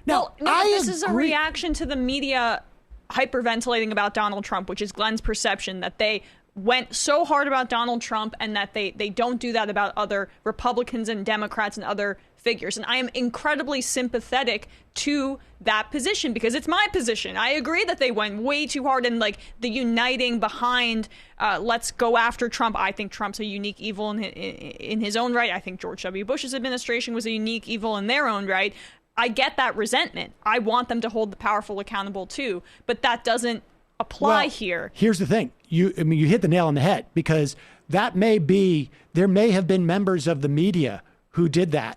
Now, this is a reaction to the media hyperventilating about Donald Trump, which is Glenn's perception that they went so hard about Donald Trump and that they don't do that about other Republicans and Democrats and other figures. And I am incredibly sympathetic to that position because it's my position. I agree that they went way too hard and the uniting behind let's go after Trump. I think Trump's a unique evil in his own right. I think George W. Bush's administration was a unique evil in their own right. I get that resentment. I want them to hold the powerful accountable too, but that doesn't apply here. Here's the thing. You hit the nail on the head because there may have been members of the media who did that.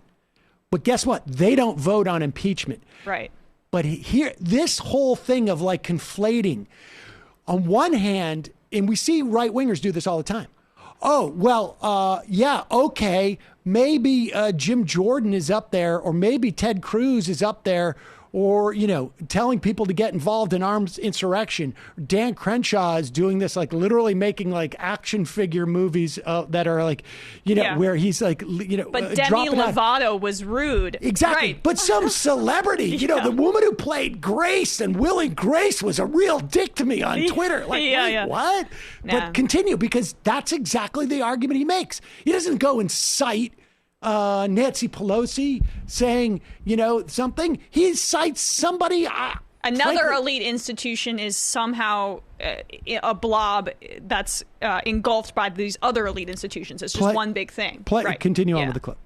But guess what? They don't vote on impeachment. Right. But here, this whole thing of conflating, on one hand, and we see right wingers do this all the time. Oh, well, okay, maybe Jim Jordan is up there, or maybe Ted Cruz is up there, or, telling people to get involved in armed insurrection. Dan Crenshaw is doing this, literally making action figure movies that are where he's But Demi Lovato was rude. Exactly. Right. But some celebrity, the woman who played Grace and Will and Grace was a real dick to me on Twitter. What? Nah. But continue, because that's exactly the argument he makes. He doesn't go and cite Nancy Pelosi saying, something. He cites somebody. Another elite institution is somehow a blob that's engulfed by these other elite institutions. It's just one big thing. Right. Continue on with the clip.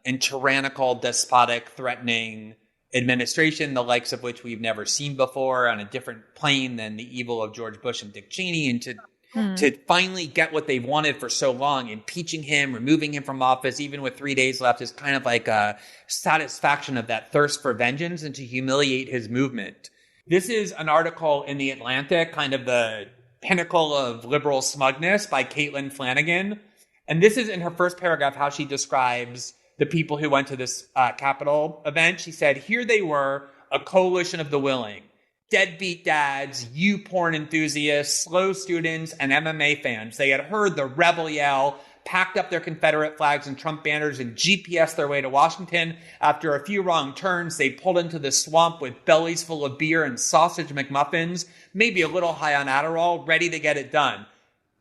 And tyrannical, despotic, threatening administration, the likes of which we've never seen before, on a different plane than the evil of George Bush and Dick Cheney, and to finally get what they've wanted for so long, impeaching him, removing him from office, even with 3 days left, is kind of like a satisfaction of that thirst for vengeance and to humiliate his movement. This is an article in The Atlantic, kind of the pinnacle of liberal smugness, by Caitlin Flanagan. And this is in her first paragraph how she describes the people who went to this Capitol event. She said, here they were, a coalition of the willing. Deadbeat dads, porn enthusiasts, slow students, and MMA fans. They had heard the rebel yell, packed up their Confederate flags and Trump banners, and GPS their way to Washington. After a few wrong turns, they pulled into the swamp with bellies full of beer and sausage McMuffins, maybe a little high on Adderall, ready to get it done.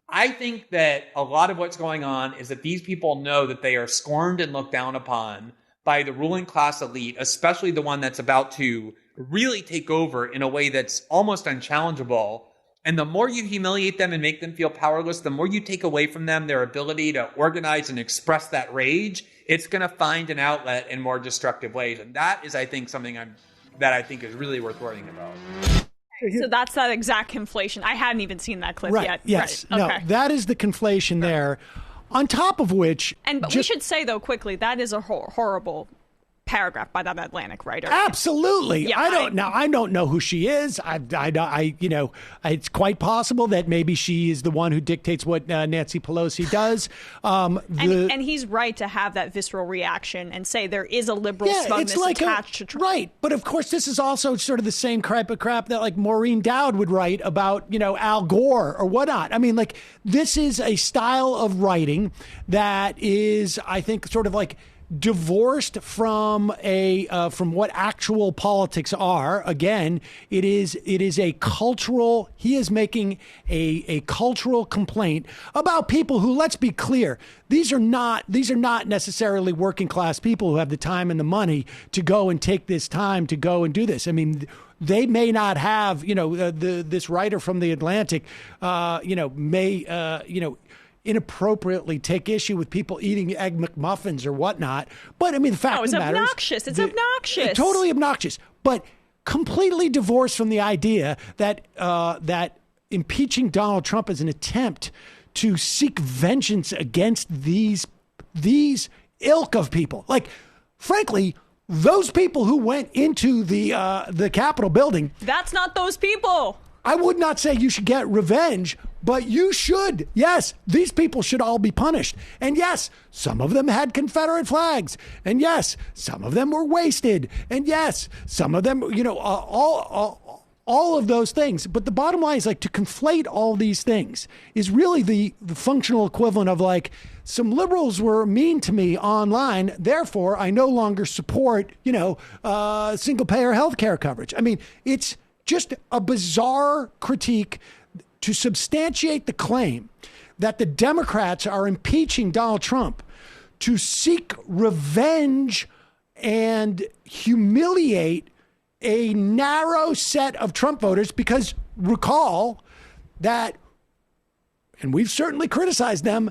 I think that a lot of what's going on is that these people know that they are scorned and looked down upon by the ruling class elite, especially the one that's about to really take over in a way that's almost unchallengeable. And the more you humiliate them and make them feel powerless, the more you take away from them their ability to organize and express that rage, it's going to find an outlet in more destructive ways. And that is, I think, something I'm that I think is really worth worrying about. So that's that exact conflation. I hadn't even seen that clip Right. yet. Yes. Right. No, Okay. that is the conflation there. On top of which, But we should say though quickly that is a horrible paragraph by that Atlantic writer. absolutely. Yeah, I don't know who she is. It's quite possible that maybe she is the one who dictates what Nancy Pelosi does. And he's right to have that visceral reaction and say there is a liberal smugness attached to Trump. Right. But of course, this is also sort of the same crap that like Maureen Dowd would write about, Al Gore or whatnot. I mean, like, this is a style of writing that is, I think, sort of like divorced from what actual politics are. Again, it is a cultural. He is making a cultural complaint about people who, let's be clear, these are not necessarily working class people who have the time and the money to go and take this time to go and do this. I mean, they may not have, this writer from the Atlantic, inappropriately take issue with people eating Egg McMuffins or whatnot. But I mean, the fact of the matter obnoxious. It's obnoxious. Totally obnoxious. But completely divorced from the idea that that impeaching Donald Trump is an attempt to seek vengeance against these ilk of people. Like, frankly, those people who went into the Capitol building. That's not those people. I would not say you should get revenge, but you should. Yes, these people should all be punished. And yes, some of them had Confederate flags. And yes, some of them were wasted. And yes, some of them, all of those things. But the bottom line is, like, to conflate all these things is really the functional equivalent of, like, some liberals were mean to me online, therefore I no longer support, single payer health care coverage. I mean, it's just a bizarre critique to substantiate the claim that the Democrats are impeaching Donald Trump to seek revenge and humiliate a narrow set of Trump voters, because recall that, and we've certainly criticized them,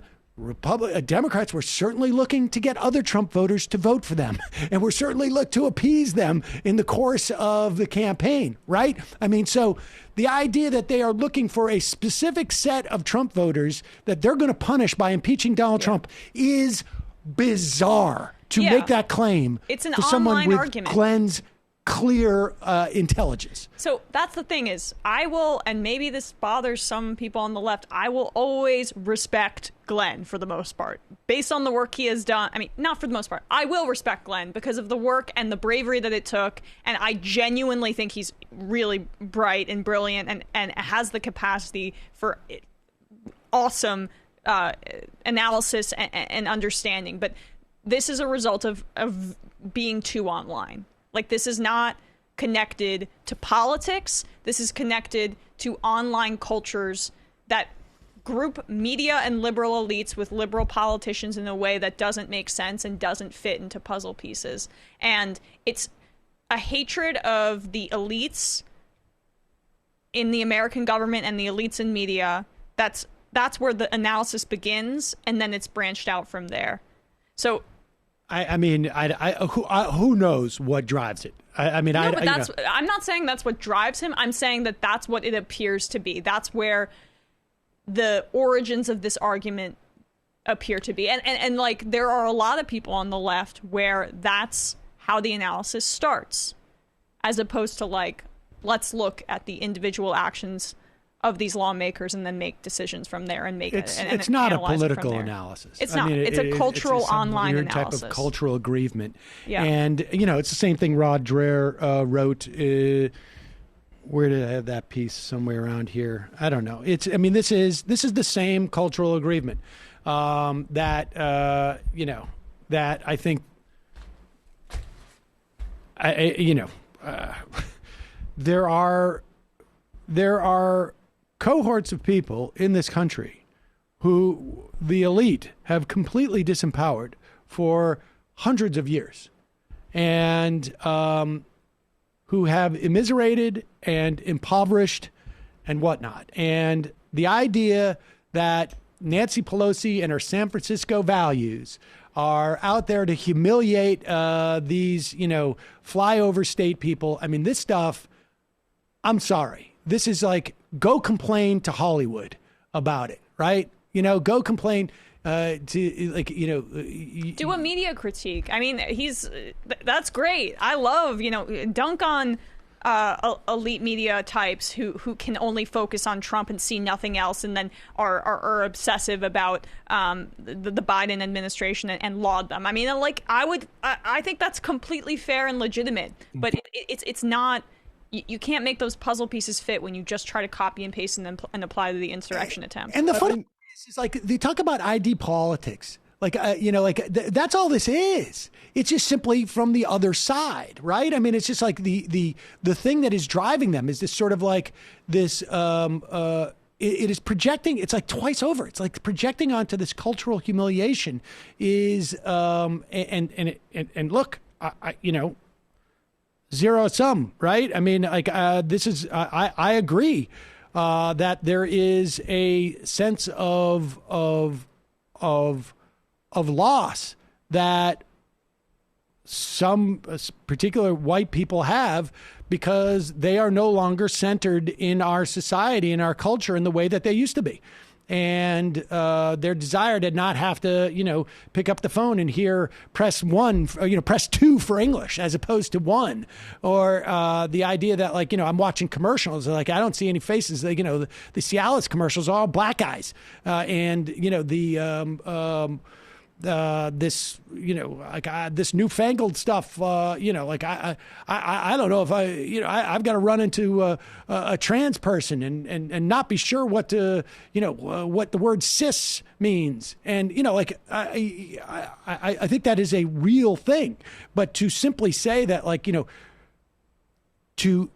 Democrats were certainly looking to get other Trump voters to vote for them, and were certainly looked to appease them in the course of the campaign, right? I mean, so the idea that they are looking for a specific set of Trump voters that they're going to punish by impeaching Donald Trump is bizarre to make that claim. It's an to someone online with argument. Clear intelligence. So that's the thing is, I will, and maybe this bothers some people on the left, I will always respect Glenn for the most part. Based on the work he has done, I mean, not for the most part, I will respect Glenn because of the work and the bravery that it took, and I genuinely think he's really bright and brilliant and has the capacity for awesome analysis and understanding. But this is a result of being too online. Like, this is not connected to politics. This is connected to online cultures that group media and liberal elites with liberal politicians in a way that doesn't make sense and doesn't fit into puzzle pieces. And it's a hatred of the elites in the American government and the elites in media. That's where the analysis begins, and then it's branched out from there. So who knows what drives it? I'm not saying that's what drives him. I'm saying that that's what it appears to be. That's where the origins of this argument appear to be. And like, there are a lot of people on the left where that's how the analysis starts, as opposed to, like, let's look at the individual actions of these lawmakers and then make decisions from there and make it's not a political analysis. It's not. It's a cultural online weird analysis. Type of cultural aggrievement. Yeah. And it's the same thing Rod Dreher wrote. Where did I have that piece? Somewhere around here. I don't know. This is the same cultural aggrievement that I think there are cohorts of people in this country who the elite have completely disempowered for hundreds of years, and who have immiserated and impoverished and whatnot. And the idea that Nancy Pelosi and her San Francisco values are out there to humiliate these, flyover state people. I mean, this stuff, I'm sorry. This is like, go complain to Hollywood about it, right? Go complain do a media critique. I mean, that's great. I love, dunk on elite media types who can only focus on Trump and see nothing else, and then are obsessive about the Biden administration and laud them. I mean, I think that's completely fair and legitimate, but it's not. You can't make those puzzle pieces fit when you just try to copy and paste and apply to the insurrection attempt. And the funny is like, they talk about ID politics. That's all this is. It's just simply from the other side, right? I mean, it's just like the thing that is driving them is this sort of like this, it is projecting, it's like twice over. It's like projecting onto this cultural humiliation is, and look, zero sum, right? I mean, this is, I agree that there is a sense of loss that some particular white people have because they are no longer centered in our society, in our culture, in the way that they used to be. And their desire to not have to, pick up the phone and hear press 1, press 2 for English as opposed to 1, or the idea that I'm watching commercials, I don't see any faces. The Cialis commercials are all black guys, and this this newfangled stuff, I don't know if I've got to run into a trans person and not be sure what to what the word cis means, and I think that is a real thing, but to simply say that to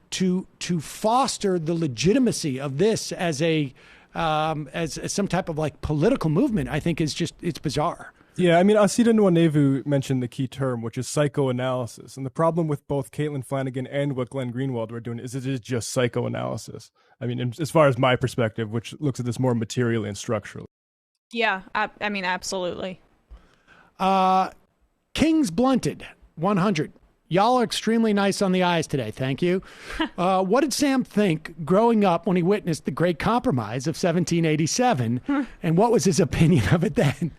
foster the legitimacy of this as a as some type of political movement, I think it's bizarre. Yeah, I mean, Osita Nwanevu mentioned the key term, which is psychoanalysis. And the problem with both Caitlin Flanagan and what Glenn Greenwald were doing is it is just psychoanalysis. I mean, as far as my perspective, which looks at this more materially and structurally. Yeah, I mean, absolutely. Kings Blunted, 100. Y'all are extremely nice on the eyes today. Thank you. What did Sam think growing up when he witnessed the Great Compromise of 1787? And what was his opinion of it then?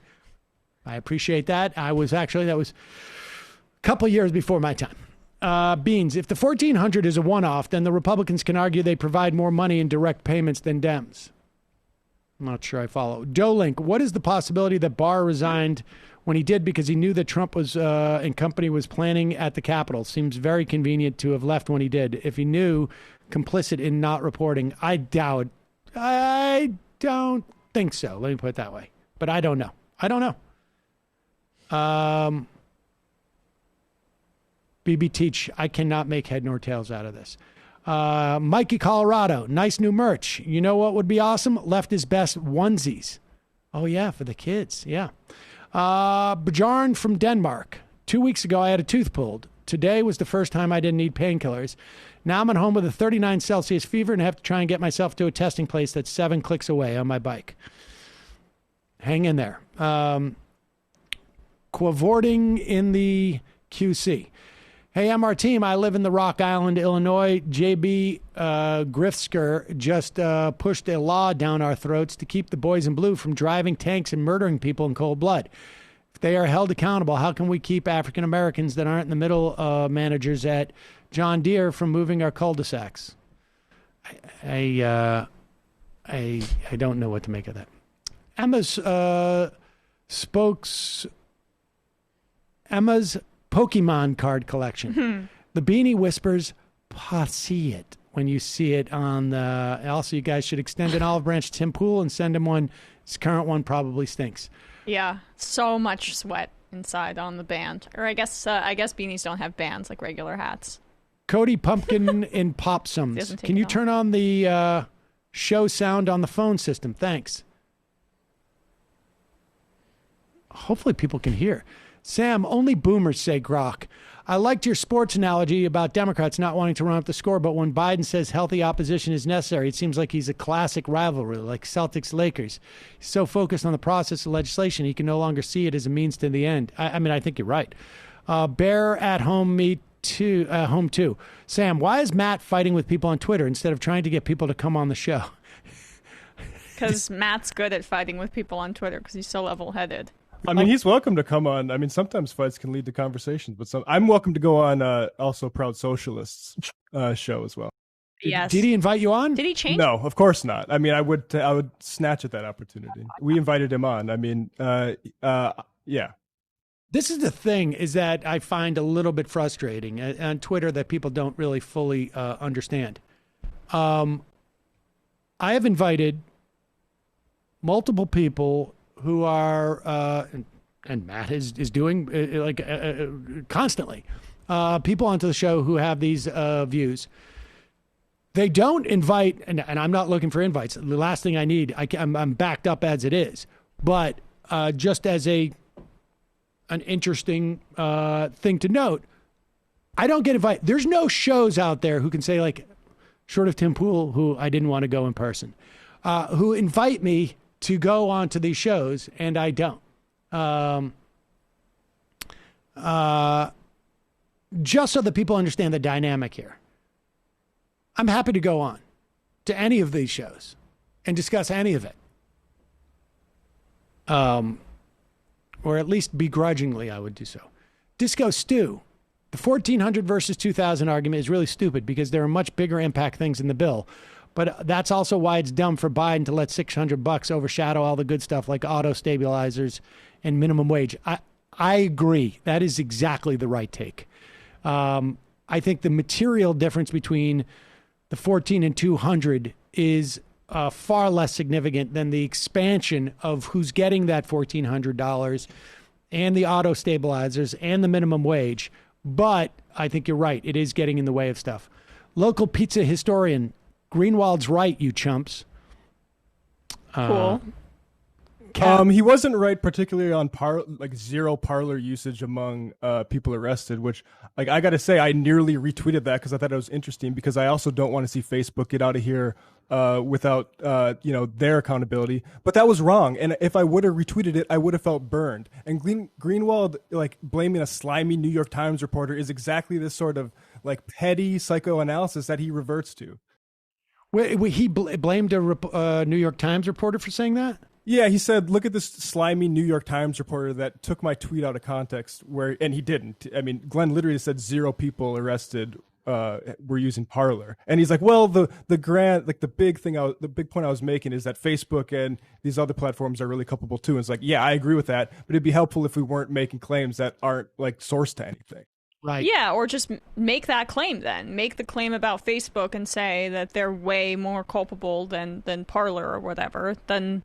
I appreciate that. That was a couple years before my time. Beans, if the 1400 is a one-off, then the Republicans can argue they provide more money in direct payments than Dems. I'm not sure I follow. Dolink, what is the possibility that Barr resigned when he did because he knew that Trump was and company was planning at the Capitol? Seems very convenient to have left when he did. If he knew, complicit in not reporting. I don't think so. Let me put it that way. But I don't know. BB Teach, I cannot make head nor tails out of this. Mikey Colorado, nice new merch. You know what would be awesome? Left is best onesies. Oh yeah, for the kids. Yeah. Bjarn from Denmark. 2 weeks ago, I had a tooth pulled. Today was the first time I didn't need painkillers. Now I'm at home with a 39 Celsius fever and have to try and get myself to a testing place that's 7 clicks away on my bike. Hang in there. Cavorting in the QC. Hey, I'm our team. I live in the Rock Island, Illinois. JB Grifsker just pushed a law down our throats to keep the boys in blue from driving tanks and murdering people in cold blood. If they are held accountable, how can we keep African Americans that aren't in the middle managers at John Deere from moving our cul-de-sacs? I don't know what to make of that. Emma's Pokemon card collection. The Beanie whispers, "Posse it" when you see it on the. Also, you guys should extend an olive branch to Tim Pool and send him one. His current one probably stinks. Yeah, so much sweat inside on the band. Or I guess beanies don't have bands like regular hats. Cody Pumpkin in Popsums. Can you turn on the show sound on the phone system? Thanks. Hopefully people can hear. Sam, only boomers say grok. I liked your sports analogy about Democrats not wanting to run up the score, but when Biden says healthy opposition is necessary, it seems like he's a classic rivalry, like Celtics-Lakers. He's so focused on the process of legislation, he can no longer see it as a means to the end. I mean, I think you're right. Bear at home, home too. Sam, why is Matt fighting with people on Twitter instead of trying to get people to come on the show? Because Matt's good at fighting with people on Twitter because he's so level-headed. I mean, he's welcome to come on. I mean, sometimes fights can lead to conversations, but I'm welcome to go on also Proud Socialists show as well. Yes. Did he invite you on? Did he change? No, of course not. I mean, I would snatch at that opportunity. We invited him on. I mean, yeah. This is the thing is that I find a little bit frustrating on Twitter that people don't really fully understand. I have invited multiple people who are, and Matt is doing constantly, people onto the show who have these views. They don't invite, and I'm not looking for invites. The last thing I need, I'm backed up as it is. But just as an interesting thing to note, I don't get invited. There's no shows out there who can say, like, short of Tim Pool, who I didn't want to go in person, who invite me to go on to these shows, and I don't. Just so that people understand the dynamic here. I'm happy to go on to any of these shows and discuss any of it. Or at least begrudgingly, I would do so. Disco Stew. The 1400 versus 2000 argument is really stupid because there are much bigger impact things in the bill. But that's also why it's dumb for Biden to let $600 overshadow all the good stuff like auto stabilizers and minimum wage. I agree. That is exactly the right take. I think the material difference between the 14 and 200 is far less significant than the expansion of who's getting that $1,400 and the auto stabilizers and the minimum wage. But I think you're right. It is getting in the way of stuff. Local pizza historian, Greenwald's right, you chumps. Cool. He wasn't right, particularly on zero parlor usage among people arrested, which, like, I got to say, I nearly retweeted that because I thought it was interesting because I also don't want to see Facebook get out of here without their accountability. But that was wrong, and if I would have retweeted it, I would have felt burned. And Greenwald, like, blaming a slimy New York Times reporter is exactly this sort of like petty psychoanalysis that he reverts to. Wait, he blamed a New York Times reporter for saying that? Yeah, he said, look at this slimy New York Times reporter that took my tweet out of context, and he didn't. I mean, Glenn literally said 0 people arrested were using Parler. And he's like, well, the big point I was making is that Facebook and these other platforms are really culpable too. And it's like, yeah, I agree with that, but it'd be helpful if we weren't making claims that aren't like sourced to anything. Right. Yeah, or just make that claim then. Make the claim about Facebook and say that they're way more culpable than Parler or whatever. Then,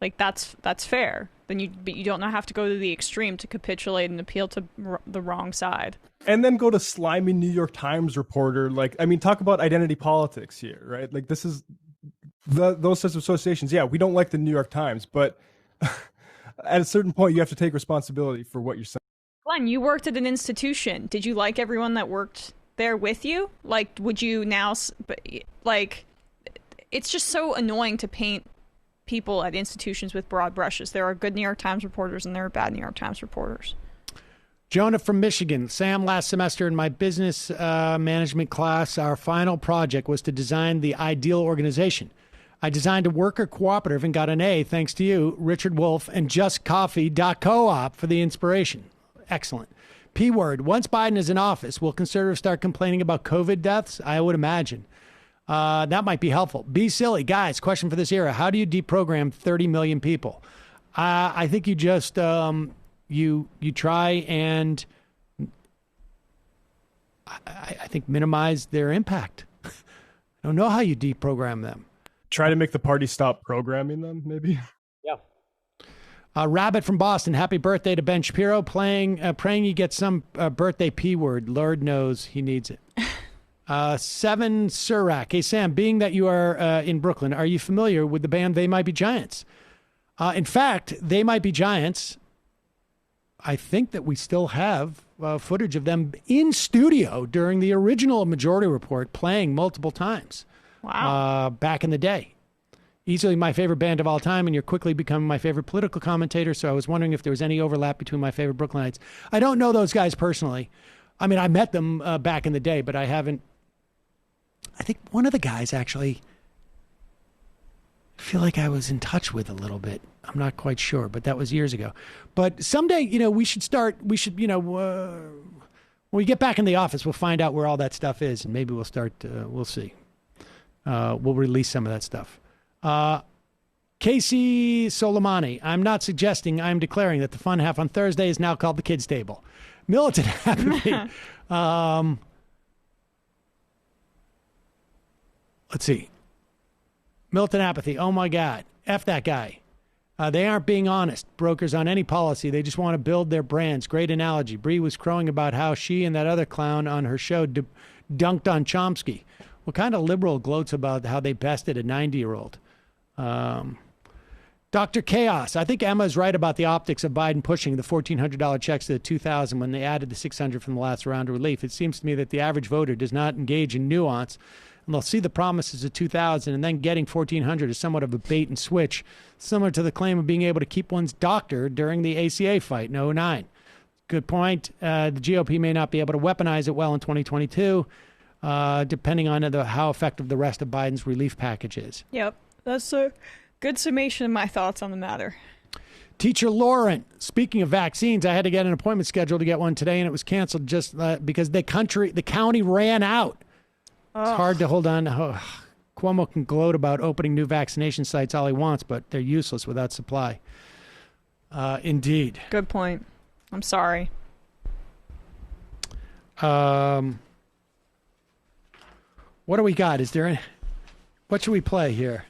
like, that's fair. Then you don't have to go to the extreme to capitulate and appeal to the wrong side. And then go to slimy New York Times reporter. Like, I mean, talk about identity politics here, right? Like, this is those sorts of associations. Yeah, we don't like the New York Times, but at a certain point, you have to take responsibility for what you're saying. Glenn, you worked at an institution. Did you like everyone that worked there with you? Like, would you now, like, it's just so annoying to paint people at institutions with broad brushes. There are good New York Times reporters and there are bad New York Times reporters. Jonah from Michigan. Sam, last semester in my business management class, our final project was to design the ideal organization. I designed a worker cooperative and got an A thanks to you, Richard Wolf, and JustCoffee.coop for the inspiration. Excellent. P word. Once Biden is in office, will conservatives start complaining about COVID deaths? I would imagine. That might be helpful. Be silly. Guys, question for this era. How do you deprogram 30 million people? I think you just, you try and, I think, minimize their impact. I don't know how you deprogram them. Try to make the party stop programming them, maybe? Yeah. Rabbit from Boston. Happy birthday to Ben Shapiro. Praying you get some birthday P word. Lord knows he needs it. 7 Surak. Hey, Sam, being that you are in Brooklyn, are you familiar with the band They Might Be Giants? In fact, They Might Be Giants I think that we still have footage of them in studio during the original Majority Report playing multiple times. Wow. Back in the day. Easily my favorite band of all time, and you're quickly becoming my favorite political commentator, so I was wondering if there was any overlap between my favorite Brooklynites. I don't know those guys personally. I mean, I met them back in the day, but I haven't. I think one of the guys actually, I feel like I was in touch with a little bit. I'm not quite sure, but that was years ago. But someday, we should, when we get back in the office, we'll find out where all that stuff is, and maybe we'll start, we'll see. We'll release some of that stuff. Casey Soleimani, I'm not suggesting, I'm declaring that the fun half on Thursday is now called the kids' table. Militant apathy. Let's see. Militant apathy. Oh, my God. F that guy. They aren't being honest, brokers on any policy. They just want to build their brands. Great analogy. Bree was crowing about how she and that other clown on her show dunked on Chomsky. What kind of liberal gloats about how they bested a 90-year-old? Dr. Chaos. I think Emma's right about the optics of Biden pushing the $1,400 checks to the $2,000 when they added the $600 from the last round of relief. It seems to me that the average voter does not engage in nuance, and they'll see the promises of $2,000 and then getting $1,400 is somewhat of a bait and switch, similar to the claim of being able to keep one's doctor during the ACA fight in 2009. Good point. The GOP may not be able to weaponize it well in 2022, depending on how effective the rest of Biden's relief package is. Yep. That's a good summation of my thoughts on the matter. Teacher Lauren, speaking of vaccines, I had to get an appointment scheduled to get one today, and it was canceled just because the county ran out. It's hard to hold on. Cuomo can gloat about opening new vaccination sites all he wants, but they're useless without supply. Indeed. Good point. I'm sorry. What do we got? What should we play here?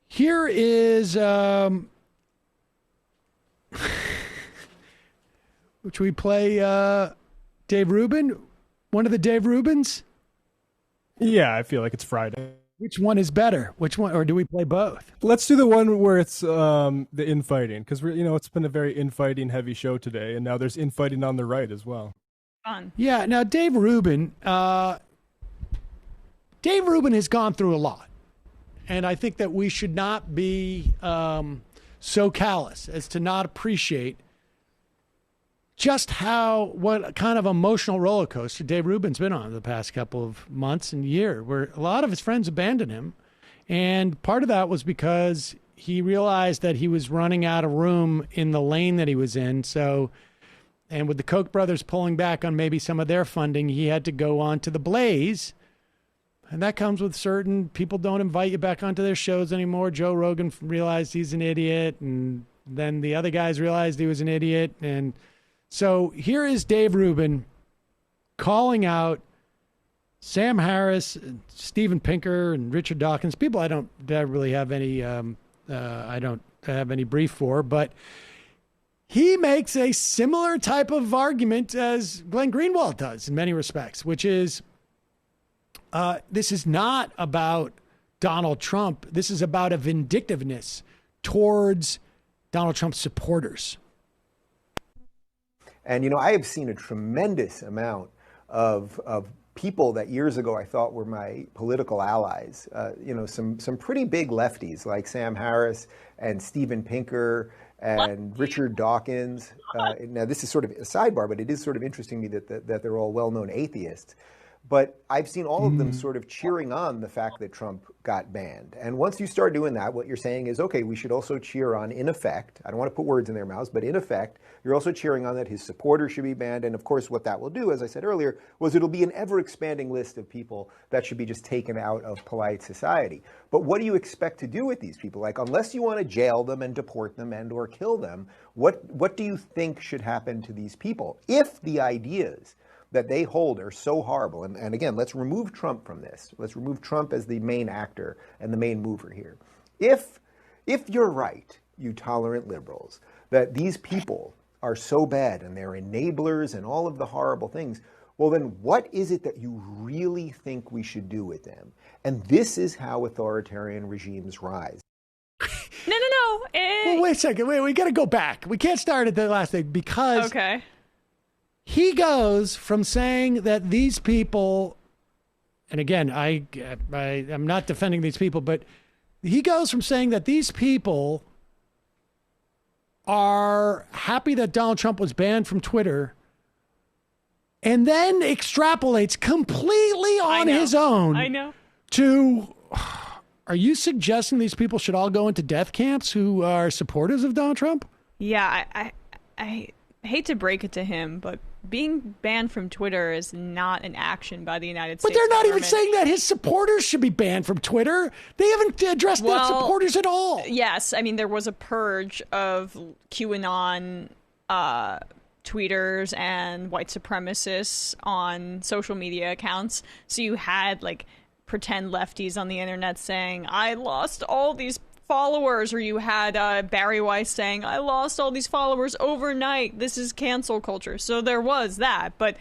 Here is should we play Dave Rubin? One of the Dave Rubins? Yeah, I feel like it's Friday. Which one is better? Which one, or do we play both? Let's do the one where it's the infighting, because it's been a very infighting heavy show today, and now there's infighting on the right as well. Fun. Yeah. Now Dave Rubin has gone through a lot, and I think that we should not be so callous as to not appreciate just what kind of emotional roller coaster Dave Rubin's been on the past couple of months and year, where a lot of his friends abandoned him. And part of that was because he realized that he was running out of room in the lane that he was in. So, and with the Koch brothers pulling back on maybe some of their funding, he had to go on to the Blaze. And that comes with certain people don't invite you back onto their shows anymore. Joe Rogan realized he's an idiot, and then the other guys realized he was an idiot. And so here is Dave Rubin calling out Sam Harris, Steven Pinker, and Richard Dawkins, people I don't really have any brief for, but he makes a similar type of argument as Glenn Greenwald does in many respects, which is this is not about Donald Trump. This is about a vindictiveness towards Donald Trump's supporters. And, I have seen a tremendous amount of people that years ago I thought were my political allies, some pretty big lefties like Sam Harris and Steven Pinker and Richard Dawkins. Now, this is sort of a sidebar, but it is sort of interesting to me that they're all well-known atheists. But I've seen all of them sort of cheering on the fact that Trump got banned. And once you start doing that, what you're saying is, okay, we should also cheer on, in effect, I don't want to put words in their mouths, but in effect, you're also cheering on that his supporters should be banned. And of course, what that will do, as I said earlier, was it'll be an ever-expanding list of people that should be just taken out of polite society. But what do you expect to do with these people? Like, unless you want to jail them and deport them and or kill them, what do you think should happen to these people? If the ideas that they hold are so horrible. And again, let's remove Trump from this. Let's remove Trump as the main actor and the main mover here. If you're right, you tolerant liberals, that these people are so bad and they're enablers and all of the horrible things, well, then what is it that you really think we should do with them? And this is how authoritarian regimes rise. No. Well, wait a second. We got to go back. We can't start at the last thing because Okay. he goes from saying that these people, and again, I'm not defending these people, but he goes from saying that these people are happy that Donald Trump was banned from Twitter, and then extrapolates completely on his own. I know. Are you suggesting these people should all go into death camps who are supporters of Donald Trump? Yeah, I hate to break it to him, but being banned from Twitter is not an action by the United States But they're not government. even saying that his supporters should be banned from Twitter. They haven't addressed their supporters at all. Yes, I mean, there was a purge of QAnon tweeters and white supremacists on social media accounts. So you had like pretend lefties on the internet saying, I lost all these followers, or you had Barry Weiss saying, I lost all these followers overnight. This is cancel culture. So there was that. But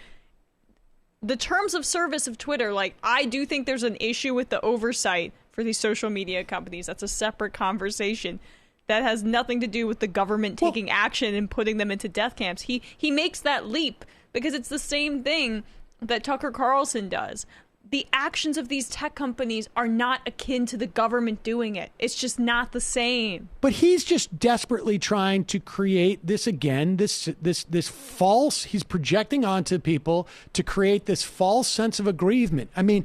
the terms of service of Twitter, like, I do think there's an issue with the oversight for these social media companies. That's a separate conversation. That has nothing to do with the government taking action and putting them into death camps. He makes that leap because it's the same thing that Tucker Carlson does. The actions of these tech companies are not akin to the government doing it. It's just not the same. But he's just desperately trying to create this again, this false, he's projecting onto people to create this false sense of aggrievement. I mean,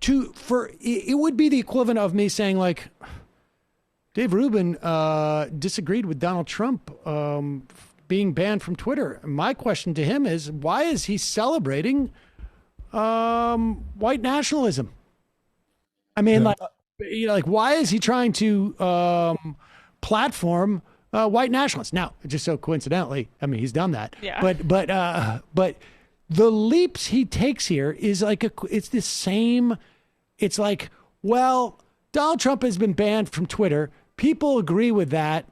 it would be the equivalent of me saying, like, Dave Rubin disagreed with Donald Trump being banned from Twitter. My question to him is, why is he celebrating white nationalism? I mean, like, why is he trying to platform white nationalists? Now, just so coincidentally, I mean, he's done that. Yeah. But the leaps he takes here is like it's the same. It's like, well, Donald Trump has been banned from Twitter. People agree with that.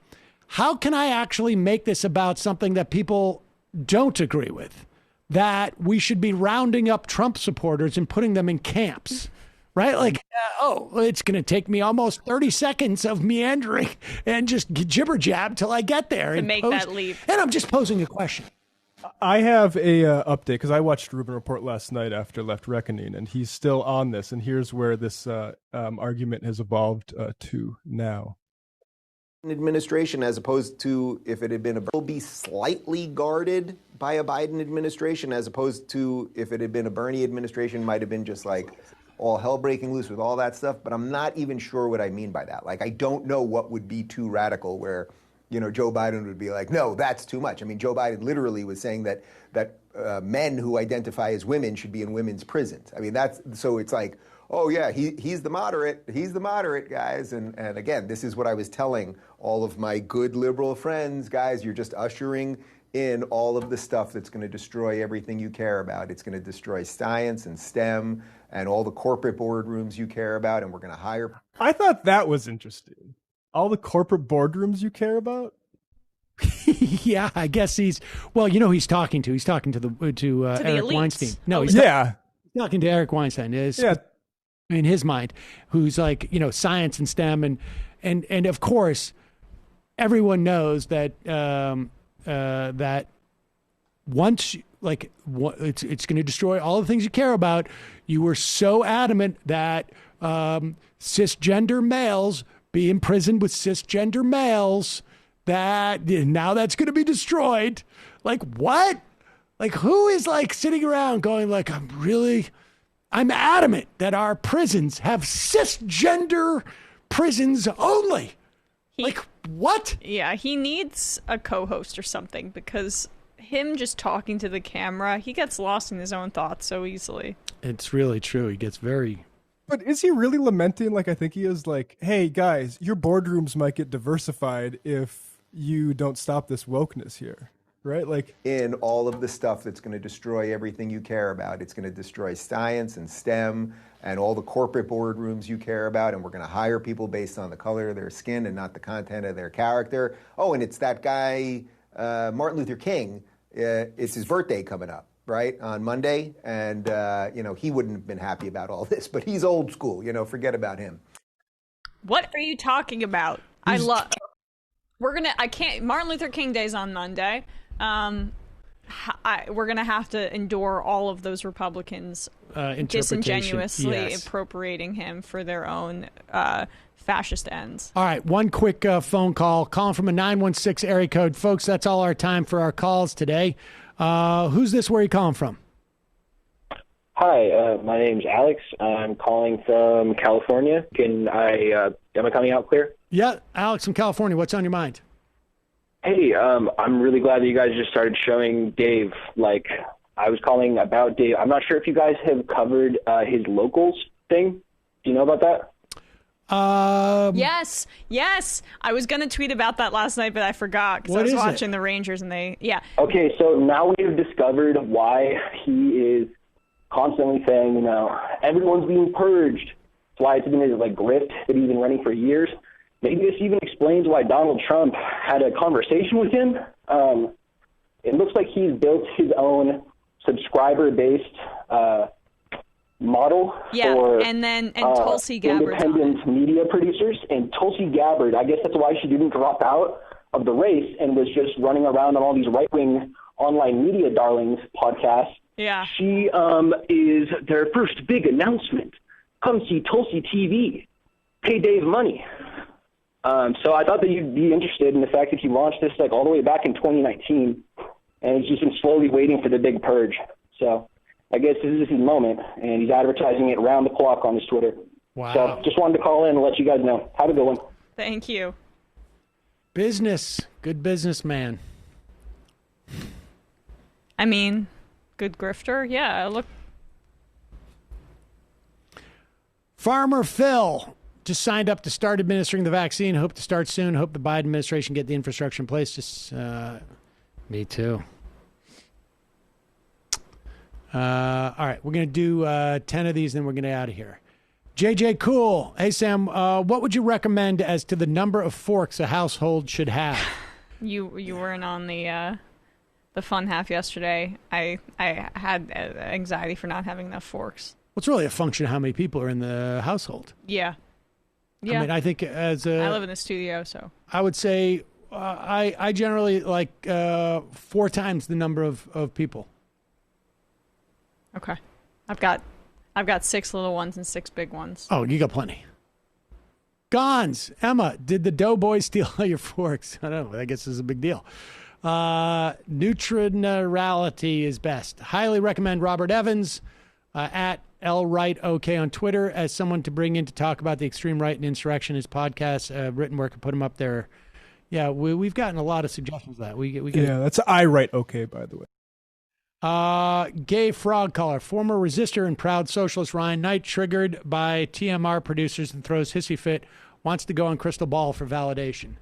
How can I actually make this about something that people don't agree with? That we should be rounding up Trump supporters and putting them in camps, right? Like, it's going to take me almost 30 seconds of meandering and just jibber jab till I get there. To make that leap. And I'm just posing a question. I have a update because I watched Rubin Report last night after Left Reckoning, and he's still on this. And here's where this argument has evolved to now. Administration, as opposed to if it had been will be slightly guarded by a Biden administration, as opposed to if it had been a Bernie administration, might have been just like all hell breaking loose with all that stuff. But I'm not even sure what I mean by that. Like, I don't know what would be too radical where, you know, Joe Biden would be like, no, that's too much. I mean, Joe Biden literally was saying that men who identify as women should be in women's prisons. I mean, so it's like, oh yeah, he's the moderate, guys. And again, this is what I was telling all of my good liberal friends, guys, you're just ushering in all of the stuff that's going to destroy everything you care about. It's going to destroy science and STEM and all the corporate boardrooms you care about, and we're going to hire. I thought that was interesting. All the corporate boardrooms you care about? Yeah, I guess he's talking to Eric Weinstein. No, he's talking to Eric Weinstein. In his mind, who's like, you know, science and STEM and of course, everyone knows that that once it's going to destroy all the things you care about. You were so adamant that cisgender males be imprisoned with cisgender males that now that's going to be destroyed. Like, what? Like, who is like sitting around going like, I'm adamant that our prisons have cisgender prisons only. Like, what? Yeah, he needs a co-host or something, because him just talking to the camera, he gets lost in his own thoughts so easily. It's really true. He gets very... But is he really lamenting, like I think he is, like, hey, guys, your boardrooms might get diversified if you don't stop this wokeness here, right? Like, in all of the stuff that's going to destroy everything you care about. It's going to destroy science and STEM and all the corporate boardrooms you care about, and we're going to hire people based on the color of their skin and not the content of their character. Oh, and it's that guy, Martin Luther King. It's his birthday coming up, right, on Monday, and he wouldn't have been happy about all this, but he's old school, forget about him. What are you talking about? Martin Luther King Day's on Monday. We're going to have to endure all of those Republicans disingenuously appropriating him for their own fascist ends. All right, one quick phone call. Calling from a 916 area code. Folks, that's all our time for our calls today. Who's this? Where are you calling from? Hi, my name's Alex. I'm calling from California. Am I coming out clear? Yeah, Alex from California. What's on your mind? Hey, I'm really glad that you guys just started showing Dave. Like, I was calling about Dave. I'm not sure if you guys have covered his locals thing. Do you know about that? Yes. I was going to tweet about that last night, but I forgot because I was watching the Rangers and Okay, so now we've discovered why he is constantly saying, everyone's being purged. That's why it's been his grift that he's been running for years. Maybe this even explains why Donald Trump had a conversation with him. It looks like he's built his own subscriber-based model for Tulsi Gabbard, independent media producers. And Tulsi Gabbard, I guess that's why she didn't drop out of the race and was just running around on all these right-wing online media darlings podcasts. Yeah. She is their first big announcement. Come see Tulsi TV. Pay Dave money. So I thought that you'd be interested in the fact that he launched this all the way back in 2019, and he's just been slowly waiting for the big purge. So I guess this is his moment, and he's advertising it round the clock on his Twitter. Wow. So just wanted to call in and let you guys know. Have a good one. Thank you. Business. Good businessman. I mean, good grifter. Yeah, look. Farmer Phil just signed up to start administering the vaccine. Hope to start soon. Hope the Biden administration get the infrastructure in place. Just me too. All right, we're going to do 10 of these, then we're going to get out of here. JJ Cool. Hey, Sam, what would you recommend as to the number of forks a household should have? You weren't on the fun half yesterday. I had anxiety for not having enough forks. Well, it's really a function of how many people are in the household. Yeah. I mean, I think I live in the studio, so I would say I generally like 4 times the number of people. Okay, I've got 6 little ones and 6 big ones. Oh, you got plenty. Gons, Emma, did the Doughboys steal all your forks? I don't know. I guess this is a big deal. Neutrality is best. Highly recommend Robert Evans at LRightOK on Twitter as someone to bring in to talk about the extreme right and insurrection. His podcast, written work, and put him up there. Yeah, we've gotten a lot of suggestions of that. We get that's I write okay, by the way. Gay frog caller, former resistor and proud socialist Ryan Knight, triggered by TMR producers and throws hissy fit, wants to go on crystal ball for validation.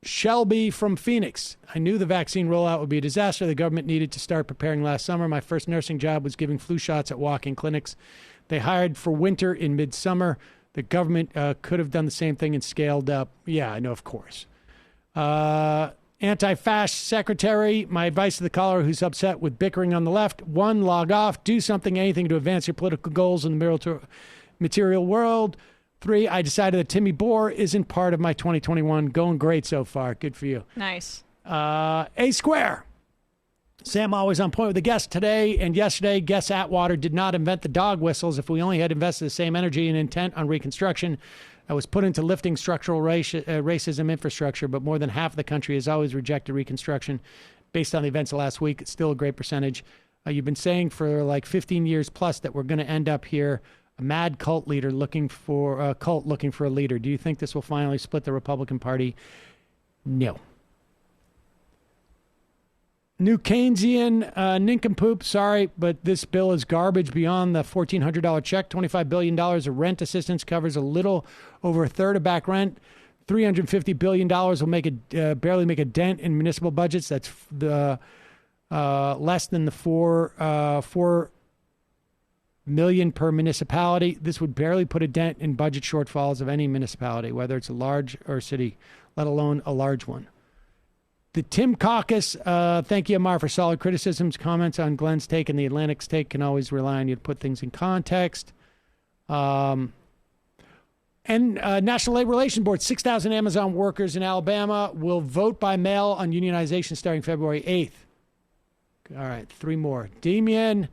Shelby from Phoenix. I knew the vaccine rollout would be a disaster. The government needed to start preparing last summer. My first nursing job was giving flu shots at walk-in clinics. They hired for winter in midsummer. The government could have done the same thing and scaled up. Yeah, I know, of course. Anti-fascist secretary, my advice to the caller who's upset with bickering on the left: 1, log off, do something, anything to advance your political goals in the material world. 3, I decided that Timmy Bohr isn't part of my 2021. Going great so far. Good for you. Nice. A Square. Sam always on point with the guests today and yesterday. Guess Atwater did not invent the dog whistles. If we only had invested the same energy and intent on reconstruction that was put into lifting structural racism infrastructure, but more than half of the country has always rejected reconstruction. Based on the events of last week, it's still a great percentage. You've been saying for like 15 years plus that we're going to end up here, a mad cult leader looking for a leader. Do you think this will finally split the Republican Party? No. New Keynesian nincompoop, sorry, but this bill is garbage beyond the $1,400 check. $25 billion of rent assistance covers a little over a third of back rent. $350 billion will barely make a dent in municipal budgets. That's less than the $4 million per municipality. This would barely put a dent in budget shortfalls of any municipality, whether it's a large or city, let alone a large one. The Tim Caucus, thank you, Amar, for solid criticisms. Comments on Glenn's take and the Atlantic's take can always rely on you to put things in context. And National Labor Relations Board, 6,000 Amazon workers in Alabama will vote by mail on unionization starting February 8th. All right, 3 more. Damien,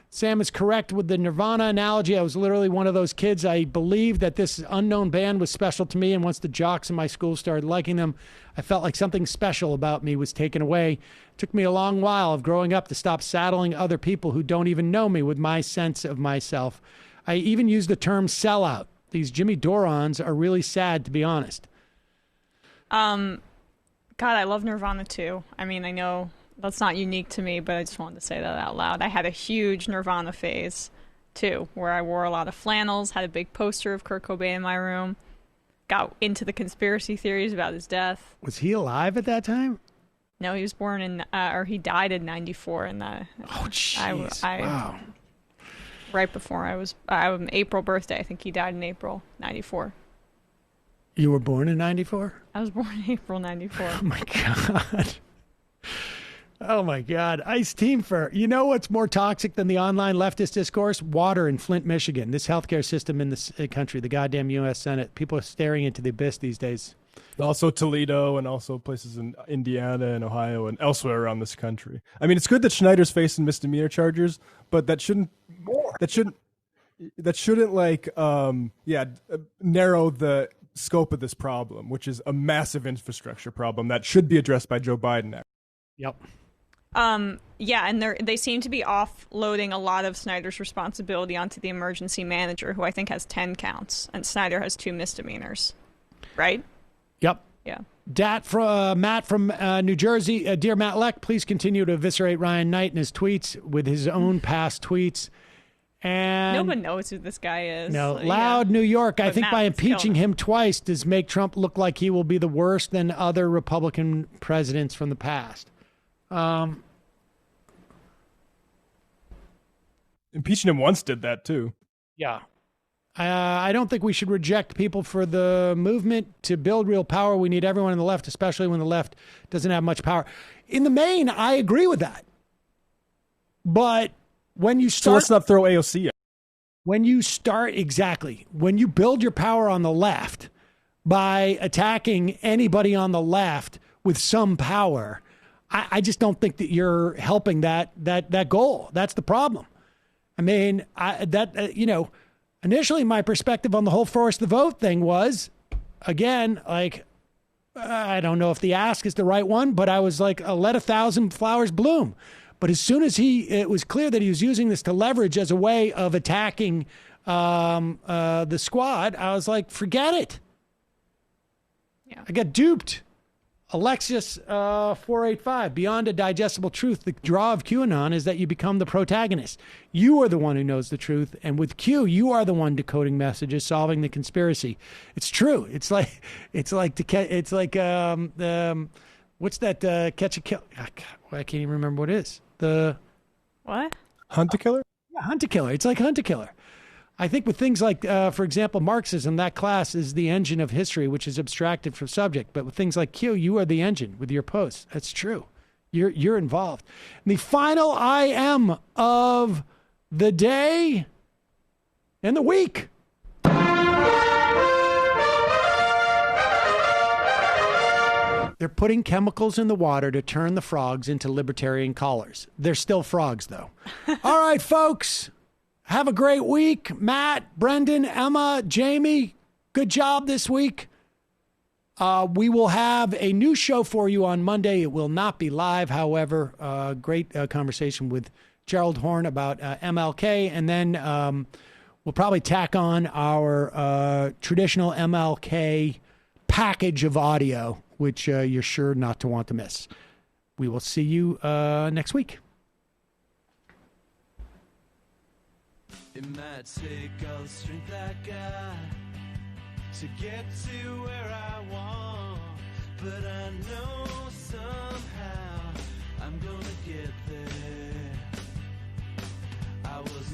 Sam is correct with the Nirvana analogy. I was literally one of those kids. I believed that this unknown band was special to me, and once the jocks in my school started liking them, I felt like something special about me was taken away. It took me a long while of growing up to stop saddling other people who don't even know me with my sense of myself. I even used the term sellout. These Jimmy Dorons are really sad, to be honest. God, I love Nirvana too. I mean, I know that's not unique to me, but I just wanted to say that out loud. I had a huge Nirvana phase too, where I wore a lot of flannels, had a big poster of Kurt Cobain in my room, got into the conspiracy theories about his death. Was he alive at that time? No, he was born in, or he died in '94. In the Wow. Right before I was April birthday. I think he died in April '94. You were born in '94? I was born in April '94. Oh my God. Oh my God. Ice Team Fur. You know what's more toxic than the online leftist discourse? Water in Flint, Michigan. This healthcare system in this country, the goddamn U.S. Senate. People are staring into the abyss these days. Also Toledo and also places in Indiana and Ohio and elsewhere around this country. I mean, it's good that Schneider's facing misdemeanor charges, but that shouldn't like narrow the scope of this problem, which is a massive infrastructure problem that should be addressed by Joe Biden. Yep. Yeah, and they seem to be offloading a lot of Snyder's responsibility onto the emergency manager, who I think has 10 counts, and Snyder has 2 misdemeanors. Right? Yep. Yeah. Matt from New Jersey. Dear Matt Leck, please continue to eviscerate Ryan Knight and his tweets with his own past tweets. And no one knows who this guy is. No, Loud New York. I But think Matt by is impeaching him twice does make Trump look like he will be the worst than other Republican presidents from the past. Impeaching him once did that too. Yeah. I don't think we should reject people for the movement. To build real power, we need everyone on the left, especially when the left doesn't have much power. In the main, I agree with that. But when you start... So let's not throw AOC out. When you build your power on the left by attacking anybody on the left with some power, I just don't think that you're helping that goal. That's the problem. I mean, initially my perspective on the whole force the vote thing was, again, like, I don't know if the ask is the right one, but I was like, let 1,000 flowers bloom. But as soon as it was clear that he was using this to leverage as a way of attacking the squad, I was like, forget it. Yeah. I got duped. Alexis 485, beyond a digestible truth, the draw of QAnon is that you become the protagonist. You are the one who knows the truth, and with Q, you are the one decoding messages, solving the conspiracy. It's true. It's like what's that catch a kill? I can't even remember what it is. The what? Hunt a killer? Yeah, Hunt a killer. It's like Hunt a killer. I think with things like, for example, Marxism, that class is the engine of history, which is abstracted from subject. But with things like Q, you are the engine with your posts. That's true. You're involved. And the final IM of the day and the week. They're putting chemicals in the water to turn the frogs into libertarian collars. They're still frogs, though. All right, folks. Have a great week. Matt, Brendan, Emma, Jamie, good job this week. We will have a new show for you on Monday. It will not be live, however. Great conversation with Gerald Horn about MLK. And then we'll probably tack on our traditional MLK package of audio, which you're sure not to want to miss. We will see you next week. It might take all the strength I got to get to where I want, but I know somehow I'm gonna get there. I was